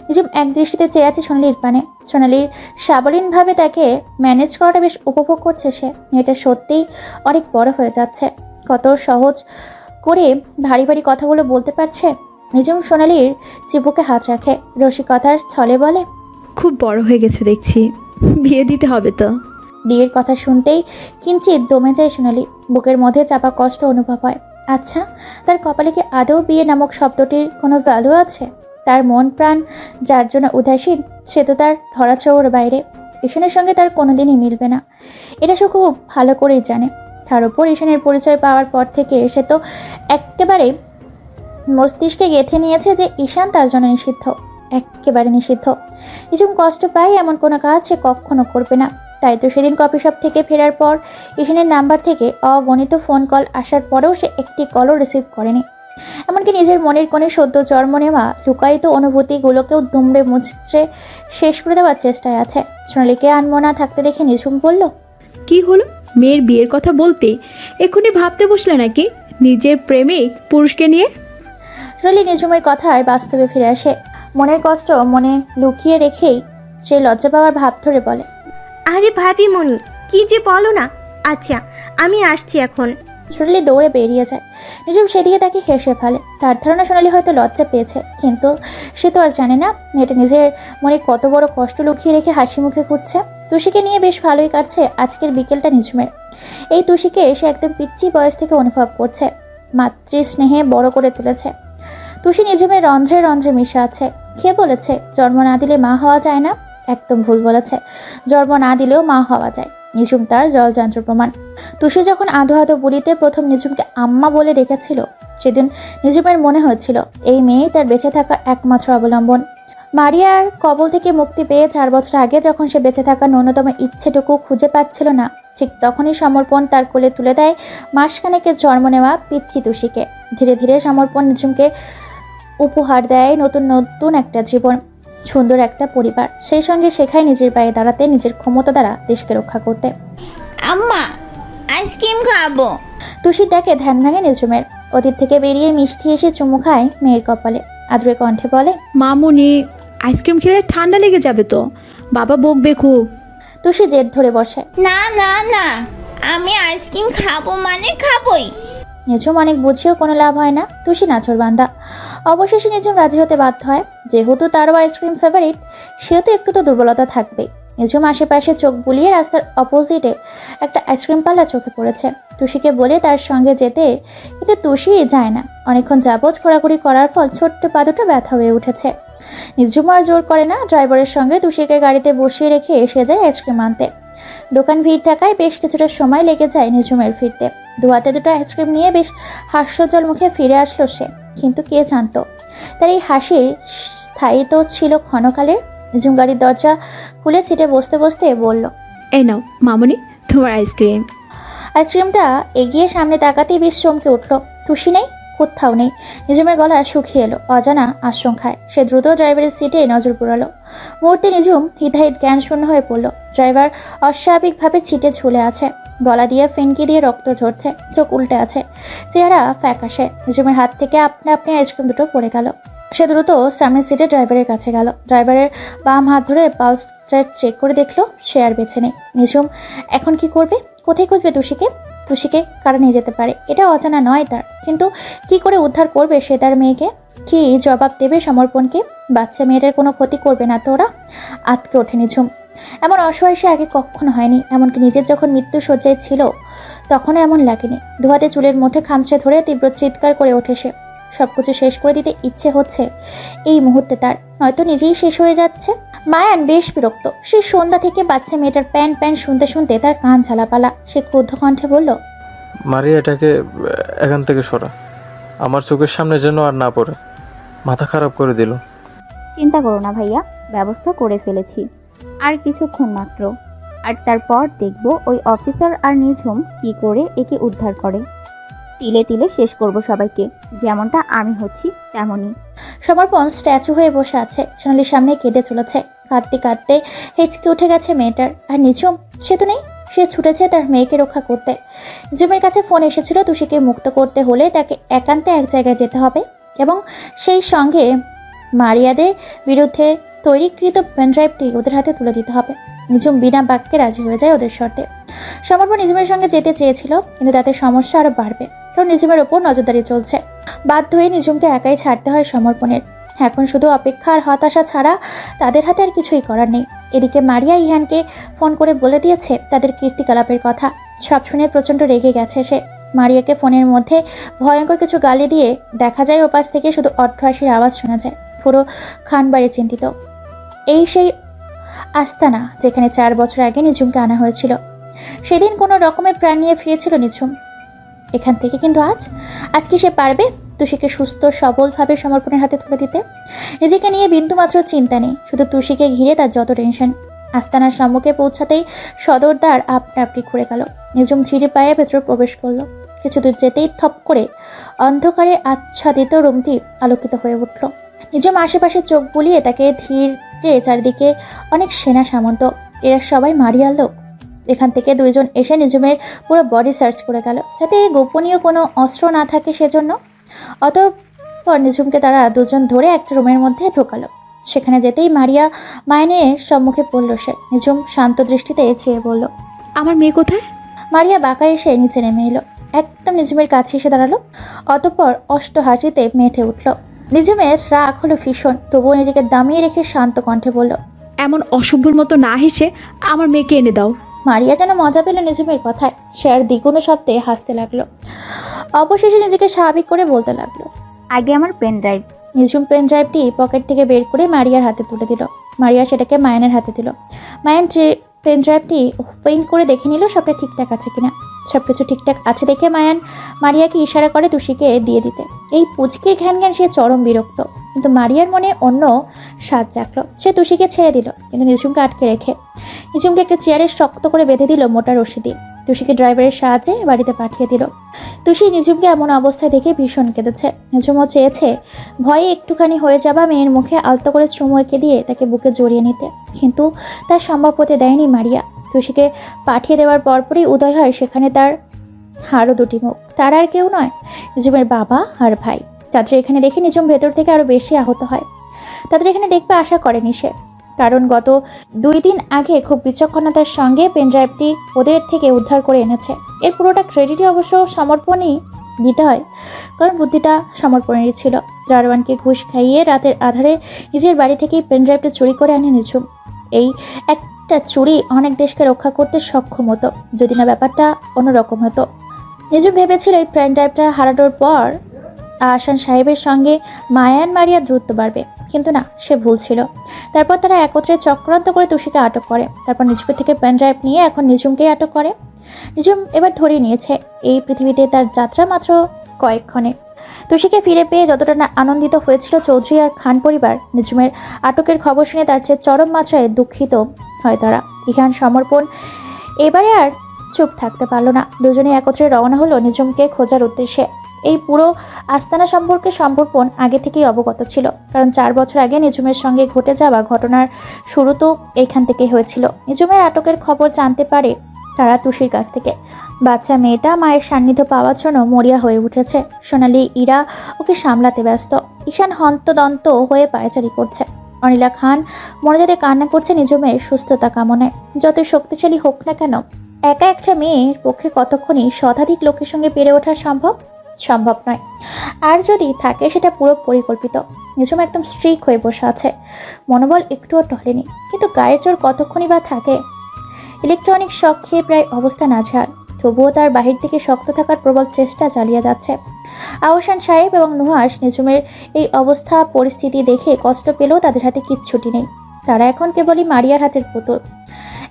নিঝুম এক দৃষ্টিতে চেয়ে আছে সোনালির পানে। সোনালির সাবলীনভাবে তাকে ম্যানেজ করাটা বেশ উপভোগ করছে সে। মেয়েটা সত্যিই অনেক বড় হয়ে যাচ্ছে। কত সহজ করে ভারী ভারী কথাগুলো বলতে পারছে। নিঝুম সোনালির চিবুকে হাত রাখে, রসিকতার ছলে বলে, খুব বড় হয়ে গেছে দেখছি, বিয়ে দিতে হবে তো। বিয়ের কথা শুনতেই কিঞ্চিত দমে যায় সোনালি। বুকের মধ্যে চাপা কষ্ট অনুভব হয়। আচ্ছা, তার কপালে কি আদৌ বিয়ে নামক শব্দটির কোনো ভ্যালু আছে? তার মন প্রাণ যার জন্য উদাসীন, সে তো তার ধরাছোঁয়ার বাইরে। ঈশানের সঙ্গে তার কোনোদিনই মিলবে না, এটা সে খুব ভালো করেই জানে। তার উপর ঈশানের পরিচয় পাওয়ার পর থেকে সে তো একেবারে মস্তিষ্কে গেঁথে নিয়েছে যে ঈশান তার জন্য নিষিদ্ধ, একেবারে নিষিদ্ধ। নিঝুম কষ্ট পায় এমন কোনো কাজ সে কখনো করবে না। তাই তো সেদিন কফি শপ থেকে ফেরার পর ঈশানের নাম্বার থেকে অগণিত ফোন কল আসার পরেও সে একটি কলও রিসিভ করেনি। এমনকি নিজের মনের কোণে সদ্য জন্ম নেওয়া লুকায়িত অনুভূতিগুলোকেও দুমড়ে মুচড়ে শেষ করে দেওয়ার চেষ্টায় আছে। সোনালীকে আনমনা থাকতে দেখে নিঝুম বলল, কি হলো? মেয়ের বিয়ের কথা বলতে এক্ষুনি ভাবতে বসলে নাকি নিজের প্রেমিক পুরুষকে নিয়ে? সোনালী নিঝুমের কথায় বাস্তবে ফিরে আসে। মনের কষ্ট মনে লুকিয়ে রেখেই সে লজ্জা পাওয়ার ভাব ধরে বলে, আরে ভাবি মনি, কি যে বলো না। আচ্ছা, আমি আসছি এখন। সোনালী দৌড়ে বেরিয়ে যায়। নিঝুম সেদিকে তাকে হেসে ফেলে। তার ধারণা সোনালী হয়তো লজ্জা পেয়েছে, কিন্তু সে তো আর জানে না মেয়েটা নিজের মনে কত বড় কষ্ট লুকিয়ে রেখে হাসি মুখে ঘুরছে। তুষিকে নিয়ে বেশ ভালোই কাটছে আজকের বিকেলটা নিঝুমের। এই তুষিকে সে একদম পিচ্চি বয়স থেকে অনুভব করছে, মাতৃ স্নেহে বড় করে তুলেছে। তুষি নিঝুমের রন্ধ্রে রন্ধ্রে মিশে আছে। কে বলেছে জন্ম না দিলে মা হওয়া যায় না? একদম ভুল বলেছে, জন্ম না দিলেও মা হওয়া যায়। নিঝুম তার জলযান্ত্র প্রমাণ। তুষি যখন আধো আধো বুড়িতে প্রথম নিঝুমকে আম্মা বলে ডেকেছিল, সেদিন নিঝুমের মনে হয়েছিল এই মেয়ে তার বেঁচে থাকার একমাত্র অবলম্বন। মারিয়ার কবল থেকে মুক্তি পেয়ে 4 বছর আগে যখন সে বেঁচে থাকার ন্যূনতম ইচ্ছেটুকু খুঁজে পাচ্ছিল না, ঠিক তখনই সমর্পণ তার কোলে তুলে দেয় মাসখানেকের জন্ম নেওয়া পিচ্চি তুষিকে। ধীরে ধীরে সমর্পণ নিঝুমকে উপহার দেয় নতুন নতুন একটা জীবন, সুন্দর একটা পরিবার। সেই সঙ্গে শেখায় নিজের পায়ে দাঁড়াতে, নিজের ক্ষমতা দ্বারা দেশকে রক্ষা করতে। আম্মা, আইসক্রিম খাবো। তুষির ডাকে ধ্যান ভাঙে নিঝুমের। অতীত থেকে বেরিয়ে মিষ্টি এসে চুমু খায় মেয়ের কপালে। আদুরে কণ্ঠে বলে, মামুনি, আইসক্রিম খেলে ঠান্ডা লেগে যাবে তো, বাবা বকবে খুব। তুষি জেদ ধরে বসে। না না না, আমি আইসক্রিম খাবো মানে খাবোই। নিঝুম অনেক বুঝিয়েও কোনো লাভ হয় না। তুষি নাচর বান্দা। অবশেষে নিঝুম রাজি হতে বাধ্য হয়। যেহেতু তারও আইসক্রিম ফেভারিট, সেহেতু একটু তো দুর্বলতা থাকবেই। নিঝুম আশেপাশে চোখ বুলিয়ে রাস্তার অপোজিটে একটা আইসক্রিম পাল্লা চোখে পড়েছে। তুষিকে বলে তার সঙ্গে যেতে, কিন্তু তুষি যায় না। অনেকক্ষণ যাবৎ ঘোরাঘুরি করার ফল ছোট্ট পা দুটো ব্যথা হয়ে উঠেছে। নিঝুম আর জোর করে না। ড্রাইভারের সঙ্গে তুষিকে গাড়িতে বসিয়ে রেখে এসে যায় আইসক্রিম আনতে। দোকান ভিড় থাকায় বেশ কিছুটা সময় লেগে যায় নিঝুমের ফিরতে। দু হাতে দুটো আইসক্রিম নিয়ে বেশ হাস্যজ্জ্বল মুখে ফিরে আসলো সে। কিন্তু কে জানতো তার এই হাসি স্থায়ী তো ছিল ক্ষণকালের। নিঝুম গাড়ির দরজা খুলে সিটে বসতে বসতে বলল, এই নাও মামুনি, তোমার আইসক্রিম। আইসক্রিমটা এগিয়ে সামনে তাকাতেই বেশ চমকে উঠল। তুষি নেই, কোথাও নেই। নিঝুমের গলা শুকিয়ে এলো অজানা আশঙ্কায়। সে দ্রুত ড্রাইভারের সিটে নজর পুরালো। মুহূর্তে নিঝুম হিতাহিত জ্ঞান শূন্য হয়ে পড়ল। ড্রাইভার অস্বাভাবিকভাবে ছিটে ঝুলে আছে, গলা দিয়ে ফিনকি দিয়ে রক্ত ঝরছে, চোখ উল্টে আছে, চেহারা ফ্যাকাশে। নিঝুমের হাত থেকে আপনা আপনি আইসক্রিম দুটো পড়ে গেল। সে দ্রুত সামনের সিটে ড্রাইভারের কাছে গেল। ড্রাইভারের বাম হাত ধরে পালস রেট চেক করে দেখলো সে আর বেঁচে নেই। নিঝুম এখন কি করবে? কোথায় খুঁজবে তুষিকে? তুষিকে কারা নিয়ে যেতে পারে এটা অজানা নয় তার, কিন্তু কি করে উদ্ধার করবে সে তার মেয়েকে? কি জবাব দেবে সমর্পণকে? বাচ্চা মেয়েটার কোনো ক্ষতি করবে না তো ওরা? আতকে ওঠে নিঝুম। এমন অসহায় সে আগে কখনো হয়নি। এমনকি নিজের যখন মৃত্যু শয্যায় ছিল তখনও এমন লাগেনি। দুহাতে চুলের মুঠে খামচে ধরে তীব্র চিৎকার করে ওঠে সে। সবকিছু শেষ করে দিতে ইচ্ছে হচ্ছে এই মুহূর্তে তার, নয়তো নিজেই শেষ হয়ে যাচ্ছে। মায়ান বেশ বিরক্ত। সেই সন্ধ্যা থেকে বাচ্চা মেয়েটার প্যান প্যান শুনতে শুনতে তার কান ঝালাপালা। সে ক্রুদ্ধ কণ্ঠে বলল, মারিয়া, এটাকে এখান থেকে সরা, আমার চোখের সামনে যেন আর না পড়ে। মাথা খারাপ করে দিল। চিন্তা করো না ভাইয়া, ব্যবস্থা করে ফেলেছি, আর কিছুক্ষণ মাত্র। আর তারপর দেখবো ওই অফিসার আর নিঝুম কি করে একে উদ্ধার করে। তিলে তিলে শেষ করব সবাইকে, যেমনটা আমি হচ্ছি তেমনই। সমর্পণ স্ট্যাচু হয়ে বসে আছে। সোনালির সামনে কেঁদে চলেছে। কাঁদতে কাঁদতে হেঁচকে উঠে গেছে মেয়েটার। আর নিঝুম, সে তো নেই। সে ছুটেছে তার মেয়েকে রক্ষা করতে। নিঝুমের কাছে ফোন এসেছিল তুষিকে মুক্ত করতে হলে তাকে একান্তে এক জায়গায় যেতে হবে, এবং সেই সঙ্গে মারিয়াদের বিরুদ্ধে তৈরিকৃত পেনড্রাইভটি ওদের হাতে তুলে দিতে হবে। নিঝুম বিনা বাক্যে রাজি হয়ে যায় ওদের শর্তে। সমর্পণ নিঝুমের সঙ্গে যেতে চেয়েছিল, কিন্তু তাতে সমস্যা আরো বাড়বে, কারণ নিঝুমের ওপর নজরদারি চলছে। বাধ্য হয়ে নিঝুমকে একাই ছাড়তে হয় সমর্পণের। এখন শুধু অপেক্ষা আর হতাশা ছাড়া তাদের হাতে আর কিছুই করার নেই। এদিকে মারিয়া ইহানকে ফোন করে বলে দিয়েছে তাদের কীর্তিকলাপের কথা। সব শুনে প্রচণ্ড রেগে গেছে সে। মারিয়াকে ফোনের মধ্যে ভয়ঙ্কর কিছু গালি দিয়ে দেখা যায় ওপাশ থেকে শুধু অট্টহাসির আওয়াজ শোনা যায়। পুরো খানবাড়ি চিন্তিত। এই সেই আস্তানা যেখানে 4 বছর আগে নিঝুমকে আনা হয়েছিল। সেদিন কোনো রকমের প্রাণ নিয়ে ফিরেছিল নিঝুম এখান থেকে, কিন্তু আজ কি সে পারবে তুষিকে সুস্থ সবলভাবে সমর্পণের হাতে তুলে দিতে? নিজেকে নিয়ে বিন্দুমাত্র চিন্তা নেই, শুধু তুষিকে ঘিরে তার যত টেনশন। আস্তানার সম্মুখে পৌঁছাতেই সদরদার আপনা আপনি ঘুরে গেল। নিঝুম ঝিরি পায়ে ভেতরে প্রবেশ করলো। কিছু দূর যেতেই থপ করে অন্ধকারে আচ্ছাদিত রুমটি আলোকিত হয়ে উঠল। নিজম আশেপাশে চোখ বুলিয়ে তাকে ধীরে চারিদিকে অনেক সেনা সামন্ত, এরা সবাই মারিয়ার লোক। এখান থেকে দুইজন এসে নিজমের পুরো বডি সার্চ করে গেল, যাতে গোপনীয় কোনো অস্ত্র না থাকে সেজন্য। অতঃপর নিজমকে তারা দুজন ধরে একটা রুমের মধ্যে ঢোকালো। সেখানে যেতেই মারিয়া মায়নের সম্মুখে পড়ল সে। নিজম শান্ত দৃষ্টিতে চেয়ে বলল, আমার মেয়ে কোথায়? মারিয়া বাঁকা এসে নিচে নেমে এলো, একদম নিজমের কাছে এসে দাঁড়ালো। অতঃপর অষ্ট হাসিতে মেতে উঠল। নিজমের রাগ হলো ভীষণ, তবুও নিজেকে দামিয়ে রেখে শান্ত কণ্ঠে বলল, এমন অসভ্যর মতো না হেসে আমার মেয়েকে এনে দাও। মারিয়া যেন মজা পেল নিজমের কথায়, সে আর দ্বিগুণ শব্দে হাসতে লাগলো। অবশেষে নিজেকে স্বাভাবিক করে বলতে লাগলো, আগে আমার pen drive. Nijum pen ড্রাইভটি pocket থেকে বের করে মারিয়ার হাতে তুলে দিল। মারিয়া সেটাকে মায়ানের হাতে দিল। মায়ান পেন ড্রাইভটি ওপেন করে দেখে নিল সবটা ঠিকঠাক আছে কিনা। সবকিছু ঠিকঠাক আছে দেখে মায়ান মারিয়াকে ইশারা করে তুষিকে দিয়ে দিতে। এই পুচকির ঘ্যান ঘ্যান সে চরম বিরক্ত, কিন্তু মারিয়ার মনে অন্য স্বাদ জাগলো। সে তুষিকে ছেড়ে দিল, কিন্তু নিজুমকে আটকে রেখে। নিজুমকে একটা চেয়ারে শক্ত করে বেঁধে দিল মোটা রশি দিয়ে। তুষিকে ড্রাইভারের সাহায্যে বাড়িতে পাঠিয়ে দিল। তুষি নিজুমকে এমন অবস্থায় দেখে ভীষণ কেঁদেছে। নিজুমও চেয়েছে ভয়ে একটুখানি হয়ে যাবা মেয়ের মুখে আলতো করে চুমু এঁকে দিয়ে তাকে বুকে জড়িয়ে নিতে, কিন্তু তার সম্ভব হতে দেয়নি মারিয়া। তুষিকে পাঠিয়ে দেওয়ার পরপরই উদয় হয় সেখানে তার আরও দুটি মুখ। তার আর কেউ নয়, নিজুমের বাবা আর ভাই। তাদের এখানে দেখে নিজুম ভেতর থেকে আরও বেশি আহত হয়। তাদের এখানে দেখবে আশা করেনি সে, কারণ গত 2 দিন আগে খুব বিচক্ষণতার সঙ্গে পেনড্রাইভটি ওদের থেকে উদ্ধার করে এনেছে। এর পুরোটা ক্রেডিটই অবশ্য সমর্পণই দিতে হয়, কারণ বুদ্ধিটা সমর্পণেরই ছিল। জারওয়ানকে ঘুষ খাইয়ে রাতের আধারে নিজের বাড়ি থেকেই পেনড্রাইভটা চুরি করে আনে নিজুম। এই একটা চুরি অনেক দেশকে রক্ষা করতে সক্ষম হতো, যদি না ব্যাপারটা অন্যরকম হতো। নিজুম ভেবেছিল এই পেনড্রাইভটা হারানোর পর আহসান সাহেবের সঙ্গে মায়ান মারিয়া দ্রুত বাড়বে, কিন্তু না, সে ভুল ছিল। তারপর তারা একত্রে চক্রান্ত করে তুষিকে আটক করে। তারপর নিজুমের থেকে পেন ড্রাইভ নিয়ে এখন নিজুমকেই আটক করে। নিজুম এবার ধরে নিয়েছে এই পৃথিবীতে তার যাত্রা মাত্র কয়েকক্ষণে। তুষিকে ফিরে পেয়ে যতটা না আনন্দিত হয়েছিল চৌধুরী আর খান পরিবার, নিজুমের আটকের খবর শুনে তার চেয়ে চরম মাত্রায় দুঃখিত হয় তারা। ইহান সমর্পণ এবারে আর চুপ থাকতে পারল না। দুজনে একত্রে রওনা হলো নিজুমকে খোঁজার উদ্দেশ্যে। এই পুরো আস্তানা সম্পর্কে সমর্পণ আগে থেকেই অবগত ছিল, কারণ 4 বছর আগে নিজুমের সঙ্গে ঘটে যাওয়া ঘটনার শুরু তো এইখান থেকে হয়েছিল। নিজুমের আটকের খবর জানতে পারে তারা তুষির কাছ থেকে। বাচ্চা মেয়েটা মায়ের সান্নিধ্য পাওয়ার জন্য মরিয়া হয়ে উঠেছে। সোনালি ইরা ওকে সামলাতে ব্যস্ত। ঈশান হন্তদন্ত হয়ে পায়চারি করছে। অনিলা খান মনোযোগে কান্না করছে নিজুমের সুস্থতা কামনায়। যত শক্তিশালী হোক না কেন, একা একটা মেয়ের পক্ষে কতক্ষণই শতাধিক লোকের সঙ্গে পেরে ওঠা সম্ভব নয়। আর যদি থাকে সেটা পুরো পরিকল্পিত। নিজুম একদম স্ট্রিক হয়ে বসে আছে, মনোবল একটুও টলেনি। কিন্তু গায়ের জোর কতক্ষণই বা থাকে। ইলেকট্রনিক শক খেয়ে প্রায় অবস্থা নাজেহাল, তবুও তার বাহির থেকে শক্ত থাকার প্রবল চেষ্টা চালিয়ে যাচ্ছে। আহসান সাহেব এবং নুহাস নিজুমের এই অবস্থা পরিস্থিতি দেখে কষ্ট পেলেও তাদের হাতে কিচ্ছুটি নেই। তারা এখন কেবলই মারিয়ার হাতের পুতুল।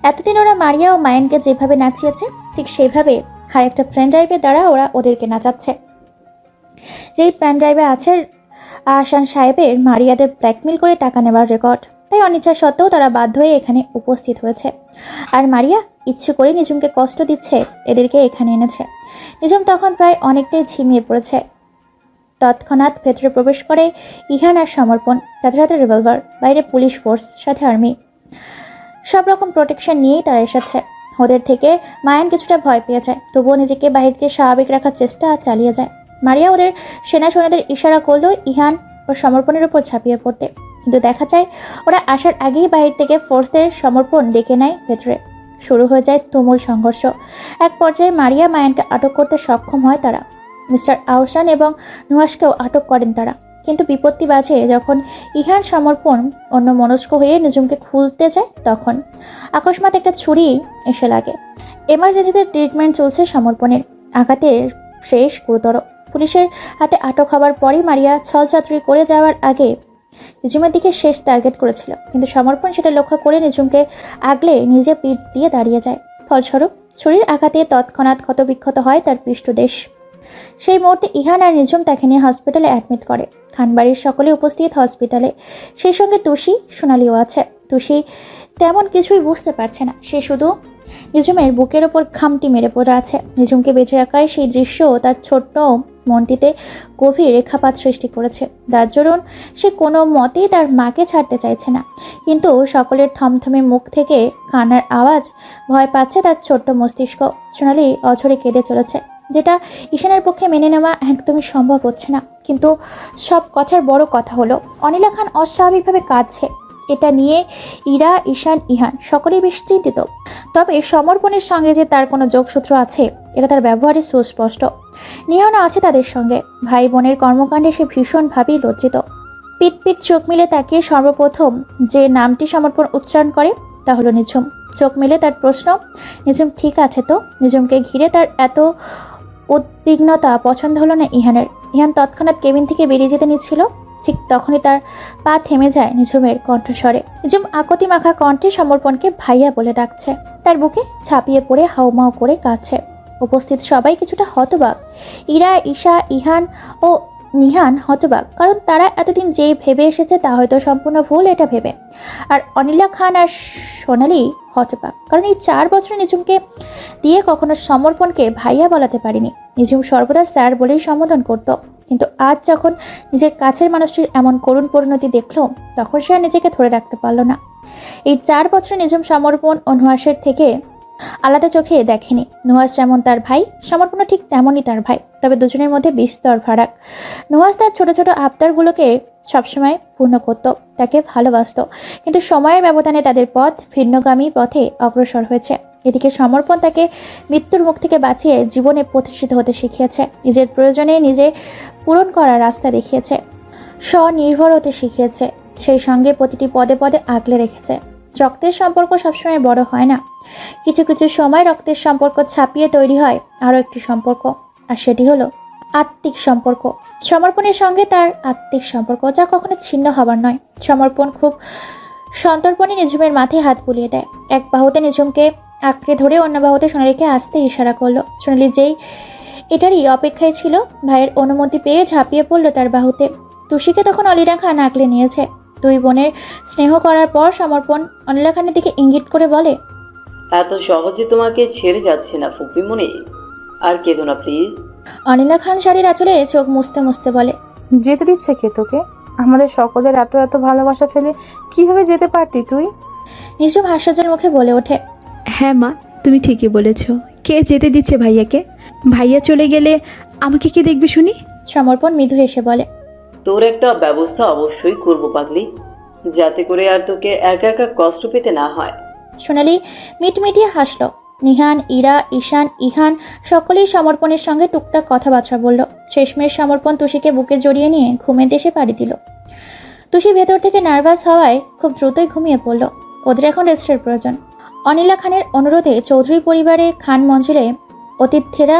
এতদিন ওরা মারিয়া ও মায়ানকে যেভাবে নাচিয়েছে, ঠিক সেইভাবে আর একটা পেন ড্রাইভের দ্বারা ওরা ওদেরকে নাচাচ্ছে। যেই পেন ড্রাইভে আছে আহসান সাহেবের মারিয়াদের ব্ল্যাকমেল করে টাকা নেওয়ার রেকর্ড। তাই অনিচ্ছা সত্ত্বেও তারা বাধ্য হয়ে এখানে উপস্থিত হয়েছে। আর মারিয়া ইচ্ছে করে নিজুমকে কষ্ট দিচ্ছে, এদেরকে এখানে এনেছে। নিজুম তখন প্রায় অনেকটাই ঝিমিয়ে পড়েছে। তৎক্ষণাৎ ভেতরে প্রবেশ করে ইহান আর সমর্পণ। তাদের হাতে রিভলভার, বাইরে পুলিশ ফোর্স, সাথে আর্মি। সব রকম প্রোটেকশন নিয়েই তারা এসেছে। ওদের থেকে মায়ান কিছুটা ভয় পেয়ে যায়, তবুও নিজেকে বাহিরকে স্বাভাবিক রাখার চেষ্টা চালিয়ে যায়। মারিয়া ওদের সেনা সৈন্যদের ইশারা করলো ইহান ও সমর্পণের উপর ঝাঁপিয়ে পড়তে, কিন্তু দেখা যায় ওরা আসার আগেই বাহির থেকে ফোর্সদের সমর্পণ ডেকে নেয় ভেতরে। শুরু হয়ে যায় তুমুল সংঘর্ষ। এক পর্যায়ে মারিয়া মায়ানকে আটক করতে সক্ষম হয় তারা। মিস্টার আহসান এবং নুহাসকেও আটক করেন তারা। কিন্তু বিপত্তি বাজে যখন ইহান সমর্পণ অন্য মনস্ক হয়ে নিজুমকে খুলতে যায়, তখন আকস্মাৎ একটা ছুরি এসে লাগে। এমার্জেন্সিতে ট্রিটমেন্ট চলছে সমর্পণের। আঘাতের শেষ গুরুতর। পুলিশের হাতে আটক হওয়ার পরই মারিয়া ছলচাতুরি করে যাওয়ার আগে নিজুমের দিকে শেষ টার্গেট করেছিল, কিন্তু সমর্পণ সেটা লক্ষ্য করে নিজুমকে আগলে নিজে পিঠ দিয়ে দাঁড়িয়ে যায়। ফলস্বরূপ ছুরির আঘাতে তৎক্ষণাৎ ক্ষতবিক্ষত হয় তার পৃষ্ঠদেশ। সেই মুহূর্তে ইহান আর নিজুম তাকে নিয়ে হসপিটালে অ্যাডমিট করে। খানবাড়ির সকলে উপস্থিত হসপিটালে, সেই সঙ্গে তুষি, সোনালিও আছে। তুষি তেমন কিছুই বুঝতে পারছে না, সে শুধু নিঝুমের বুকের ওপর খামটি মেরে পড়ে আছে। নিঝুমকে বেঁচে রাখায় সেই দৃশ্য তার ছোট্ট মনটিতে গভীর রেখাপাত সৃষ্টি করেছে। যার দরুন সে কোনো মতেই তার মাকে ছাড়তে চাইছে না, কিন্তু সকলের থমথমে মুখ থেকে কান্নার আওয়াজ ভয় পাচ্ছে তার ছোট্ট মস্তিষ্ক। সোনালি অঝরে কেঁদে চলেছে, যেটা ঈশানের পক্ষে মেনে নেওয়া একদমই সম্ভব হচ্ছে না। কিন্তু সব কথার বড় কথা হলো অনিলা খান অস্বাভাবিকভাবে কাঁদছে। এটা নিয়ে ইরা, ঈশান, ইহান সকলেই বেশ চিন্তিত। তবে সমর্পণের সঙ্গে যে তার কোনো যোগসূত্র আছে এটা তার ব্যবহারে সুস্পষ্ট। নিহানও আছে তাদের সঙ্গে। ভাই বোনের কর্মকাণ্ডে সে ভীষণভাবেই লজ্জিত। পিট চোখ মিলে তাকিয়ে সর্বপ্রথম যে নামটি সমর্পণ উচ্চারণ করে তা হলো নিঝুম। চোখ মিলে তার প্রশ্ন, নিঝুম ঠিক আছে তো? নিঝুমকে ঘিরে তার এত উদ্বিগ্নতা পছন্দ হলো না ইহানের। ইহান তৎক্ষণাৎ কেবিন থেকে বেরিয়ে যেতে নিচ্ছিল, ঠিক তখনই তার পা থেমে যায় নিঝুমের কণ্ঠস্বরে। নিঝুম আকতি মাখা কণ্ঠে সমর্পণকে ভাইয়া বলে ডাকছে। তার বুকে ছাপিয়ে পড়ে হাউমাউ করে কাঁদছে। উপস্থিত সবাই কিছুটা হতবাক। ইরা, ঈশা, ইহান ও নিহান হতবাক, কারণ তারা এতদিন যেই ভেবে এসেছে তা হয়তো সম্পূর্ণ ভুল এটা ভেবে। আর অনিলা খান আর সোনালি হতবাক, কারণ এই 4 বছরে নিঝুমকে দিয়ে কখনো সমর্পণকে ভাইয়া বলাতে পারিনি। নিঝুম সর্বদা স্যার বলেই সম্বোধন করত, কিন্তু আজ যখন নিজের কাছের মানুষটির এমন করুণ পরিণতি দেখল, তখন সে আর নিজেকে ধরে রাখতে পারল না। এই 4 বছরে নিঝুম সমর্পণ ও নুহাসের থেকে আলাদা চোখে দেখেনি। নুহাস যেমন তার ভাই, সমর্পণও ঠিক তেমনই তার ভাই, তবে দুজনের মধ্যে বিস্তর ফারাক। নুহাস তার ছোট ছোট আবদারগুলোকে সবসময় পূর্ণ করত, তাকে ভালোবাসত, কিন্তু সময়ের ব্যবধানে তাদের পথ ভিন্নগামী পথে অগ্রসর হয়েছে। এদিকে সমর্পণ তাকে মৃত্যুর মুখ থেকে বাঁচিয়ে জীবনে প্রতিষ্ঠিত হতে শিখিয়েছে, নিজের প্রয়োজনে নিজে পূরণ করার রাস্তা দেখিয়েছে, স্বনির্ভর হতে শিখিয়েছে, সেই সঙ্গে প্রতিটি পদে পদে আগলে রেখেছে। রক্তের সম্পর্ক সবসময় বড় হয় না, কিছু কিছু সময় রক্তের সম্পর্ক ছাপিয়ে তৈরি হয় আরও একটি সম্পর্ক, আর সেটি হলো আত্মিক সম্পর্ক। সমর্পণের সঙ্গে তার আত্মিক সম্পর্ক, যা কখনো ছিন্ন হবার নয়। সমর্পণ খুব সন্তর্পণে নিঝুমের মাথায় হাত বুলিয়ে দেয়। এক বাহুতে নিঝুমকে আঁকড়ে ধরে অন্য বাহুতে সোনালিকে আসতে ইশারা করলো। সোনালি যেই এটারই অপেক্ষায় ছিল, ভাইয়ের অনুমতি পেয়ে ঝাঁপিয়ে পড়লো তার বাহুতে। তুষিকে তখন অনিলা খান আঁকলে নিয়েছে। 2 বোনের স্নেহ করার পর সমর্পণ অনিলা খানের দিকে ইঙ্গিত করে বলে, এত সহজে তোমাকে ছেড়ে যাচ্ছে না ফুপিমণি, আর কেঁদো না প্লিজ। অনিলা খান শাড়ির আঁচলে চোখ মুছতে মুছতে বলে, যেতে দিচ্ছে কে তোকে? আমাদের সকলের এত এত ভালোবাসা ফেলে কিভাবে যেতে পারতি তুই? নিঝুম হাস্যজ্জ্বল মুখে বলে ওঠে, হ্যাঁ মা, তুমি ঠিকই বলেছ। কে যেতে দিচ্ছে ভাইয়াকে? ভাইয়া চলে গেলে আমাকে কে দেখবে শুনি? সমর্পণ মৃদু হেসে বলে, তোর একটা ব্যবস্থা অবশ্যই করবো পাগলি, যাতে করে আর তোকে একা একা কষ্ট পেতে না হয়। সোনালি মিটমিটিয়ে হাসলো। নিহান, ইরা, ঈশান, ইহান সকলেই সমর্পণের সঙ্গে টুকটাক কথাবার্তা বলল। শেষমেশ সমর্পণ তুষিকে বুকে জড়িয়ে নিয়ে ঘুমের দেশে পাড়ি দিল। তুষি ভেতর থেকে নার্ভাস হওয়ায় খুব দ্রুতই ঘুমিয়ে পড়ল। ওদের এখন রেস্টের প্রয়োজন। অনিলা খানের অনুরোধে চৌধুরী পরিবারে খান মঞ্জিলে অতিথিরা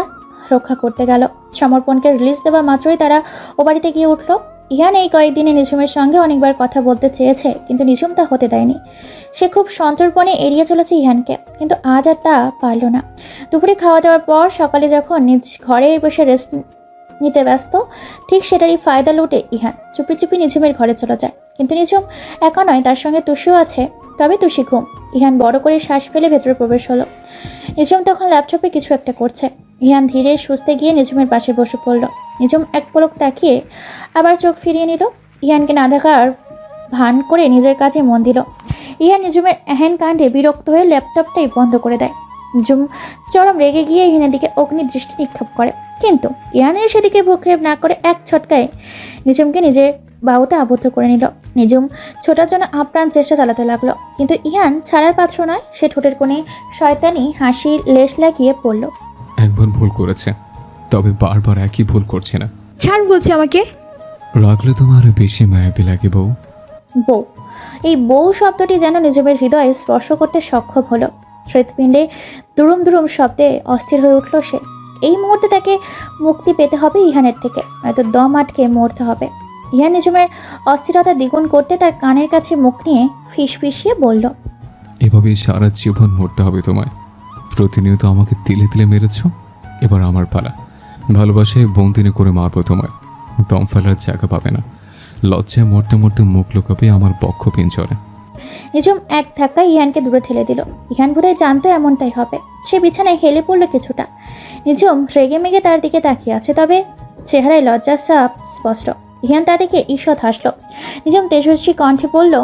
রক্ষা করতে গেল। সমর্পণকে রিলিজ দেওয়া মাত্রই তারা ও বাড়িতে গিয়ে উঠল। ইহান এই কয়েকদিনে নিঝুমের সঙ্গে অনেকবার কথা বলতে চেয়েছে, কিন্তু নিঝুম তা হতে দেয়নি। সে খুব সন্তর্পণে এড়িয়ে চলেছে ইহানকে, কিন্তু আজ আর তা পারল না। দুপুরে খাওয়া দাওয়ার পর সকালে যখন নিজ ঘরে বসে রেস্ট নিতে ব্যস্ত, ঠিক সেটারই ফায়দা লুটে ইহান চুপি চুপি নিঝুমের ঘরে চলে যায়। কিন্তু নিঝুম একা নয়, তার সঙ্গে তুষিও আছে, তবে তুষি ঘুম। ইহান বড় করে শ্বাস ফেলে ভেতরে প্রবেশ হলো। নিঝুম তখন ল্যাপটপে কিছু একটা করছে। ইহান ধীরে সুস্থে গিয়ে নিঝুমের পাশে বসে পড়ল। নিঝুম এক পলক তাকিয়ে আবার চোখ ফিরিয়ে নিল। ইহানকে না দেখার ভান করে নিজের কাজে মন দিল। ইহান নিঝুমের এহেন কাণ্ডে বিরক্ত হয়ে ল্যাপটপটাই বন্ধ করে দেয়। নিঝুম চরম রেগে গিয়ে ইহানের দিকে অগ্নি দৃষ্টি নিক্ষেপ করে, কিন্তু ইহানের সেদিকে ভ্রুক্ষেপ না করে এক ছটকায় নিঝুমকে নিজের বাহুতে আবদ্ধ করে নিল। নিঝুম ছোটার জন্য আপ্রাণ চেষ্টা চালাতে লাগলো, কিন্তু ইহান ছাড়ার পাত্র নয়। সে ঠোঁটের কোণে শয়তানি হাসির লেশ লাগিয়ে পড়ল। একবার ভুল করেছে, তবে বারবার একই ভুল করছে না। ছাড় বলছি আমাকে। রাখলে তোমার বেশি মায়াবী লাগে বউ। বউ, এই বউ শব্দটি যেন নিঝুমের হৃদয়ে স্পর্শ করতে সক্ষম হলো। হৃৎপিণ্ডে দুরুম দুরুম শব্দে অস্থির হয়ে উঠল সে। এই মুহূর্তে তাকে মুক্তি পেতে হবে ইহানের থেকে, নয়তো দম আটকে মরতে হবে। ইহান নিঝুমের অস্থিরতা দ্বিগুণ করতে তার কানের কাছে মুখ নিয়ে ফিসফিসিয়ে বলল, এভাবে সারা জীবন মরতে হবে তোমায়। প্রতিনিয়ত আমাকে তিলে তিলে মেরেছ, এবার আমার পালা। ভালোবাসায় বন্দিনী করে মারবো তোমায়, দম ফেলার জায়গা পাবে না। লজ্জায় মরতে মরতে মুখ লুকাবে আমার বক্ষ পিঞ্জরে। নিঝুম এক ধাক্কায় ইহানকে দূরে ঠেলে দিল। ইহান বোধহয় জানতো এমনটাই হবে। সে বিছানায় হেলে পড়লো কিছুটা। নিঝুম রেগে মেগে তার দিকে তাকিয়ে আছে, তবে চেহারায় লজ্জার ছাপ স্পষ্ট। ইহান তা দেখে ঈষৎ হাসল। নিঝুম তেজস্বী কণ্ঠে বলল,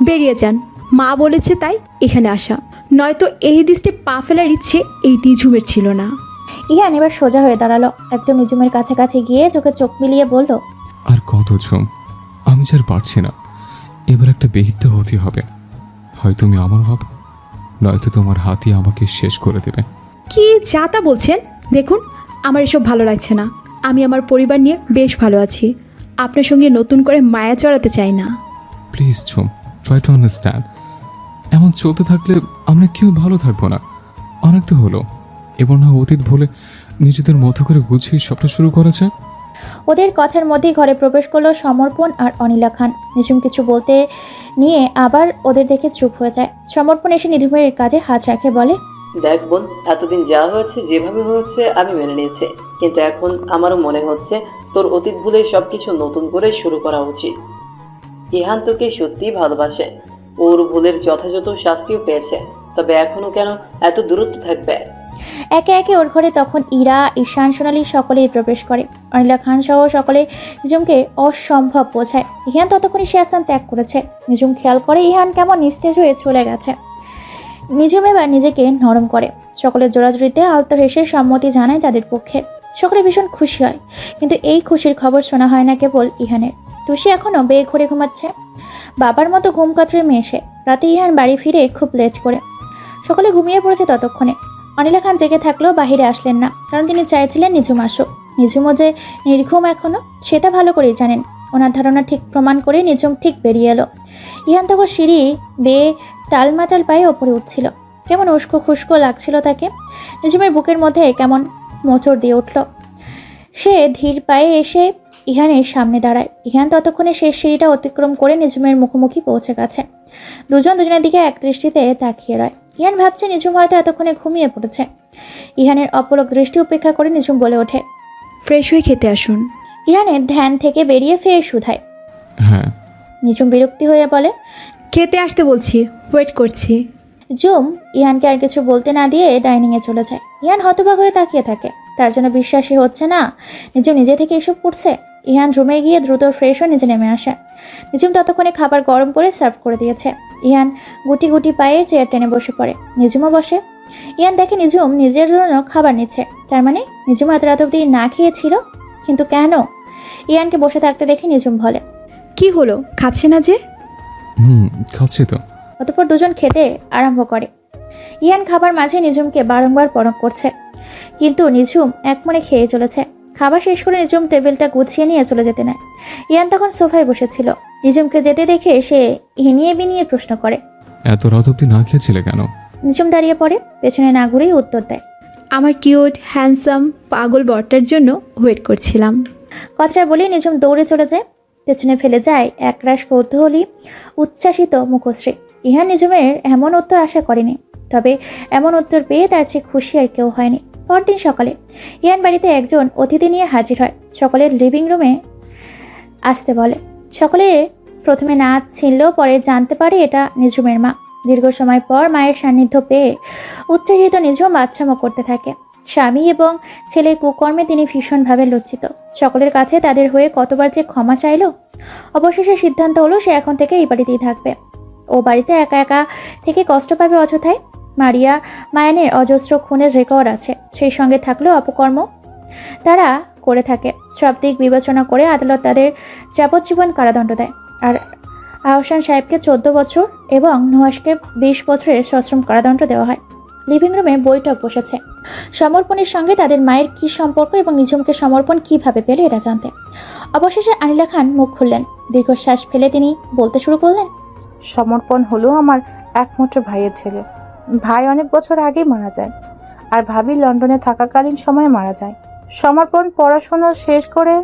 বেরিয়ে যান, মা বলেছে তাই এখানে আসা, নয়তো এই দৃষ্টে পা ফেলার ইচ্ছে এই নিঝুমের ছিল না। ইহান এবার সোজা হয়ে দাঁড়ালো, একদম নিঝুমের কাছাকাছি গিয়ে চোখে চোখ মিলিয়ে বলল, আর কত ঝুম, আমি যে আর পারছি না, এবার একটা বিহিত হতে হবে। হয় তুমি আমার হব, নয়তো তোমার হাতই আমাকে শেষ করে দেবে। কি যা তা বলছেন? দেখুন, আমার এসব ভালো লাগছে না। আমি আমার পরিবার নিয়ে বেশ ভালো আছি। আপনার সঙ্গে নতুন করে মায়া চড়াতে চাই না। Please Jhum, try to understand. এমন চলতে থাকলে আমরা কেউ ভালো থাকবো না। অনেক তো হলো, এবার না অতীত ভুলে নিজেদের মতো করে গুছিয়ে সবটা শুরু করা যায়। ওদের কথার মধ্যেই ঘরে প্রবেশ করলো সমর্পণ আর অনিলা খান। নিঝুম কিছু বলতে নিয়ে আবার ওদের দেখে চুপ হয়ে যায়। সমর্পণ এসে নিঝুমের কাঁধে হাত রাখে, বলে, দেখ বোন, এতদিন যা হয়েছে যেভাবে হয়েছে আমি মেনে নিয়েছি, কিন্তু এখন আমারও মনে হচ্ছে তোর অতীত ভুলে সবকিছু নতুন করে শুরু করা উচিত। ইহান তোকে সত্যিই ভালোবাসে, ওর ভুলের যথাযথ শাস্তিও পেয়েছে, তবে এখনো কেন এত দূরত্ব থাকবে? একে একে ওর ঘরে তখন ইরা, ঈশান, সোনালি সকলেই প্রবেশ করে। অনিলা খান সহ সকলে নিঝুমকে অসম্ভব বোঝায়। ইহান ততক্ষণই সে স্থান ত্যাগ করেছে। নিঝুম খেয়াল করে ইহান কেমন নিস্তেজ হয়ে চলে গেছে। নিঝুম এবার নিজেকে নরম করে। সকলের জোড়াজুড়িতে আলতো হেসে সম্মতি জানায় তাদের পক্ষে। সকলে ভীষণ খুশি হয়, কিন্তু এই খুশির খবর শোনা হয় না কেবল ইহানের। তুষি এখনও বেঘরে ঘুমাচ্ছে, বাবার মতো ঘুম কাতরে মেয়ে সে। রাতে ইহান বাড়ি ফিরে খুব লেট করে। সকলে ঘুমিয়ে পড়েছে ততক্ষণে। অনিলা খান জেগে থাকলেও বাহিরে আসলেন না, কারণ তিনি চাইছিলেন নিঝুম আসুক। নিঝুমও যে নির্ঘুম এখনো, সেটা ভালো করেই জানেন। ওনার ধারণা ঠিক প্রমাণ করে নিঝুম ঠিক বেরিয়ে এলো। ইহান তখন সিঁড়ি বেয়ে টালমাটাল পায়ে ওপরে উঠছিল। কেমন উস্কো খুস্কো লাগছিল তাকে। নিঝুমের বুকের মধ্যে কেমন মোচড় দিয়ে উঠল। সে ধীর পায়ে এসে ইহানের সামনে দাঁড়ায়। ইহান ততক্ষণে শেষ সিঁড়িটা অতিক্রম করে নিঝুমের মুখোমুখি পৌঁছে গেছে। দুজন দুজনের দিকে এক দৃষ্টিতে তাকিয়ে রয়। ইহান ভাবছে নিঝুম হয়তো এতক্ষণে ঘুমিয়ে পড়েছে। ইহানের অপলক দৃষ্টি উপেক্ষা করে নিঝুম বলে ওঠে, ফ্রেশ হয়ে খেতে আসুন। ইহানের ধ্যান থেকে বেরিয়ে ফের শুধায়। হ্যাঁ। নিঝুম বিরক্তি হয়ে বলে, খেতে আসতে বলছি, ওয়েট করছি। জুম ইহানকে আর কিছু বলতে না দিয়ে ডাইনিংয়ে চলে যায়। ইহান হতবাক হয়ে তাকিয়ে থাকে। তার যেন বিশ্বাসই হচ্ছে না নিঝুম নিজে থেকে এসব করছে। ইহান রুমে গিয়ে দ্রুত ফ্রেশ হয়ে নিচে নেমে আসে। নিঝুম ততক্ষণে খাবার গরম করে সার্ভ করে দিয়েছে। ইহান গুটি গুটি পায়ে চেয়ার টেনে বসে পড়ে। নিঝুমও বসে। ইহান দেখে নিঝুম নিজের জন্য খাবার নিচ্ছে। তার মানে নিঝুম এত রাত অবধি না খেয়েছিল, কিন্তু কেন? ইহানকে বসে থাকতে দেখে নিঝুম বলে, কি হলো, খাচ্ছে না যে? খাচ্ছি তো। অতঃপর দুজন খেতে আরম্ভ করে। ইহান খাবার মাঝে নিঝুমকে বারংবার পরখ করছে, কিন্তু নিঝুম একমনে খেয়ে চলেছে। খাবার শেষ করে নিঝুম টেবিলটা গুছিয়ে নিয়ে চলে যেতে নেয়। ইহান তখন সোফায় বসেছিল। নিঝুমকে যেতে দেখে সে হিনিয়ে বিনিয়ে প্রশ্ন করে, এত রাত অব্দি না খেয়েছিলে কেন? নিঝুম দাঁড়িয়ে পড়ে, পেছনে না ঘুরেই উত্তর দেয়, আমার কিউট হ্যান্ডসাম পাগল বরটার জন্য ওয়েট করছিলাম। কথাটা বলেই নিঝুম দৌড়ে চলে যায়। পেছনে ফেলে যায় একরাশ কৌতূহলী উচ্ছ্বাসিত মুখশ্রী। ইহান নিঝুমের এমন উত্তর আশা করেনি, তবে এমন উত্তর পেয়ে তার চেয়ে খুশি আর কেউ হয়নি। পরদিন সকালে ইহান বাড়িতে একজন অতিথি নিয়ে হাজির হয়। সকলের লিভিং রুমে আসতে বলে। সকলে প্রথমে না ছিনলেও পরে জানতে পারে এটা নিঝুমের মা। দীর্ঘ সময় পর মায়ের সান্নিধ্য পেয়ে উচ্ছ্বাসিত নিঝুম বাচ্চামো করতে থাকে। স্বামী এবং ছেলের কুকর্মে তিনি ভীষণভাবে লজ্জিত। সকলের কাছে তাদের হয়ে কতবার যে ক্ষমা চাইল। অবশেষে সিদ্ধান্ত হলো সে এখন থেকে এই বাড়িতেই থাকবে। ও বাড়িতে একা একা থেকে কষ্ট পাবে অযথায়। মারিয়া মায়ানের অজস্র খুনের রেকর্ড আছে, সেই সঙ্গে থাকলেও অপকর্ম তারা করে থাকে। সব দিক বিবেচনা করে আদালত তাদের যাবজ্জীবন কারাদণ্ড দেয়। আর আহসান সাহেবকে 14 বছর এবং নুহাসকে 20 বছরের সশ্রম কারাদণ্ড দেওয়া হয়। লিভিং রুমে বৈঠক বসেছে সমর্পণের সঙ্গে তাদের মায়ের কী সম্পর্ক এবং নিঝুমকে সমর্পণ কিভাবে পেল এটা জানতে। অবশেষে অনিলা খান মুখ খুললেন। দীর্ঘশ্বাস ফেলে তিনি বলতে শুরু করলেন, সমর্পণ হলো আমার একমাত্র ভাইয়ের ছেলে। ভাই অনেক বছর আগেই মারা যায়, আর ভাবি লন্ডনে থাকাকালীন সময়ে মারা যায়। সমর্পণ পড়াশোনা শেষ করে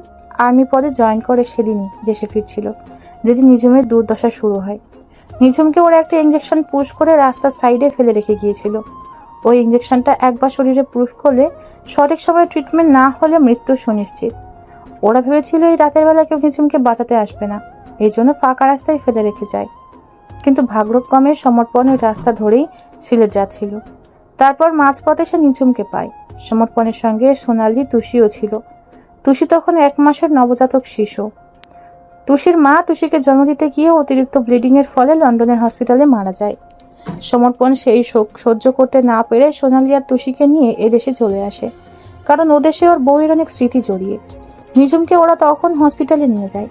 আর্মি পদে জয়েন করে সেদিনই দেশে ফিরছিল, যেদিন নিঝুমের দুর্দশা শুরু হয়। নিঝুমকে ওরা একটা ইঞ্জেকশন পুশ করে রাস্তার সাইডে ফেলে রেখে গিয়েছিল। ওই ইঞ্জেকশনটা একবার শরীরে পুশ করলে সঠিক সময়ে ট্রিটমেন্ট না হলে মৃত্যু সুনিশ্চিত। ওরা ভেবেছিল এই রাতের বেলা কেউ নিঝুমকে বাঁচাতে আসবে না, এই জন্য ফাঁকা রাস্তায় ফেলে রেখে যায়। কিন্তু ভাগ্যক্রমে সমর্পণের রাস্তা ধরেই সিলেট যাচ্ছিল। তারপর মাঝপথে সে নিঝুমকে পায়। সমর্পণের সঙ্গে সোনালি, তুষিও ছিল। তুষি তখন 1 মাসের নবজাতক শিশু। তুষির মা তুষিকে জন্ম দিতে গিয়ে অতিরিক্ত ব্লিডিংয়ের ফলে লন্ডনের হসপিটালে মারা যায়। সমর্পণ সেই শোক সহ্য করতে না পেরে সোনালি আর তুষিকে নিয়ে এদেশে চলে আসে, কারণ ওদেশে ওর বউয়ের অনেক স্মৃতি জড়িয়ে। নিঝুমকে ওরা তখন হসপিটালে নিয়ে যায়।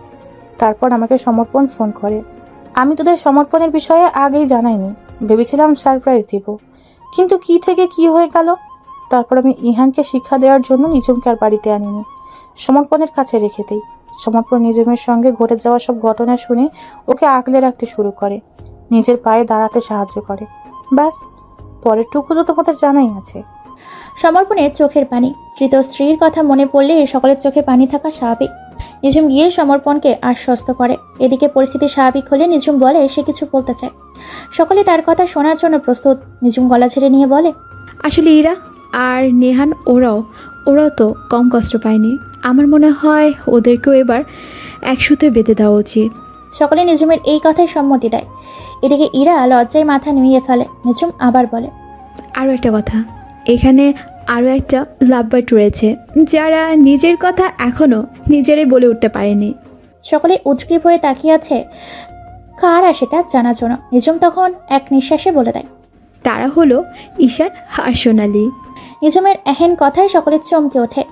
তারপর আমাকে সমর্পণ ফোন করে। আমি তোদের সমর্পণের বিষয়ে আগেই জানাইনি, ভেবেছিলাম সারপ্রাইজ দিব, কিন্তু কি থেকে কি হয়ে গেল। তারপর আমি ইহানকে শিক্ষা দেওয়ার জন্য নিঝুমকে আর বাড়িতে আনিনি, সমর্পণের কাছে রেখে দেই। সমর্পণ নিঝুমের সঙ্গে ঘটে যাওয়া সব ঘটনা শুনে ওকে আগলে রাখতে শুরু করে, নিজের পায়ে দাঁড়াতে সাহায্য করে। ব্যাস, পরের টুকু তো তোমাদের জানাই আছে। সমর্পণের চোখের পানি। ধৃত স্ত্রীর কথা মনে পড়লে সকলের চোখে পানি থাকা স্বাভাবিক। নিঝুম গিয়ে সমর্পণকে আশ্বস্ত করে। এদিকে পরিস্থিতি স্বাভাবিক হলে নিঝুম বলে সে কিছু বলতে চায়। সকলে তার কথা শোনার জন্য প্রস্তুত। নিঝুম গলা ছেড়ে নিয়ে বলে, আসলে ইরা আর নেহান ওরাও তো কম কষ্ট পায়নি। আমার মনে হয় ওদেরকেও এবার একসাথে বেঁধে দেওয়া উচিত। সকলে নিঝুমের এই কথায় সম্মতি দেয়। এদিকে ইরা লজ্জায় মাথা নুইয়ে ফেলে। নিঝুম আবার বলে, আরও একটা কথা, এখানে আরও একটা লাভবার্ড রয়েছে যারা নিজের কথা এখনও নিজেরাই বলে উঠতে পারেনি। সকলে উদ্গ্রীব হয়ে তাকিয়ে আছে কারা সেটা জানার জন্য। নিঝুম তখন এক নিঃশ্বাসে বলে দেয়, তারা হলো ঈশান আর সোনালি। নিঝুমের এহেন কথায় সকলে চমকে ওঠে,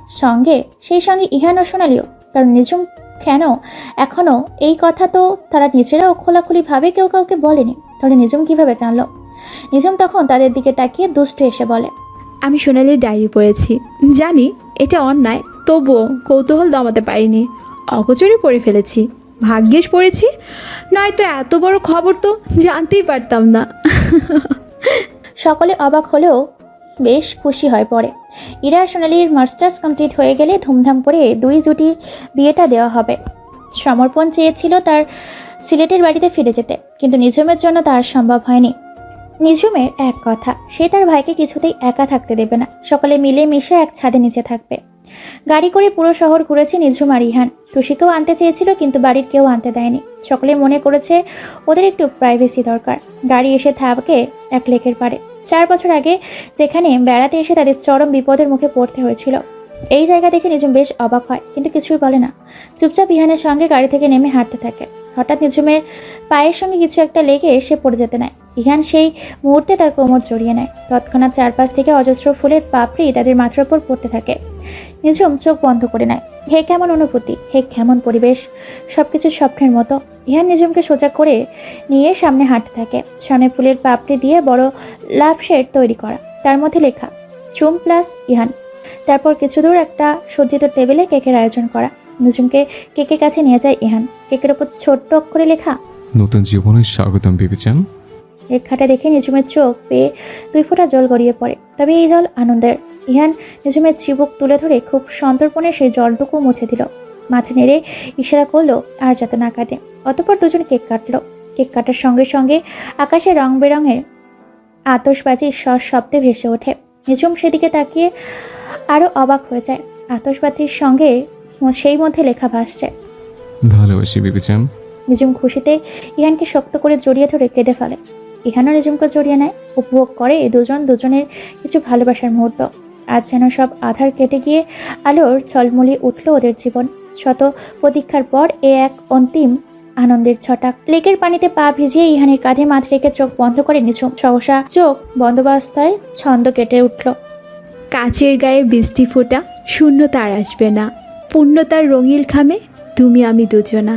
সেই সঙ্গে ইহান ও সোনালিও। কারণ নিঝুম কেন এখনো এই কথা তো তারা নিজেরাও খোলাখুলিভাবে কেউ কাউকে বলেনি, তাহলে নিঝুম কিভাবে জানলো? নিঝুম তখন তাদের দিকে তাকিয়ে দুষ্টু এসে বলে, আমি সোনালির ডায়েরি পড়েছি, জানি এটা অন্যায়, তবুও কৌতূহল দমাতে পারিনি, অগোচরে পড়ে ফেলেছি। ভাগ্যিস পড়েছি, নয়তো এত বড় খবর তো জানতেই পারতাম না। সকলে অবাক হলেও বেশ খুশি হয় পড়ে। ইরা সোনালির মাস্টার্স কমপ্লিট হয়ে গেলে ধুমধাম করে 2 জুটির বিয়েটা দেওয়া হবে। সমর্পণ চেয়েছিল তার সিলেটের বাড়িতে ফিরে যেতে, কিন্তু নিঝুমের জন্য তার সম্ভব হয়নি। নিঝুমের এক কথা, সে তার ভাইকে কিছুতেই একা থাকতে দেবে না, সকলে মিলে মিশে এক ছাদের নিচে থাকবে। গাড়ি করে পুরো শহর ঘুরেছে নিঝুম আর ইহান। তুষিকেও আনতে চেয়েছিল, কিন্তু বাড়ির কেউ আনতে দেয়নি। সকলে মনে করেছে ওদের একটু প্রাইভেসি দরকার। গাড়ি এসে থামকে এক লেকের পাড়ে। 4 বছর আগে যেখানে বেড়াতে এসে তাদের চরম বিপদের মুখে পড়তে হয়েছিল। এই জায়গা দেখে নিঝুম বেশ অবাক হয়, কিন্তু কিছুই বলে না। চুপচাপ ইহানের সঙ্গে গাড়ি থেকে নেমে হাঁটতে থাকে। হঠাৎ নিঝুমের পায়ের সঙ্গে কিছু একটা লেগে সে পড়ে যেতে নেয়। ইহান সেই মুহূর্তে তার কোমর জড়িয়ে নেয়। তৎক্ষণাৎ চারপাশ থেকে অজস্র ফুলের পাপড়ি তাদের মাথার উপর পড়তে থাকে। নিঝুম চোখ বন্ধ করে নেয়। হে কেমন অনুভূতি, হে কেমন পরিবেশ, সবকিছু স্বপ্নের মতো। ইহান নিঝুমকে সোজা করে নিয়ে সামনে হাঁটতে থাকে। সামনে ফুলের পাপড়ি দিয়ে বড় লাভ শেড তৈরি করা, তার মধ্যে লেখা চুম প্লাস ইহান। তারপর কিছু দূর একটা সজ্জিত টেবিলে কেকের আয়োজন করা। নিঝুমকে কেকের কাছে নিয়ে যায় ইহান। কেকের ওপর ছোট্ট অক্ষরে লেখা, নতুন জীবনের স্বাগতম বিবেচান। লেখাটা দেখে নিঝুমের চোখ পেয়ে 2 ফোঁটা জল গড়িয়ে পড়ে। তবে এই জল আনন্দের। ইহান নিঝুমের চিবুক তুলে ধরে খুব সন্তর্পণে সেই জলটুকু মুছে দিল। মাথা নেড়ে ইশারা করলো আর যাতে না কাঁদে। অতঃপর দুজন কেক কাটলো। কেক কাটার সঙ্গে সঙ্গে আকাশে রং বেরঙের আতশবাজির শব্দে ভেসে ওঠে। নিঝুম সেদিকে তাকিয়ে আরো অবাক হয়ে যায়। আতশবাজির সঙ্গে সেই মধ্যে লেখা ভাসছে, ভালোবাসি বিবেচান। নিঝুম খুশিতে ইহানকে শক্ত করে জড়িয়ে ধরে কেঁদে ফেলে। ইহানও নিঝুমকে জড়িয়ে নেয়। উপভোগ করে দুজনের কিছু ভালোবাসার মুহূর্ত। আজ যেন সব আধার কেটে গিয়ে আলোর ঝলমলি উঠল ওদের জীবন। শত প্রতীক্ষার পর এক অন্তিম আনন্দের ছটাক। লেকের পানিতে পা ভিজিয়ে ইহানের কাঁধে মাথা রেখে চোখ বন্ধ করে নিঝুম। সহসা চোখ বন্দোবস্তায় ছন্দ কেটে উঠল। কাচের গায়ে বৃষ্টি ফোঁটা, শূন্যতা আর আসবে না, পূর্ণতার রঙিল খামে তুমি আমি দুজনা।